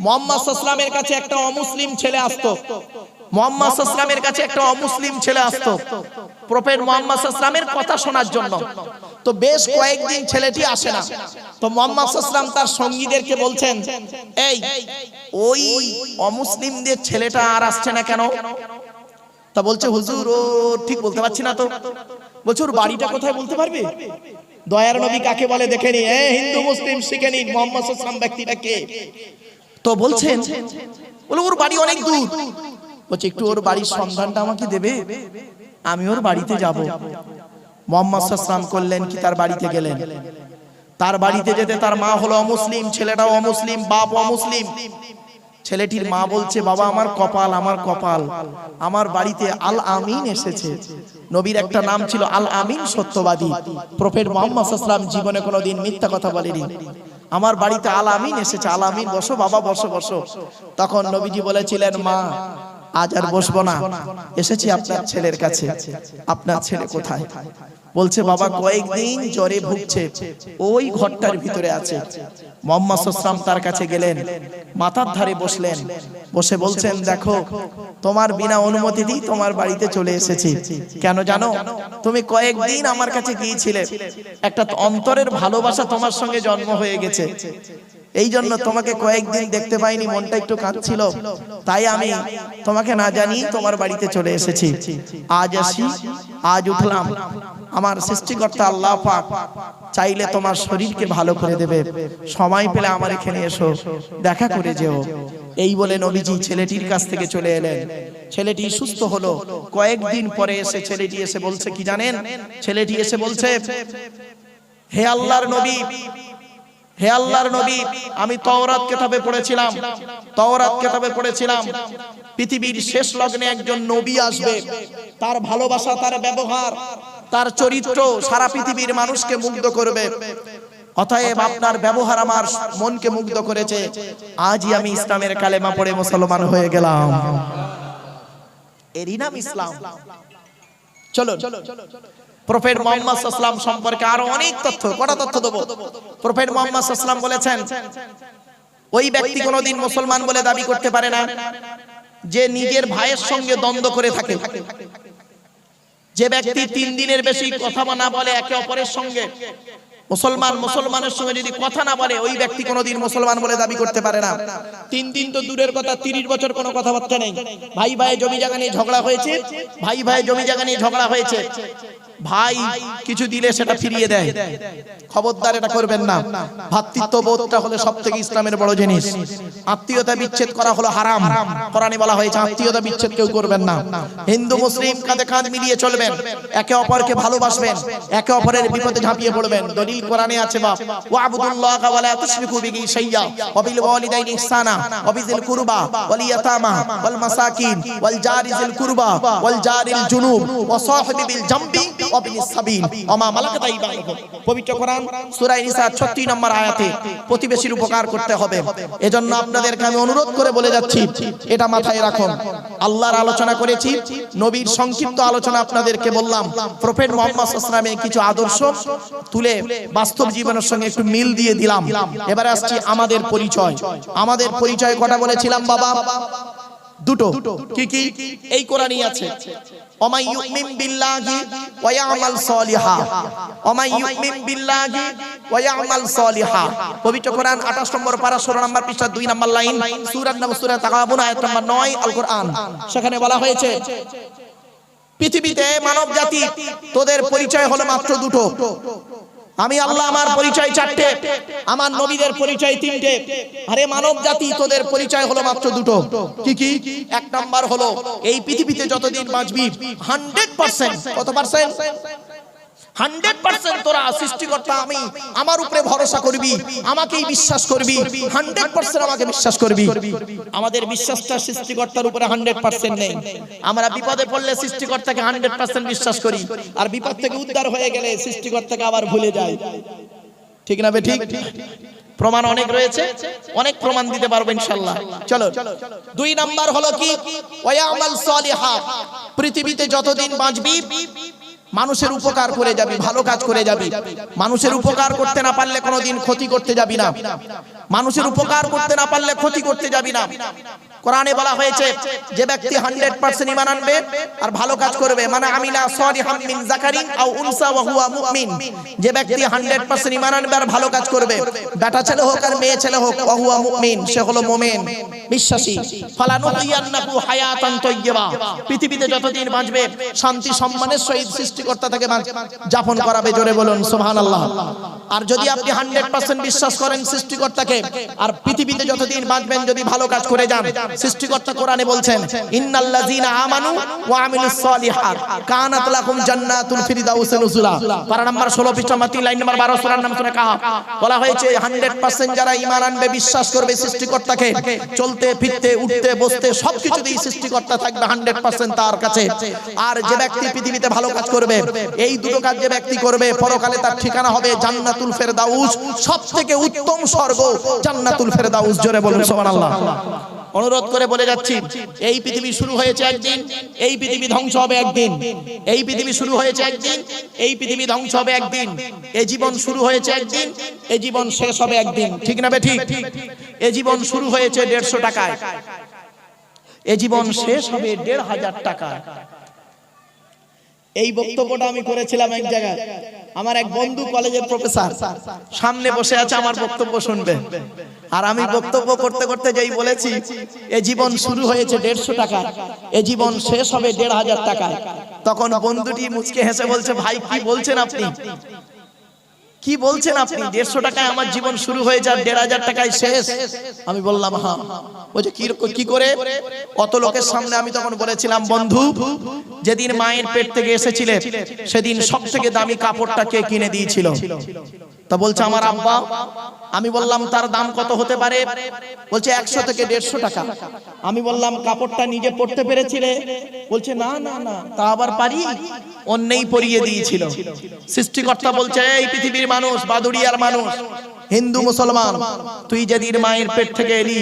S1: মুহাম্মদ সাল্লাল্লাহু আলাইহি ওয়াসাল্লামের কাছে একটা অমুসলিম ছেলে আসতো, মুহাম্মদ সাল্লাল্লাহু আলাইহি ওয়াসাল্লামের কাছে একটা অমুসলিম ছেলে আসতো প্রফেট মুহাম্মদ সাল্লাল্লাহু আলাইহি ওয়াসাল্লামের কথা শোনার জন্য। তো বেশ কয়েকদিন ছেলেটি আসে না, তো মুহাম্মদ সাল্লাল্লাহু আলাইহি ওয়াসাল্লাম তার সঙ্গীদেরকে বলছেন, এই ওই অমুসলিমদের ছেলেটা আর আসছে না কেন? তা বলছে, হুজুর ও ঠিক বলতে পারছি না তো। বলছে, ওর বাড়িটা কোথায় বলতে পারবে? দয়ার নবী কাকে বলে দেখে নি, হিন্দু মুসলিম শিখে নিন মুহাম্মদ সাল্লাল্লাহু আলাইহি ওয়াসাল্লাম ব্যক্তিটা কে। তো বলছেন, বলে ওর বাড়ি অনেক দূর। বলছে, একটু ওর বাড়ির সন্ধানটা আমাকে দেবে, আমি ওর বাড়িতে যাব। মুহাম্মদ সাল্লাল্লাহু আলাইহি ওয়াসাল্লাম করলেন কি, তার বাড়িতে গেলেন। তার বাড়িতে যেতে তার মা হলো অমুসলিম, ছেলেটাও অমুসলিম, বাপ অমুসলিম। ছেলেটির মা বলছে, বাবা আমার কপাল, আমার কপাল, আমার বাড়িতে আল আমিন এসেছে। নবীর একটা নাম ছিল আল আমিন, সত্যবাদী। প্রফেট মুহাম্মদ সাল্লাল্লাহু আলাইহি ওয়াসাল্লাম জীবনে কোনোদিন মিথ্যা কথা বলেনি। আমার বাড়িতে আল আমিন এসেছে, আল আমিন, বসো বাবা, বসো বসো। তখন নবীজি বলেছিলেন, মা আজ আর বসবো না, এসেছি আপনার ছেলের কাছে। আপনার ছেলে কোথায়? বলছে, বাবা কয়েকদিন জ্বরে ভুগছে, ওই ঘরটার ভিতরে আছে। মুহাম্মদ সাল্লাল্লাহু আলাইহি ওয়াসাল্লাম তার কাছে গেলেন, মাথার ধারে বসলেন, বসে বলছেন, দেখো তোমার বিনা অনুমতিতেই তোমার বাড়িতে চলে এসেছি। কেন জানো? তুমি কয়েকদিন আমার কাছে গিয়েছিলে, একটা অন্তরের ভালোবাসা তোমার সঙ্গে জন্ম হয়ে গেছে, এই জন্য তোমাকে কয়েকদিন দেখতে পাইনি, মনটা একটু কাঁদছিল, তাই আমি তোমাকে না জানি তোমার বাড়িতে চলে এসেছি। আজ আসি, আজ উঠলাম, আমার সৃষ্টিকর্তা আল্লাহ পাক চাইলে তোমার শরীরকে ভালো করে দেবে, সময় পেলে আমার এখানে এসো, দেখা করে যেও। এই বলে নবীজি ছেলেটির কাছ থেকে চলে এলেন। ছেলেটি সুস্থ হলো। কয়েকদিন পরে এসে ছেলেটি এসে বলছে কি জানেন? ছেলেটি এসে বলছে, হে আল্লাহর নবী, হে আল্লাহর নবী, আমি তাওরাত কিতাবে পড়েছিলাম, তাওরাত কিতাবে পড়েছিলাম পৃথিবীর শেষ লগ্নে একজন নবী আসবে, তার ভালোবাসা, তার ব্যবহার, তার চরিত্র সারা পৃথিবীর মানুষকে মুগ্ধ করবে। অতএব আপনার ব্যবহার আমার মনকে মুগ্ধ করেছে, আজই আমি ইসলামের কালেমা পড়ে মুসলমান হয়ে গেলাম। এরই নাম ইসলাম। চলো, প্রফেট মুহাম্মদ সাল্লাল্লাহু আলাইহি ওয়াসাল্লাম সম্পর্কে আরো অনেক তথ্য, কটা তথ্য দেব। প্রফেট মুহাম্মদ সাল্লাল্লাহু আলাইহি ওয়াসাল্লাম বলেছেন, ওই ব্যক্তি কোনোদিন মুসলমান বলে দাবি করতে পারে না যে নিজের ভাইয়ের সঙ্গে দ্বন্দ্ব করে থাকে। যে ব্যক্তি 3 দিনের বেশি কথা না বলে একে অপরের সঙ্গে, মুসলমানের সঙ্গে যদি কথা না বলে, ওই ব্যক্তি কোনোদিন মুসলমান বলে দাবি করতে পারে না। 3 দিন তো দূরের কথা, 30 বছর কোনো কথাবার্তা নেই। ভাই ভাই জমি জায়গা নিয়ে ঝগড়া হয়েছে, ভাই ভাই জমি জায়গা নিয়ে ঝগড়া হয়েছে, ভাই কিছু দিলে সেটা ফিরিয়ে দেয়, খবরদার এটা করবেন না। ভ্রাতৃত্ববোধটা হলো সবথেকে ইসলামের বড় জিনিস। আত্মীয়তা বিচ্ছেদ করা হলো হারাম, কোরআনে বলা হয়েছে আত্মীয়তা বিচ্ছেদ কেউ করবেন না। হিন্দু মুসলিম কাঁধে কাঁধ মিলিয়ে চলবেন, একে অপরকে ভালোবাসবেন, একে অপরের বিপদে ঝাঁপিয়ে পড়বেন। দলিল কোরআনে আছে, বাপ ওয়াবুদুল্লাহ ওয়া লা তুশরিকু বিহি শাইয়্যা ওয়া বিল ওয়ালিদাইনি ইহসানা ওয়া বিযিল কুরবা ওয়াল ইয়াতামা ওয়াল মাসাকিন ওয়াল জারি যিল কুরবা ওয়াল জারিল জুনুব ওয়া সাহিবি বিল জামবি ওয়া বিনিস সাবিল ওয়া মা মালাকাত আইমানুকুম। পবিত্র কোরআন সূরা নিসা 36 নম্বর আয়াতে প্রতিবেশীর উপকার করতে হবে। এজন্য আপনাদেরকে আমি অনুরোধ করে বলে যাচ্ছি, এটা মাথায় রাখুন। আল্লাহর আলোচনা করেছি, নবীর সংক্ষিপ্ত আলোচনা আপনাদেরকে বললাম, প্রফেট মুহাম্মদ সাল্লাল্লাহু আলাইহি ওয়াসাল্লামের কিছু আদর্শ তুলে বাস্তব জীবনের সঙ্গে একটু মিল দিয়ে দিলাম। এবারে আসছি আমাদের পরিচয়। আমাদের পরিচয় কটা বলেছিলাম বাবা? দুটো। কি কি? এই কোরআনই আছে, ওমাই ইউমিন বিল্লাহি ওয়া ইয়ামাল সলিহা, ওমাই ইউমিন বিল্লাহি ওয়া ইয়ামাল সলিহা। পবিত্র কোরআন 28 নম্বর পারা 16 নম্বর পৃষ্ঠা 2 নম্বর লাইন, সূরার নাম সূরা তাগাবুন আয়াত নম্বর 9 আল কোরআন। সেখানে বলা হয়েছে, পৃথিবীতে মানব জাতি তোদের পরিচয় হলো মাত্র দুটো। আমি আল্লাহ আমার পরিচয় 4টে, আমার নবীদের পরিচয় 3টে। আরে মানব জাতি তোদের পরিচয় হলো মাত্র দুটো। কি কি? 1 নাম্বার হলো এই পৃথিবীতে যতদিন বাঁচবি 100%, কত পার্সেন্ট? 100% তোরা সৃষ্টিকর্তা আমি, আমার উপরে ভরসা করবি, আমাকেই বিশ্বাস করবি, 100% আমাকে বিশ্বাস করবি। আমাদের বিশ্বাসটা সৃষ্টিকর্তার উপরে 100% নেই। আমরা বিপদে পড়লে সৃষ্টিকর্তাকে 100% বিশ্বাস করি, আর বিপদ থেকে উদ্ধার হয়ে গেলে সৃষ্টিকর্তাকে আবার ভুলে যাই। ঠিক না ঠিক? প্রমাণ অনেক রয়েছে, অনেক প্রমাণ দিতে পারবো ইনশাআল্লাহ। চলো, 2 নাম্বার হলো কি? ওয়া ইয়ামাল সলিহা। পৃথিবীতে যতদিন বাঁচবি মানুষের উপকার করে যাবি, ভালো কাজ করে যাবি। মানুষের উপকার করতে না পারলে কোনোদিন ক্ষতি করতে যাবি না। মানুষের উপকার করতে না পারলে ক্ষতি করতে যাবি না। কোরআনে বলা হয়েছে, যে ব্যক্তি 100% ঈমান আনবে আর ভালো কাজ করবে, মানে আমিলা সালিহাম মিন যাকারিন আও উনসা ওয়া হুয়া মুমিন। যে ব্যক্তি 100% ঈমান আনবে আর ভালো কাজ করবে, বেটা ছেলে হোক আর মেয়ে ছেলে হোক, ওয়া হুয়া মুমিন, সে হলো মুমিন, বিশ্বাসী। ফালানুহিয়ান্নাহু হায়াতান তাইয়্যিবা। পৃথিবীতে যতদিন বাঁচবে শান্তি সম্মানের সহিত সৃষ্টিকর্তা থেকে যাপন করাবে। জোরে বলুন সুবহানাল্লাহ। আর যদি আপনি 100% বিশ্বাস করেন সৃষ্টিকর্তাকে, আর পৃথিবীতে যতদিন বাঁচবেন যদি ভালো কাজ করে যান, সৃষ্টিকর্তা কোরআনে বলছেন ইন্নাল্লাযীনা আমানু ওয়া আমিলুস সলিহাত কানাত লাহুম জান্নাতুল ফিরদাউস নুজুলা। পারা নাম্বার 16 পৃষ্ঠা 3 লাইন নাম্বার 12 সূরার নাম সূরা কাহফ। বলা হয়েছে 100% যারা ঈমান আনবে, বিশ্বাস করবে সৃষ্টিকর্তাকে, চলতে ফিরতে উঠতে বসতে সবকিছুতেই সৃষ্টিকর্তা থাকবে 100% তার কাছে। আর যে ব্যক্তি পৃথিবীতে ভালো কাজ করবে, এই দুটো কাজ যে ব্যক্তি করবে, পরকালে তার ঠিকানা হবে জান্নাতুল ফেরদাউস, সবথেকে উত্তম স্বর্গ জান্নাতুল ফেরদাউস। জোরে বলুন সুবহানাল্লাহ। অনুরোধ করে বলে যাচ্ছি, এই পৃথিবী শুরু হয়েছে একদিন, এই পৃথিবী ধ্বংস হবে একদিন। এই পৃথিবী শুরু হয়েছে একদিন, এই পৃথিবী ধ্বংস হবে একদিন। এই জীবন শুরু হয়েছে একদিন, এই জীবন শেষ হবে একদিন। ঠিক না বেঠিক? এই জীবন শুরু হয়েছে 150 টাকায়, এই জীবন শেষ হবে 1500 টাকায়। এই বক্তব্যটা আমি করেছিলাম এক জায়গায়। আমার এক বন্ধু কলেজের প্রফেসর সামনে বসে আছে, আমার বক্তব্য শুনবে। আর আমি বক্তব্য করতে করতে যেই বলেছি এই জীবন শুরু হয়েছে 150 টাকায়, এই জীবন শেষ হবে 1500 টাকায়, তখন বন্ধুটি মুচকে হেসে বলছে, ভাই কি বলছেন আপনি, কি বলছেন আপনি? 150 টাকায় আমার জীবন শুরু হয়েছে আর 1500 টাকায় শেষ। আমি বললাম হ্যাঁ। বলছে কি করে? অত লোকের সামনে আমি তখন বলেছিলাম, বন্ধু যেদিন মায়ের পেট থেকে এসেছিলে সেদিন সবথেকে দামি কাপড়টা কে কিনে দিয়েছিল? তা বলছে আমার আব্বা। আমি বললাম তার দাম কত হতে পারে? বলছে 100 থেকে 150 টাকা। আমি বললাম কাপড়টা নিজে পরতে পেরেছিলে? বলছে না না না, তা আবার পারি, অন্যই পরিয়ে দিয়েছিল। সৃষ্টিকর্তা বলছে, এই পৃথিবীর মানুষ, বাদুড়িয়ার মানুষ, হিন্দু মুসলমান, তুই যেদিন মায়ের পেট থেকে এলি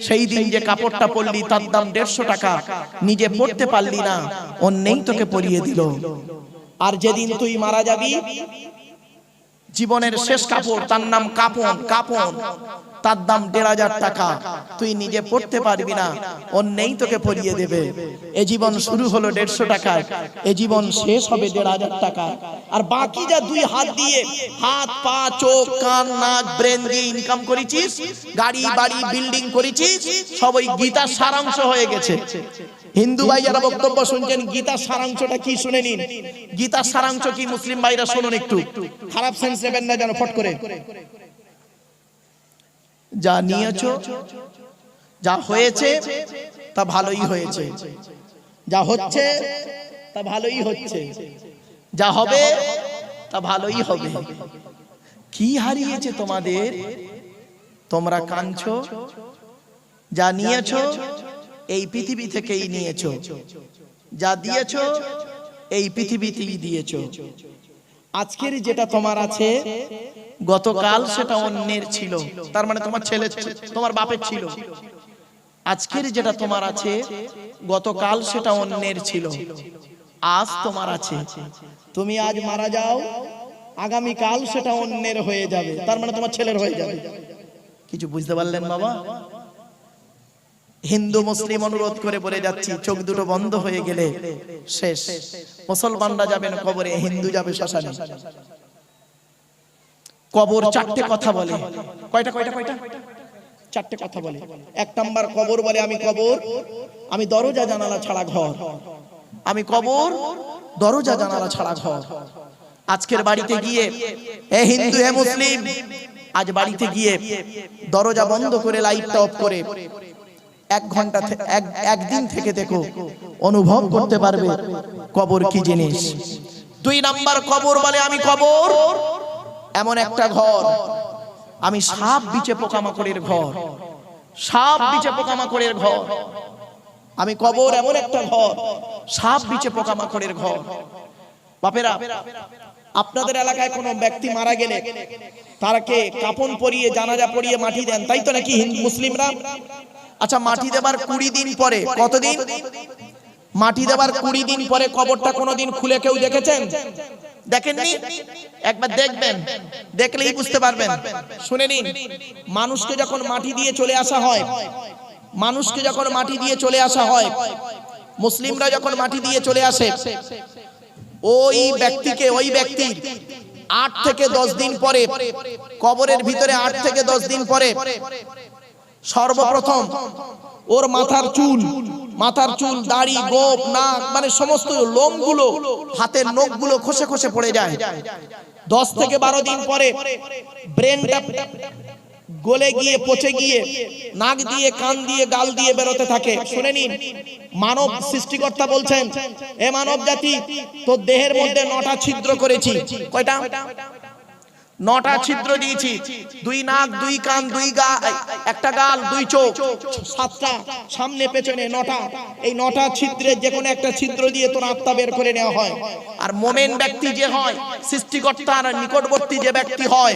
S1: সেই দিন যে কাপড়টা পরলি তার দাম 150 টাকা, নিজে পরতে পারলি না, অন্যই তোকে পরিয়ে দিল। আর যেদিন তুই মারা যাবি, জীবনের শেষ কাপড়, তার নাম কাপন, কাপন, তার দাম 1500 টাকা, তুই নিজে পড়তে পারবি না, অন্যই তোকে পরিয়ে দেবে। এই জীবন শুরু হলো 150 টাকায়, এই জীবন শেষ হবে 1500 টাকায়। আর বাকি যা দুই হাত দিয়ে, হাত পা চোখ কান নাক ব্রেন দিয়ে ইনকাম করেছিস, গাড়ি বাড়ি বিল্ডিং করেছিস, সব ওই গীতার সারাংশ হয়ে গেছে। হিন্দু ভাই যারা বক্তব্য শুনছেন, গীতার সারাংশটা কি শুনে নিন। গীতার সারাংশ কি মুসলিম ভাইরা শুনুন একটু, খারাপ সেন্স নেবেন না যেন ফট করে। যা নিয়েছো, যা হয়েছে তা ভালোই হয়েছে, যা হচ্ছে তা ভালোই হচ্ছে, যা হবে তা ভালোই হবে। কি হারিয়েছে তোমাদের? তোমরা কাঁদছো, যা নিয়েছো এই পৃথিবী থেকেই নিয়েছো, যা দিয়েছো এই পৃথিবীতেই দিয়েছো। আজকের যেটা তোমার আছে, গতকাল সেটা অন্যের ছিল, তার মানে তোমার ছেলে তোমার বাপের ছিল। আজকের যেটা তোমার আছে, গতকাল সেটা অন্যের ছিল, আজ তোমার আছে। তুমি আজ মারা যাও, আগামী কাল সেটা অন্যের হয়ে যাবে, তার মানে তোমার ছেলের হয়ে যাবে। কিছু বুঝতে পারলেন বাবা? হিন্দু মুসলিম অনুরোধ করে বলে যাচ্ছি, চোখ দুটো বন্ধ হয়ে গেলে শেষ। মুসলমানরা যাবেন কবরে, হিন্দু যাবে শ্মশানে। কবর চারটে কথা বলে। কয়টা কয়টা কয়টা? চারটে কথা বলে। এক নাম্বার কবর বলে, আমি কবর, আমি দরজা জানালা ছাড়া ঘর, আমি কবর দরজা জানালা ছাড়া ঘর। আজকের বাড়িতে গিয়ে, এ হিন্দু হে মুসলিম, আজ বাড়িতে গিয়ে দরজা বন্ধ করে লাইটটা অফ করে 1 ঘন্টা একদিন থেকে দেখো, অনুভব করতে পারবে কবর কি জিনিস। 2 নাম্বার কবর বলে, আমি কবর এমন একটা ঘর, আমি সাপ বিচে পোকামাকড়ের ঘর, সাপ বিচে পোকামাকড়ের ঘর। আমি কবর এমন একটা ঘর, সাপ বিচে পোকামাকড়ের ঘর। বাপেরা, আপনাদের এলাকায় কোনো ব্যক্তি মারা গেলে তারকে কাফন পরিয়ে জানাজা পরিয়ে মাটি দেন, তাই তো নাকি মুসলিমরা? আচ্ছা, মাটি দেবার 20 দিন পরে, কতদিন? মাটি দেবার 20 দিন পরে কবরটা কোনোদিন খুলে কেউ দেখেছেন? দেখেননি? একবার দেখবেন, দেখলেই বুঝতে পারবেন। শুনে নিন, মানুষকে যখন মাটি দিয়ে চলে আসা হয়, মানুষকে যখন মাটি দিয়ে চলে আসা হয়, মুসলিমরা যখন মাটি দিয়ে চলে আসে, ওই ব্যক্তিকে, ওই ব্যক্তির 8 থেকে 10 দিন পরে, কবরের ভিতরে 8 থেকে 10 দিন পরে সর্বপ্রথম ওর মাথার চুল, দাড়ি, গোপ, নাক, মানে সমস্ত লোমগুলো, হাতের নখগুলো খসে খসে পড়ে যায়। 10 থেকে 12 দিন পরে গলে গিয়ে পচে গিয়ে নাক দিয়ে কান দিয়ে গাল দিয়ে বেরোতে থাকে। শুনে নিন, মানব সৃষ্টিকর্তা বলছেন, এ মানব জাতি, তোর দেহের মধ্যে 9টা ছিদ্র করেছি। কয়টা? 9টা ছিদ্র দিয়েছি। 2 নাক, 2 কান, 2 একটা গাল, 2 চোখ, 7টা সামনে পেছনে 9টা। এই 9টা ছিদ্রের যে কোনো একটা ছিদ্র দিয়ে তোর আত্মা বের করে নেওয়া হয়। আর মোমেন ব্যক্তি যে হয়, সৃষ্টিকর্তার নিকটবর্তী যে ব্যক্তি হয়,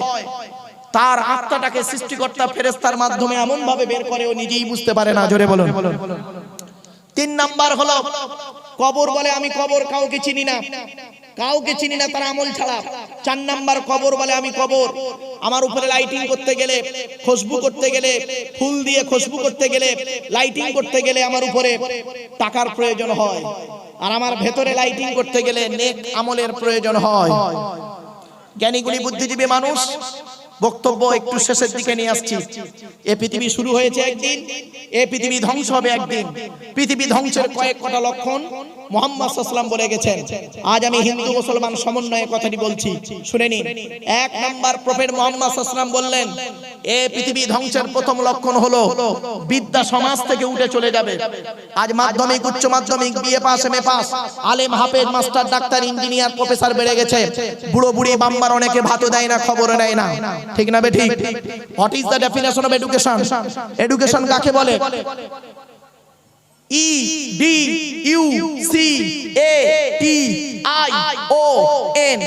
S1: তার আত্মাটাকে সৃষ্টিকর্তা ফেরেশতার মাধ্যমে এমন ভাবে বের করে ও নিজেই বুঝতে পারে না। জোরে বলুন। 3 নাম্বার হলো কবর। বলে আমি কবর কাউকে চিনি না, কাউকে চিনি না তার আমল ছাড়া। 4 নাম্বার কবর বলে আমি কবর, আমার উপরে লাইটিং করতে গেলে, খুশবু করতে গেলে, ফুল দিয়ে খুশবু করতে গেলে, লাইটিং করতে গেলে আমার উপরে টাকার প্রয়োজন হয়, আর আমার ভেতরে লাইটিং করতে গেলে নেক আমলের প্রয়োজন হয়। জ্ঞানীগুলি বুদ্ধিজীবী মানুষ, বক্তব্য একটু শেষের দিকে নিয়ে আসছি। এই পৃথিবী শুরু হয়েছে একদিন, এই পৃথিবী ধ্বংস হবে একদিন। পৃথিবী ধ্বংসের কয়েকটা লক্ষণ মুহাম্মদ সাল্লাল্লাহু আলাইহি ওয়াসাল্লাম বলে গেছেন। আজ আমি হিন্দু মুসলমান সমন্বয়ে কথাটি বলছি, শুনে নিন। 1 নাম্বার, প্রফেট মুহাম্মদ সাল্লাল্লাহু আলাইহি ওয়াসাল্লাম বললেন, এই পৃথিবী ধ্বংসের প্রথম লক্ষণ হলো বিদ্যা সমাজ থেকে উঠে চলে যাবে। আজ মাধ্যমিক, উচ্চ মাধ্যমিক, বিএ পাস, এমএ পাস, আলেম, হাফেজ, মাস্টার, ডাক্তার, ইঞ্জিনিয়ার, প্রফেসর বেড়ে গেছে। বুড়ো বুড়ি বাম্বার অনেকে ভাতও দেয় না, খবর নেয় না। ঠিক না বেঠিক? What is the definition of education? Education কাকে বলে? EDUCATION,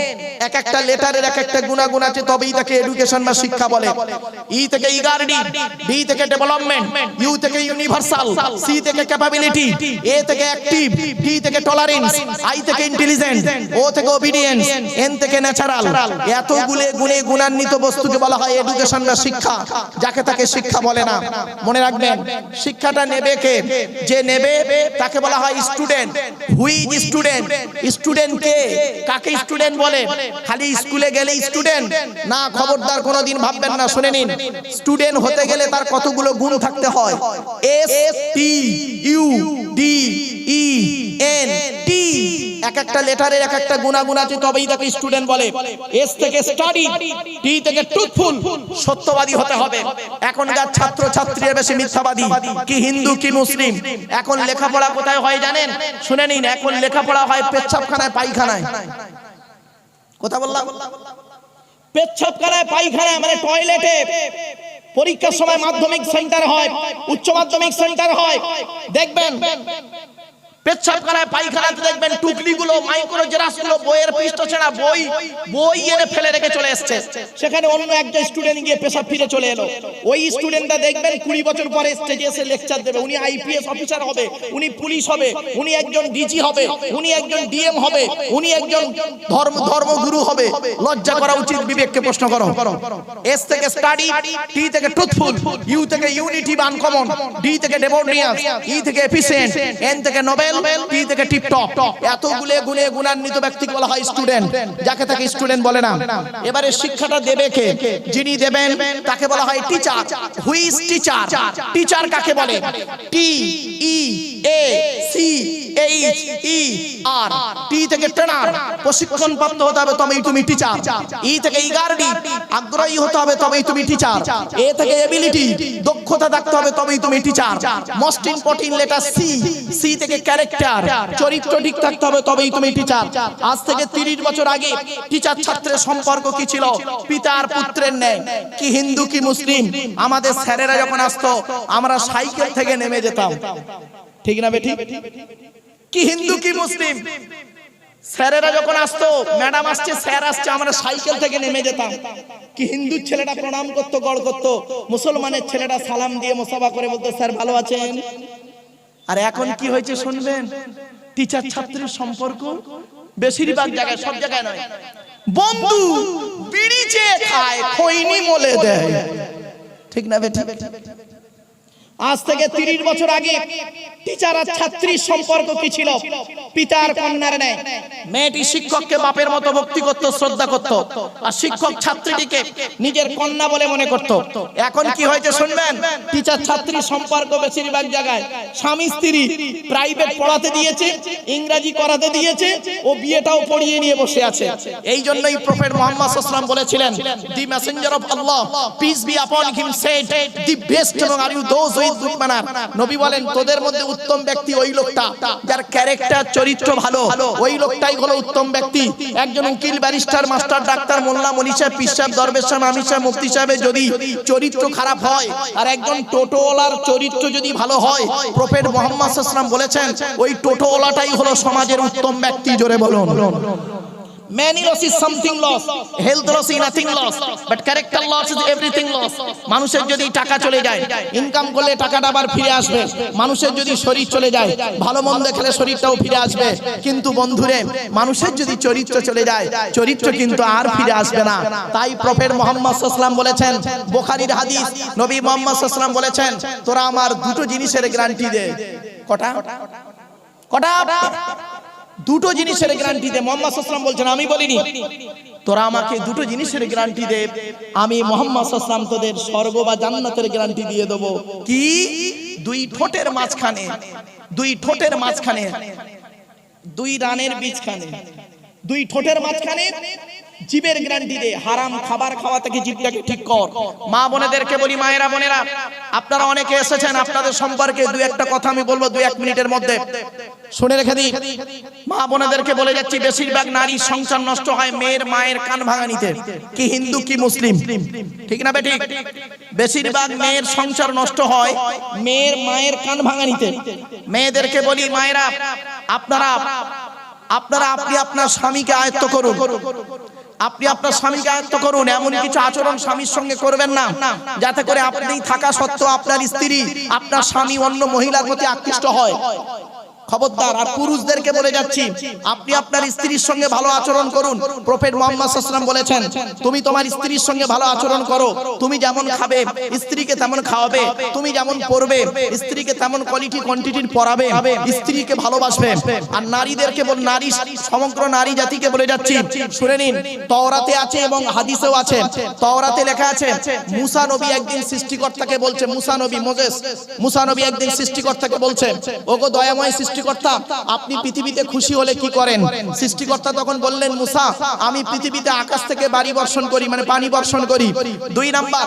S1: এক একটা লেটারের এক একটা গুণাগুণ আছে, তবেই তাকে এডুকেশন বা শিক্ষা বলে। ই থেকে ইগার্ডি, বি থেকে ডেভেলপমেন্ট, ইউ থেকে ইউনিভার্সাল, সি থেকে ক্যাপাবিলিটি, এ থেকে অ্যাক্টিভ, টি থেকে টলারেন্স, আই থেকে ইন্টেলিজেন্ট, ও থেকে ওবিডিয়েন্স, এন থেকে ন্যাচারাল। এতগুলো গুণে গুণান্বিত বস্তুকে বলা হয় এডুকেশন বা শিক্ষা, যাকে তাকে শিক্ষা বলে না। মনে রাখবেন, শিক্ষাটা নেবে কে? যে নেবে তাকে বলা হয় student. Who is student? Student কে? কাকে স্টুডেন্ট বলে? খালি স্কুলে গেলে স্টুডেন্ট না, খবরদার কোনোদিন ভাববেন না। শুনে নিন, স্টুডেন্ট হতে গেলে তার কতগুলো গুণ থাকতে হয়। STUDENT, এক একটা লেটারের এক একটা গুণাগুণ আছে, তবেই তাকে স্টুডেন্ট বলে। এস থেকে স্টাডি, টি থেকে ট্রুথফুল, সত্যবাদী হতে হবে। এখনকার ছাত্র ছাত্রীরা বেশি মিথ্যাবাদী, কি হিন্দু কি মুসলিম। এখন লেখাপড়া কোথায় হয় জানেন? শুনে নিন, এখন লেখাপড়া হয় পেচ্ছাবখানায়, পায়খানায়। কথা বললাম? পেচ্ছাবখানায়, পায়খানায়, মানে টয়লেটে। পরীক্ষার সময় মাধ্যমিক সেন্টার হয়, উচ্চ মাধ্যমিক সেন্টার হয়, দেখবেন পেচ্ছাবখানায়, পায়খানাতে দেখবেন টুকলিগুলো, মাইক্রো জেরাসগুলো, বইয়ের পৃষ্ঠা ছেঁড়া বই এনে ফেলে রেখে চলে এসছে। সেখানে অন্য একজন স্টুডেন্ট গিয়ে পেশাব ফিরে চলে এলো। ওই স্টুডেন্টটা দেখবেন 20 বছর পরে স্টেজে এসে লেকচার দেবে। উনি আইপিএস অফিসার হবে, উনি পুলিশ হবে, উনি একজন ডিজি হবে, উনি একজন ডিএম হবে, উনি একজন ধর্মগুরু হবে। লজ্জা করা উচিত। বিবেককে প্রশ্ন করো। এস থেকে স্টাডি, টি থেকে ট্রুথফুল, ইউ থেকে ইউনিটি বা আনকমন, ডি থেকে ডেভোনিয়াস, ই থেকে এফিশিয়েন্ট, এন থেকে নোবেল, টি থেকে টিপটপ। এতগুলো গুণে গুণান্বিত ব্যক্তিকে বলা হয় স্টুডেন্ট, যাকে তাকে স্টুডেন্ট বলে না। এবারে শিক্ষাটা দেবে কে? যিনি দেবেন তাকে বলা হয় teacher. Hui is teacher? Teacher কাকে বলে? TEACHER, টি থেকে ট্রেনার, প্রশিক্ষণ প্রাপ্ত হতে হবে তবেই তুমি টিচার। ই থেকে ইগার্ডি, আগ্রহী হতে হবে তবেই তুমি টিচার। এ থেকে এবিলিটি, দক্ষতা থাকতে হবে তবেই তুমি teacher. Most important letter C, C থেকে ক্যারেক্টার, চরিত্র ঠিক থাকতে হবে তবেই তুমি টিচার। আজ থেকে 30 বছর আগে টিচার ছাত্রের সম্পর্ক কি ছিল? পিতার পুত্রের ন্যায়। কি হিন্দু কি মুসলিম, আমাদের স্যারেরা যখন আসতো আমরা সাইকেল থেকে নেমে যেতাম। ঠিক না বেঠিক? কি হিন্দু কি মুসলিম, স্যারেরা যখন আসতো, ম্যাডাম আসছে, স্যার আসছে, আমরা সাইকেল থেকে নেমে যেতাম। কি হিন্দুর ছেলেটা প্রণাম করতো, গড় করতো, মুসলমানের ছেলেটা সালাম দিয়ে মুসাফা করে বলতো স্যার ভালো আছেন। আর এখন কি হয়েছে শুনবেন? টিচার ছাত্রের সম্পর্ক বেশিরভাগ জায়গায়, সব জায়গায় নয়, বন্ধু বিড়ি চেয়ে খায়, খৈনি মলে দেয়। ঠিক না বেঠিক? আজ থেকে 30 বছর আগে টিচার আর ছাত্রীর সম্পর্ক কি ছিল? পিতার কন্যার ন্যায়। মেয়েটি শিক্ষককে বাপের মতো ভক্তি করত, শ্রদ্ধা করত, আর শিক্ষক ছাত্রীটিকে নিজের কন্যা বলে মনে করত। এখন কি হয়েছে শুনবেন? টিচার ছাত্রীর সম্পর্ক বেশিরভাগ জায়গায় স্বামী স্ত্রী প্রাইভেট পড়াতে দিয়েছে, ইংরেজি করাতে দিয়েছে, ও বিয়েটাও পড়িয়ে নিয়ে বসে আছে। এই জন্যই প্রফেট মুহাম্মদ সাল্লাল্লাহু আলাইহি ওয়াসাল্লাম বলেছিলেন, দি Messenger of Allah peace be আপন হিম shed, the best among are you those with good manner। নবী বলেন, তোদের মধ্যে উত্তম ব্যক্তি ওই লোকটা যার ক্যারেক্টার, চরিত্র ভালো, ওই লোকটাই হলো উত্তম ব্যক্তি। একজন উকিল, ব্যারিস্টার, মাস্টার, ডাক্তার, মোল্লা, মনি সাহেব, পীর সাহেব, দরবেশ সাহেব, আমির সাহেব, মুফতি সাহেবের যদি চরিত্র খারাপ হয়, আর একজন টোটোওয়ালার চরিত্র যদি ভালো হয়, প্রফেট মুহাম্মদ সাল্লাল্লাহু আলাইহি ওয়াসাল্লাম বলেছেন ওই টোটোওয়ালাটাই হলো সমাজের উত্তম ব্যক্তি। জোরে বলুন। Many loss is something loss, health loss is nothing loss, but character loss is everything loss। মানুষের যদি টাকা চলে যায়, ইনকাম করলে টাকাটা আবার ফিরে আসবে। মানুষের যদি শরীর চলে যায়, ভালো মন্দ খেলে শরীরটাও ফিরে আসবে। কিন্তু বন্ধুরে, মানুষের যদি চরিত্র চলে যায়, চরিত্র কিন্তু আর ফিরে আসবে না। তাই প্রফেট মুহাম্মদ সাল্লাল্লাহু আলাইহি ওয়াসাল্লাম বলেছেন, বুখারীর হাদিস, নবী মুহাম্মদ সাল্লাল্লাহু আলাইহি ওয়াসাল্লাম বলেছেন, তোরা আমার দুটো জিনিসের গ্যারান্টি দে। কটা? দুটো জিনিসের গ্যারান্টি দে। মুহাম্মদ সাল্লাল্লাহু আলাইহি ওয়াসাল্লাম বলছেন, আমি বলিনি, তোরা আমাকে দুটো জিনিসের গ্যারান্টি দে, আমি মুহাম্মদ সাল্লাল্লাহু আলাইহি ওয়াসাল্লাম তোদের স্বর্গ বা জান্নাতের গ্যারান্টি দিয়ে দেব। কি? দুই ঠোঁটের মাঝখানে, দুই ঠোঁটের মাঝখানে, দুই রানের বীজখানে, দুই ঠোঁটের মাঝখানে জিবের গ্যারান্টি দে। হারাম খাবার খাওয়া থেকে জিভটাকে ঠিক কর। মা বোনেদেরকে বলি, মায়েরা বোনেরা, আপনারা অনেকে এসেছেন, আপনাদের সম্পর্কে দুই একটা কথা আমি বলবো 2-1 মিনিটের মধ্যে, শুনে রেখে দিই। মা বোনেদেরকে বলে যাচ্ছি, বেশিরভাগ নারী সংসার নষ্ট হয় মেয়ের মায়ের কান ভাঙানিতে। কি হিন্দু কি মুসলিম, ঠিক না বেঠিক? বেশিরভাগ মেয়ের সংসার নষ্ট হয় মেয়ের মায়ের কান ভাঙানিতে। মেয়েদেরকে বলি, মায়েরা, আপনারা আপনি আপনার স্বামীকে আয়ত্ত করুন, আপনি আপনার স্বামীকে আয়ত্ত করুন। এমন কিছু আচরণ স্বামীর সঙ্গে করবেন না যাতে করে আপনি থাকা সত্ত্বেও আপনার স্ত্রী, আপনার স্বামী অন্য মহিলার প্রতি আকৃষ্ট হয়। খবরদার। আর পুরুষদেরকে বলে যাচ্ছি, আপনি আপনার স্ত্রীর সঙ্গে ভালো আচরণ করুন। প্রফেট মুহাম্মদ সাল্লাল্লাহু আলাইহি ওয়াসাল্লাম বলেছেন, তুমি তোমার স্ত্রীর সঙ্গে ভালো আচরণ করো। তুমি যেমন খাবে স্ত্রীকে তেমন খাওয়াবে, তুমি যেমন পড়বে স্ত্রীকে তেমন কোয়ালিটি কোয়ান্টিটির পড়াবে, স্ত্রীকে ভালোবাসবে। আর নারীদেরকে বল, নারী সমগ্র নারী জাতিকে বলে যাচ্ছি, শুনে নিন, তাওরাতে আছে এবং হাদিসেও আছে। তাওরাতে লেখা আছে, মুসা নবী একদিন সৃষ্টিকর্তাকে বলছে, মুসা নবী, মোজেস মুসা নবী একদিন সৃষ্টিকর্তাকে বলছে, ওগো দয়াময় সৃষ্টিকর্তা, আপনি পৃথিবীতে খুশি হলে কি করেন? সৃষ্টিকর্তা তখন বললেন, মুসা, আমি পৃথিবীতে আকাশ থেকে বাড়ি বর্ষণ করি, মানে পানি বর্ষণ করি। 2 নাম্বার,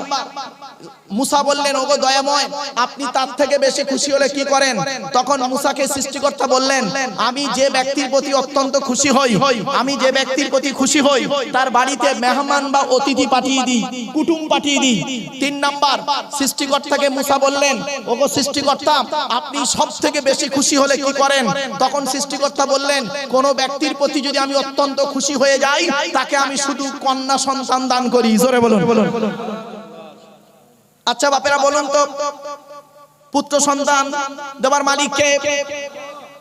S1: মুসা বললেন, ওগো দয়াময়, আপনি তার থেকে বেশি খুশি হলে কি করেন? তখন মুসাকে সৃষ্টিকর্তা বললেন, আমি যে ব্যক্তির প্রতি অত্যন্ত খুশি হই, আমি যে ব্যক্তির প্রতি খুশি হই তার বাড়িতে মেহমান বা অতিথি পাঠিয়ে দিই, কুটুম পাঠিয়ে দিই। 3 নাম্বার, সৃষ্টিকর্তাকে মুসা বললেন, ওগো সৃষ্টিকর্তা, আপনি সব থেকে বেশি খুশি হলে কি করেন? তখন সৃষ্টিকর্তা বললেন, কোন ব্যক্তির প্রতি যদি আমি অত্যন্ত খুশি হয়ে যাই, তাকে আমি শুধু কন্যা সন্তান দান করি। জোরে বলুন। আচ্ছা বাপেরা বলুন তো, পুত্র সন্তান দেওয়ার মালিক কে?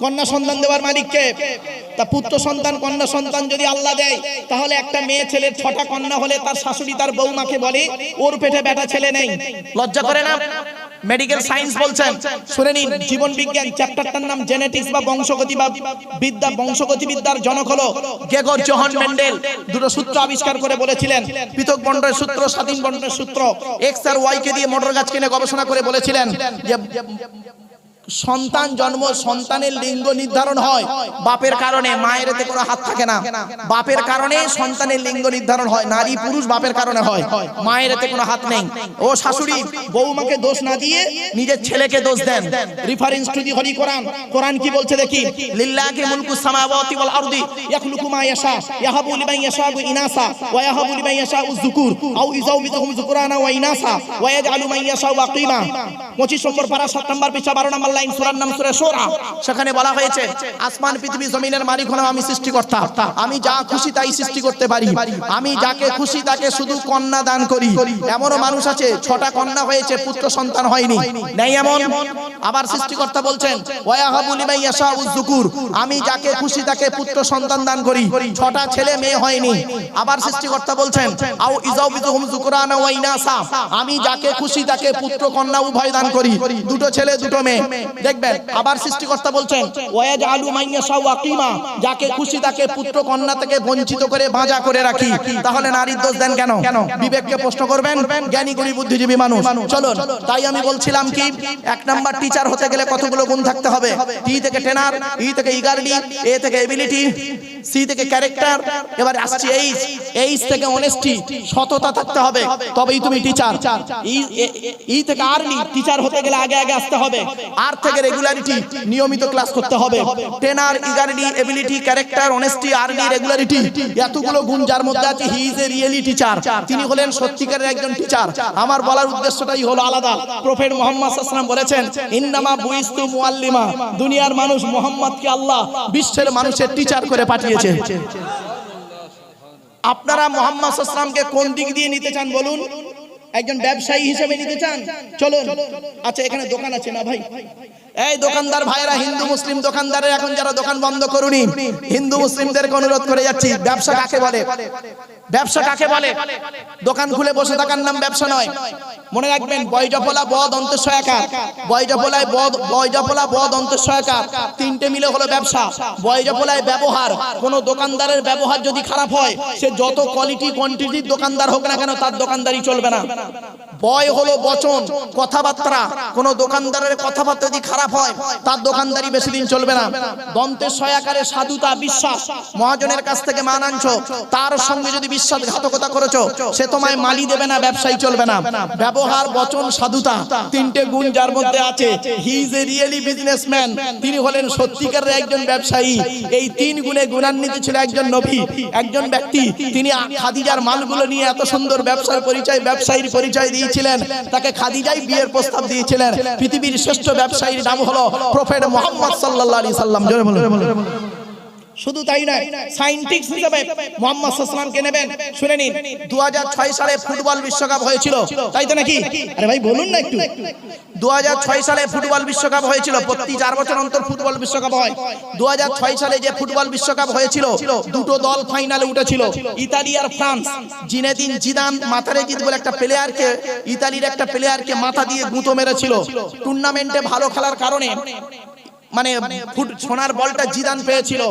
S1: কন্যা সন্তান দেওয়ার মালিক কে? তা পুত্র সন্তান কন্যা সন্তান যদি আল্লাহ দেয়, তাহলে একটা মেয়ে ছেলের 6টা কন্যা হলে তার শাশুড়ি তার বৌমাকে বলে, ওর পেটে বেটা ছেলে নেই। লজ্জা করে না? মেডিকেল সায়েন্স বলছেন, শুনে নিন, জীবন বিজ্ঞান চ্যাপ্টারটার নাম জেনেটিক্স বা বংশগতি বা বিদ্যা। বংশগতি বিদ্যার জনক হলো গেগর জোহান মেন্ডেল। দুটো সূত্র আবিষ্কার করে বলেছিলেন, পৃথক বন্টনের সূত্র, স্বাধীন বন্টনের সূত্র। এক্স আর ওয়াই কে দিয়ে মোটর গাছ কিনে গবেষণা করে বলেছিলেন যে সন্তান জন্ম, সন্তানের লিঙ্গ নির্ধারণ হয় বাপের কারণে, মায়ের এতে কোনো হাত থাকে না। বাপের কারণে সন্তানের লিঙ্গ নির্ধারণ হয়, নারী পুরুষ বাপের কারণে হয়, মায়ের এতে কোনো হাত নেই। ও শাশুড়ি বৌমাকে দোষ না দিয়ে নিজের ছেলেকে দোষ দেন। রেফারেন্স টু দি হলি কোরআন। কোরআন কি বলছে দেখি, লিল্লাহি মুলকুস সামাওয়াতি ওয়াল আরদি ইয়াখলুকু মা ইয়াশা ইয়াহাবু লিমান ইয়াশাউ ইনাসা ওয়া ইয়াহাবু লিমান ইয়াশাউ যুকুর আও ইযাউবিতুহুম যুকুরানা ওয়া ইনাসা ওয়া ইয়াজআলু মান ইয়াশাউ আকিমা। 25 নম্বর পারা 7 নম্বর পৃষ্ঠা 12 নম্বর লাইন, সূরার নাম সূরা শূরা। সেখানে বলা হয়েছে আসমান পৃথিবী জমিনের মালিক হলাম আমি, সৃষ্টিকর্তা। আমি যা খুশি তাই সৃষ্টি করতে পারি। আমি যাকে খুশি তাকে শুধু কন্যা দান করি। এমনও মানুষ আছে 6টা কন্যা হয়েছে, পুত্র সন্তান হয়নি, নেই এমন? আবার সৃষ্টিকর্তা বলছেন ওয়াহাবু লিমান ইয়াশাউ যুকুর, আমি যাকে খুশি তাকে পুত্র সন্তান দান করি, 6টা ছেলে মেয়ে হয়নি। আবার সৃষ্টিকর্তা বলছেন আও ইজাউবিজুহুম যুকরানা ওয়া ইনাসা, আমি যাকে খুশি তাকে পুত্র কন্যা উভয় দান করি, 2টো ছেলে 2টো মেয়ে। দেখবেন আবার সৃষ্টিকর্তা বলছেন ওয়াজআলু মান ইয়াশাউ আকিমা, যাকে খুশি তাকে পুত্র কন্যা থেকে বঞ্চিত করে বাঁধা করে রাখি। তাহলে নারীর দোষ দেন কেন? বিবেককে প্রশ্ন করবেন জ্ঞানী গুণী বুদ্ধিজীবী মানুষ। চলুন, তাই আমি বলছিলাম কি, 1 নাম্বার টিচার হতে গেলে কতগুলো গুণ থাকতে হবে? টি থেকে টেনার, ই থেকে ইগারলি, এ থেকে এবিলিটি, সি থেকে ক্যারেক্টার, এবার আসছে এইচ থেকে অনেস্টি, সততা থাকতে হবে, তবেই তুমি টিচার। ই থেকে আর্লি, টিচার হতে গেলে আগে আগে আসতে হবে। আর থেকে রেগুলারিটি, নিয়মিত ক্লাস করতে হবে। টেনার, eagerly, ability, character, honesty, early, regularity, এতগুলো গুণ যার মধ্যে আছে, he is a really teacher. তিনি হলেন সত্যিকারের একজন টিচার। আমার বলার উদ্দেশ্যটাই হলো আলাদা। প্রফেট মুহাম্মদ সাল্লাল্লাহু আলাইহি ওয়াসাল্লাম বলেছেন ইন্নামা বুইস্তু মুআল্লিমা, দুনিয়ার মানুষ মুহাম্মদকে আল্লাহ বিশ্বের মানুষের টিচার করে পাঠিয়েছে। আপনারা মুহাম্মদ সাল্লাল্লাহু আলাইহি ওয়াসাল্লামকে কোন দিক দিয়ে নিতে চান বলুন? একজন ব্যবসায়ী হিসেবে নিতে চান? চলুন। আচ্ছা, এখানে দোকান আছে না ভাই? এই দোকানদার ভাইরা, হিন্দু মুসলিম দোকানদারের এখন যারা দোকান বন্ধ করুনি, হিন্দু মুসলিমদেরকে অনুরোধ করে যাচ্ছি, ব্যবসা কাকে বলে? ব্যবসা কাকে বলে? দোকান খুলে বসে থাকার নাম ব্যবসা নয়। মনে রাখবেন, বয়জফলা ব দন্তের সহায়কার, বয়জফলায় বয়জফলা ব দন্তের সহায়কার, 3টে মিলে হলো ব্যবসা। বয়জফলায় ব্যবহার, কোন দোকানদারের ব্যবহার যদি খারাপ হয়, সে যত কোয়ালিটি কোয়ান্টিটির দোকানদার হোক না কেন, তার দোকানদারি চলবে না। বয় হলো বচন, কথাবার্তা, কোন দোকানদারের কথাবার্তা যদি খারাপ হয়, তার দোকানদারি বেশি দিন চলবে না। দন্তের সহায়কারে সাধুতা, বিশ্বাস, মহাজনের কাছ থেকে মান আনছো, তার সঙ্গে যদি বিশ্বাসঘাতকতা করেছো, সে তোমায় মালি দেবে না, ব্যবসায়ী চলবে না। ব্যবহার, বচন, সাধুতা, 3টে গুণ যার মধ্যে আছে, he is a really businessman, তিনি হলেন সত্যিকারের একজন ব্যবসায়ী। এই 3 গুণে গুণান্বিত ছিল একজন নবী, একজন ব্যক্তি। তিনি খাদিজার মালগুলো নিয়ে এত সুন্দর ব্যবসার পরিচয়, ব্যবসায়ীর পরিচয় দিয়েছিলেন। তাকে খাদিজাই বিয়ের প্রস্তাব দিয়েছিলেন। পৃথিবীর শ্রেষ্ঠ ব্যবসায়ীর নাম হলো প্রফেট মুহাম্মদ সাল্লাল্লাহু আলাইহি সাল্লাম। জোরে বলুন। শুধু তাই নয়, সায়েন্টিস্ট হিসেবে মুহাম্মদ সাল্লাল্লাহু আলাইহি ওয়াসাল্লামকে নেবেন। শুনে নিন, 2006 সালে ফুটবল বিশ্বকাপ হয়েছিল, তাই তো নাকি? আরে ভাই বলুন না একটু। 2006 সালে ফুটবল বিশ্বকাপ হয়েছিল, প্রতি 4 বছর অন্তর ফুটবল বিশ্বকাপ হয়। 2006 সালে যে ফুটবল বিশ্বকাপ হয়েছিল, 2টো দল ফাইনালে উঠেছিল, ইতালি আর ফ্রান্স। জিনেদিন জিদান মাথারেজিদ বলে একটা প্লেয়ারকে, ইতালির একটা প্লেয়ারকে মাথা দিয়ে গুঁতো মেরেছিল। টুর্নামেন্টে ভালো খেলার কারণে মানে সোনার বলটা জিদান পেয়েছিল।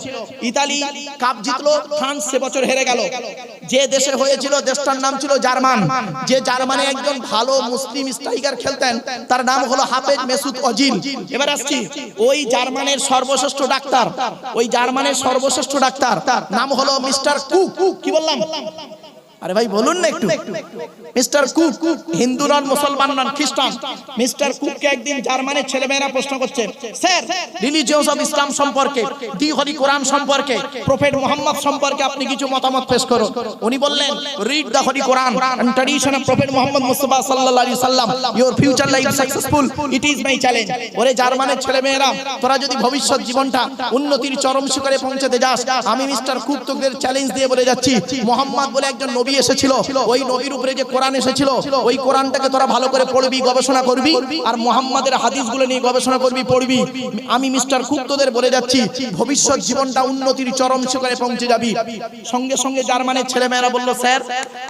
S1: ইতালি কাপ জিতলো, ফ্রান্স সে বছর হেরে গেল। যে দেশে হয়েছিল দেশটার নাম ছিল জার্মান। যে জার্মানে একজন ভালো মুসলিম স্ট্রাইকার খেলতেন, তার নাম হলো হাফেজ মেসুদ ওজিল। এবার আসছি, ওই জার্মানের সর্বশ্রেষ্ঠ ডাক্তার, ওই জার্মানের সর্বশ্রেষ্ঠ ডাক্তার নাম হলো মিস্টার কুক। কি বললাম? আরে ভাই বলুন না একটু। মিস্টার কুক, হিন্দু নন, মুসলমান নন, খ্রিস্টান। মিস্টার কুককে একদিন জার্মানের ছেলেমেয়েরা প্রশ্ন করছে, স্যার, রিলিজিয়স অফ ইসলাম সম্পর্কে, দি হলি কোরআন সম্পর্কে, প্রফেট মুহাম্মদ সম্পর্কে আপনি কিছু মতামত পেশ করুন। উনি বললেন, read the holy Quran and tradition of prophet Muhammad Mustafa সাল্লাল্লাহু আলাইহি সাল্লাম, your future life successful, it is my challenge. ওরে জার্মানের ছেলেমেয়েরা, তোরা যদি ভবিষ্যৎ জীবনটা উন্নতির চরম শিখরে পৌঁছাতে যাস, আমি মিস্টার কুক তোদের চ্যালেঞ্জ দিয়ে বলে যাচ্ছি, মুহাম্মদ বলে একজন নবী এসেছিল, ওই নবীর উপরে যে কোরআন এসেছিল, ওই কোরআনটাকে তোরা ভালো করে পড়বি, গবেষণা করবি, আর মুহাম্মাদের হাদিসগুলো নিয়ে গবেষণা করবি, পড়বি। আমি মিস্টার কুক তোদের বলে যাচ্ছি, ভবিষ্যৎ জীবনটা উন্নতির চরম শিখরে পৌঁছে যাবি। সঙ্গে সঙ্গে জার্মানের ছেলেমেয়েরা বলল, স্যার,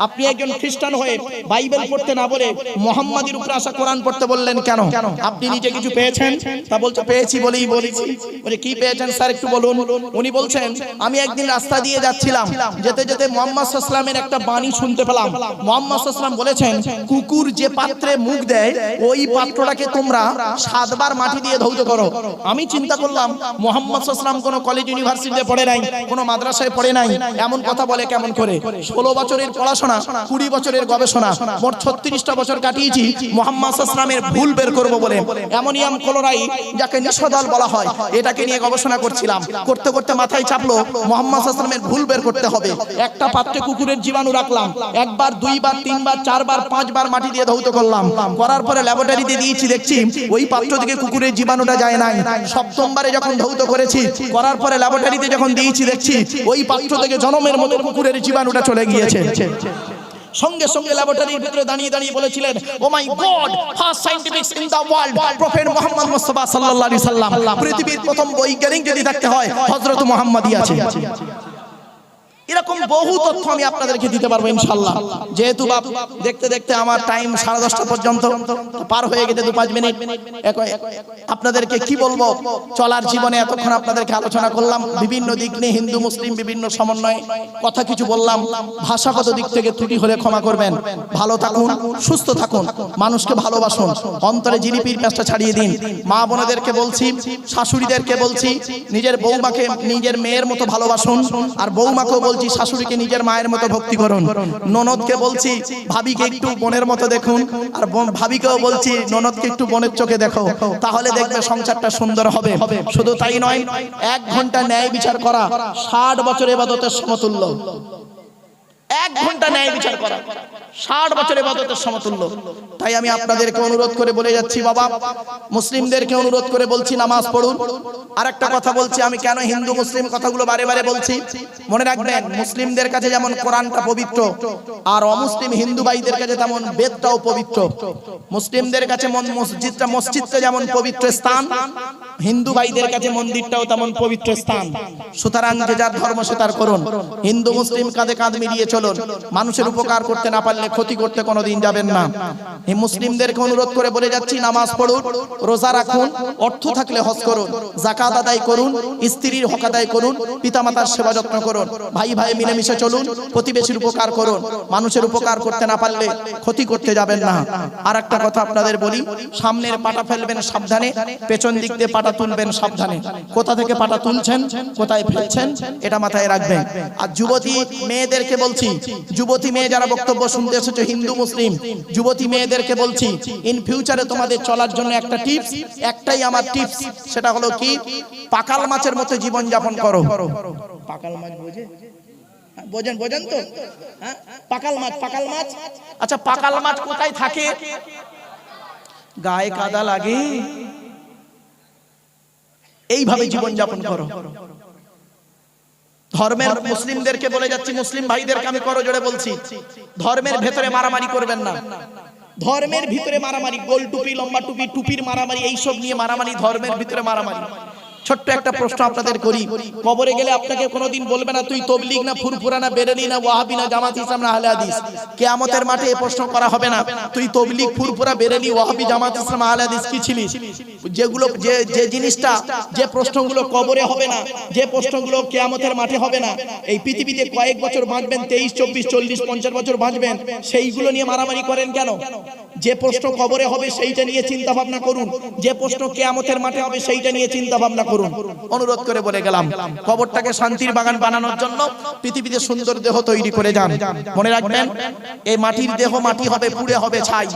S1: আপনি একজন খ্রিস্টান হয়ে বাইবেল পড়তে না বলে মুহাম্মাদের উপরে আসা কোরআন পড়তে বললেন কেন? আপনি নিজে কিছু পেয়েছেন? তা বলছে, পেয়েছি বলেই বলেছি। বলে, কি পেয়েছেন স্যার একটু বলুন। উনি বলছেন, আমি একদিন রাস্তা দিয়ে যাচ্ছিলাম, যেতে যেতে মুহাম্মদ সাল্লাল্লাহু আলাইহি ওয়াসাল্লামের একটা বাণী শুনতে পেলাম। মুহাম্মদ সাল্লাল্লাহু আলাইহি ওয়াসাল্লাম বলেছেন, কুকুর যে পাত্রে মুখ দেয়, ওই পাত্রটাকে তোমরা 7 বার মাটি দিয়ে ধৌত করো। আমি চিন্তা করলাম, মুহাম্মদ সাল্লাল্লাহু আলাইহি ওয়াসাল্লাম কোন কলেজ ইউনিভার্সিটিতে পড়ে নাই, কোন মাদ্রাসায় পড়ে নাই, এমন কথা বলে কেমন করে? 16 বছরের পড়াশোনা, 20 বছরের গবেষণা, মোট 36টা বছর কাটিয়েছি মুহাম্মদ সাল্লাল্লাহু আলাইহি ওয়াসাল্লামের ভুল বের করব বলে। অ্যামোনিয়াম ক্লোরাইড, যাকে নিষাদল বলা হয়, এটাকে নিয়ে গবেষণা করছিলাম। করতে করতে মাথায় চাপলো, মুহাম্মদ সাল্লাল্লাহু আলাইহি ওয়াসাল্লামের ভুল বের করতে হবে। একটা পাত্রে কুকুরের জীবাণু রাখলাম, একবার দুইবার তিনবার চারবার পাঁচবার মাটি দিয়ে ধৌত করলাম, করার পরে ল্যাবরেটরিতে দিয়েছি, দেখছি ওই পাত্র থেকে কুকুরের জীবাণুটা যায় নাই। সপ্তমবারে যখন ধৌত করেছি, করার পরে ল্যাবরেটরিতে যখন দিয়েছি, দেখছি ওই পাত্র থেকে জনমের মতো কুকুরের জীবাণুটা চলে গিয়েছে। সঙ্গে সঙ্গে ল্যাবরেটরির ভিতরে দাঁড়িয়ে দাঁড়িয়ে বলেছিলেন, oh my God, first scientific in the world, prophet Muhammad Mustafa সাল্লাল্লাহু আলাইহি সাল্লাম। পৃথিবীর প্রথম বৈজ্ঞানিক যদি থাকতে হয়, হযরত মুহাম্মদই আছে। এরকম বহু তথ্য আমি আপনাদেরকে দিতে পারবো ইনশাআল্লাহ। যেহেতু বাপ দেখতে দেখতে আমার টাইম 10:30 পর্যন্ত পার হয়ে গেছে, 2-5 মিনিট। আপনাদেরকে কি বলবো, চলার জীবনে এতক্ষণ আপনাদেরকে আলোচনা করলাম বিভিন্ন দিক নিয়ে, হিন্দু মুসলিম বিভিন্ন সমন্বয়ে কথা কিছু বললাম। ভাষাগত দিক থেকে ত্রুটি হলে ক্ষমা করবেন। ভালো থাকুন, সুস্থ থাকুন, মানুষকে ভালোবাসুন, অন্তরে জিলিপির পেঁচটা ছাড়িয়ে দিন। মা বোনেদেরকে বলছি, শাশুড়িদেরকে বলছি, নিজের বৌমাকে নিজের মেয়ের মতো ভালোবাসুন, আর বৌমাকেও বলছি শাশুড়িকে নিজের মায়ের মতো ভক্তি করুন। ননদকে বলছি ভাবিকে একটু বোনের মতো দেখুন, আর ভাবিকেও বলছি ননদকে একটু বোনের চোখে দেখো, তাহলে দেখবে সংসারটা সুন্দর হবে। শুধু তাই নয়, 1 ঘন্টা ন্যায় বিচার করা 60 বছর ইবাদতের সমতুল্য। 1 ঘন্টা ন্যায় বিচার করা 60 বছর ইবাদতের সমতুল্য। তাই আমি আপনাদেরকে অনুরোধ করে বলে যাচ্ছি, বাবা মুসলিমদেরকে অনুরোধ করে বলছি, নামাজ পড়ুন। আরেকটা কথা বলছি, আমি কেন হিন্দু মুসলিম কথাগুলো বারে বারে বলছি, মনে রাখবেন, মুসলিমদের কাছে যেমন কোরআনটা পবিত্র, আর অমুসলিম হিন্দু ভাইদের কাছে তেমন বেদটাও পবিত্র। মুসলিমদের কাছে মসজিদটা যেমন পবিত্র স্থান, হিন্দু ভাইদের কাছে মন্দিরটাও তেমন পবিত্র স্থান। সুতরাং যে যার ধর্ম সে তার করুন। হিন্দু মুসলিম কাঁধে কাঁধ মিলিয়ে চলুন। মানুষের উপকার করতে না পারলে ক্ষতি করতে কোনোদিন যাবেন না। এই মুসলিমদেরকে অনুরোধ করে বলে যাচ্ছি, নামাজ পড়ুন, রোজা রাখুন, অর্থ থাকলে হজ করুন, যাকাত আদায় করুন, স্ত্রীর হক আদায় করুন, পিতামাতার সেবা যত্ন করুন, ভাই ভাই মিলেমিশে চলুন, প্রতিবেশীর উপকার করুন। মানুষের উপকার করতে না পারলে ক্ষতি করতে যাবেন না। আর একটা কথা আপনাদের বলি, সামনের পাটা ফেলবেন সাবধানে, পেছন দিক দিয়ে পাটা তুলবেন সাবধানে। কোথা থেকে পাটা তুলছেন, কোথায় ফেলছেন, এটা মাথায় রাখবেন। আর যুবতী মেয়েদেরকে বলছি, যুবতী মেয়ে যারা বক্তব্য শুনতে এসেছে হিন্দু মুসলিম, যুবতী মেয়েদেরকে বলছি, ইন ফিউচারে তোমাদের চলার জন্য একটা টিপস, একটাই আমার টিপস, সেটা হলো কি, পাকাল মাছের মতো জীবন যাপন করো। পাকাল মাছ বোঝেন তো? হ্যাঁ, পাকাল মাছ। আচ্ছা, পাকাল মাছ কোথায় থাকে? গায়ে কাদা লাগে, এইভাবে জীবন যাপন করো। ধর্মের মুসলিমদেরকে বলে যাচ্ছি, মুসলিম ভাইদেরকে আমি করজোড়ে বলছি, ধর্মের ভেতরে মারামারি করবেন না। ধর্মের ভিতরে মারামারি, গোল টুপি, লম্বা টুপি, টুপির মারামারি, এইসব নিয়ে মারামারি, ধর্মের ভিতরে মারামারি। ছোট্ট একটা প্রশ্ন আপনাদের করি, কবরে গেলে আপনাকে কোনোদিন বলবে না তুই তবলিগ না ফুরফুরা না বেরেলি না ওয়াহাবি না জামাত ইসলাম না আহলে হাদিস। কিয়ামতের মাঠে এই প্রশ্ন করা হবে না তুই তবলিগ ফুরফুরা বেরেলি ওয়াহাবি জামাত ইসলাম আহলে হাদিস কি ছিলিস। যেগুলো যে জিনিসটা, যে প্রশ্নগুলো কবরে হবে না, যে প্রশ্নগুলো কিয়ামতের মাঠে হবে না, এই পৃথিবীতে কয়েক বছর বাঁচবেন, 23, 24, 40, 50 বছর বাঁচবেন, সেইগুলো নিয়ে মারামারি করেন কেন? যে প্রশ্ন কবরে হবে সেইটা নিয়ে চিন্তা ভাবনা করুন, যে প্রশ্ন কিয়ামতের মাঠে হবে সেইটা নিয়ে চিন্তা ভাবনা করুন। অনুরোধ করে বলে গেলাম, কবরটাকে শান্তির বাগান বানানোর জন্য পৃথিবীতে সুন্দর দেহ তৈরি করে যান। মনে রাখবেন, এই মাটির দেহ মাটি হবে, পুড়ে হবে ছাই।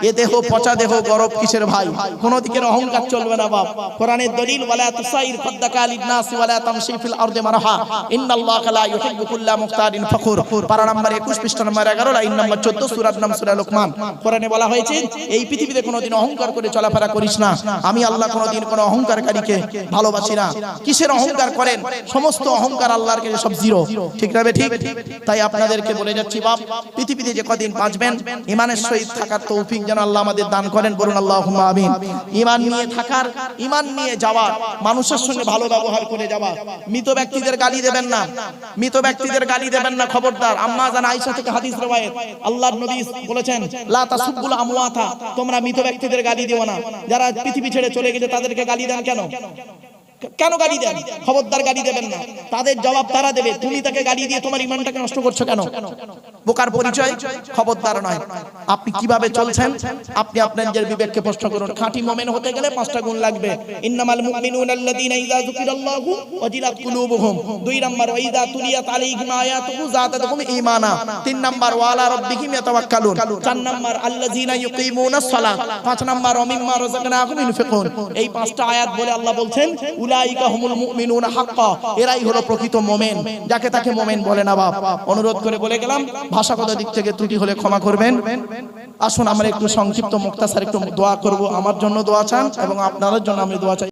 S1: এ দেহ পচা দেহ, গরব কিসের ভাই? কোন দিকের অহংকার চলবে না বাপ। কোরআনের দলিল, ওয়ালা তুসাইর খাদ্দাকা লিন-নাস ওয়ালা তামশি ফিল আরদি মারহা ইন্নাল্লাহা লা ইউহিব্বু কুল্লা মুখতারিন ফখুর। পারা নাম্বার 21, পৃষ্ঠা নাম্বার 11, লাইন নাম্বার 14, সূরার নাম সূরা লোকমান। কোরআনে বলা হয়েছে, এই পৃথিবীতে কোনোদিন অহংকার করে চলাফেরা করিস না। আমি আল্লাহ কোনোদিন কোনো অহংকারকারীকে ভালোবাসি না। কিসের অহংকার করেন? সমস্ত অহংকার আল্লাহর কাছে সব জিরো। ঠিক না? ঠিক। তাই আপনাদেরকে বলে যাচ্ছি বাপ, পৃথিবীতে যে কদিন বাঁচবেন, ঈমানের সহিত থাকার তৌফিক যেন আল্লাহ আমাদের দান করেন। বলুন আল্লাহুম্মা আমিন। ঈমান নিয়ে থাকার, ঈমান নিয়ে যাওয়ার, মানুষের সঙ্গে ভালো ব্যবহার করে যাওয়া। মৃত ব্যক্তিদের গালি দেবেন না, মৃত ব্যক্তিদের গালি দেবেন না, খবরদার। আম্মা জান আয়েশা থেকে হাদিস রওয়ায়াত, আল্লাহর নবী বলেছেন, লা তাসুবুল আমওয়াতা, তোমরা মৃত ব্যক্তিদের গালি দিও না। যারা পৃথিবী ছেড়ে চলে গেছে তাদেরকে গালি দেন কেন? কেন গালি দেন? খবরদার গালি দেবেন না, তাদের জবাব তারা দেবে। তুমি তাকে গালি দিয়ে তোমার ঈমানটাকে নষ্ট করছো কেন? বোকার পরিচয় খবরদার নয়। আপনি কিভাবে চলছেন আপনি আপনার নিজের বিবেককে প্রশ্ন করুন। খাঁটি মুমিন হতে গেলে 5টা গুণ লাগবে। ইন্নামাল মুমিনুনা আল্লাযীনা ইযা যুকিরাল্লাহু ওয়াজিলাত কুলুবুহুম। 2 নাম্বার, ওয়া ইযা তুলিয়াত আলাইহিম আয়াতুহু যাদাতুহুম ঈমানা। 3 নাম্বার, ওয়া আলা রাব্বিহিম ইয়াতাওয়াক্কালুন। 4 নাম্বার, আল্লাযীনা ইউকিমুনাস সালাত। 5 নাম্বার, ওয়া মিম্মা রাযাকনাহুম ইউনফিকুন। এই 5টা আয়াত বলে আল্লাহ বলছেন, উলাইকা হুমুল মুমিনুনা হাক্কা, এরাই হলো প্রকৃত মুমিন, যাকে তাকে মুমিন বলে না বাপ। অনুরোধ করে বলে গেলাম, ভাষাগত দিক থেকে ত্রুটি হলে ক্ষমা করবেন। আসুন আমরা একটু সংক্ষিপ্ত মুক্তাসার একটু দোয়া করব। আমার জন্য দোয়া চান এবং আপনাদের জন্য আমি দোয়া চাই।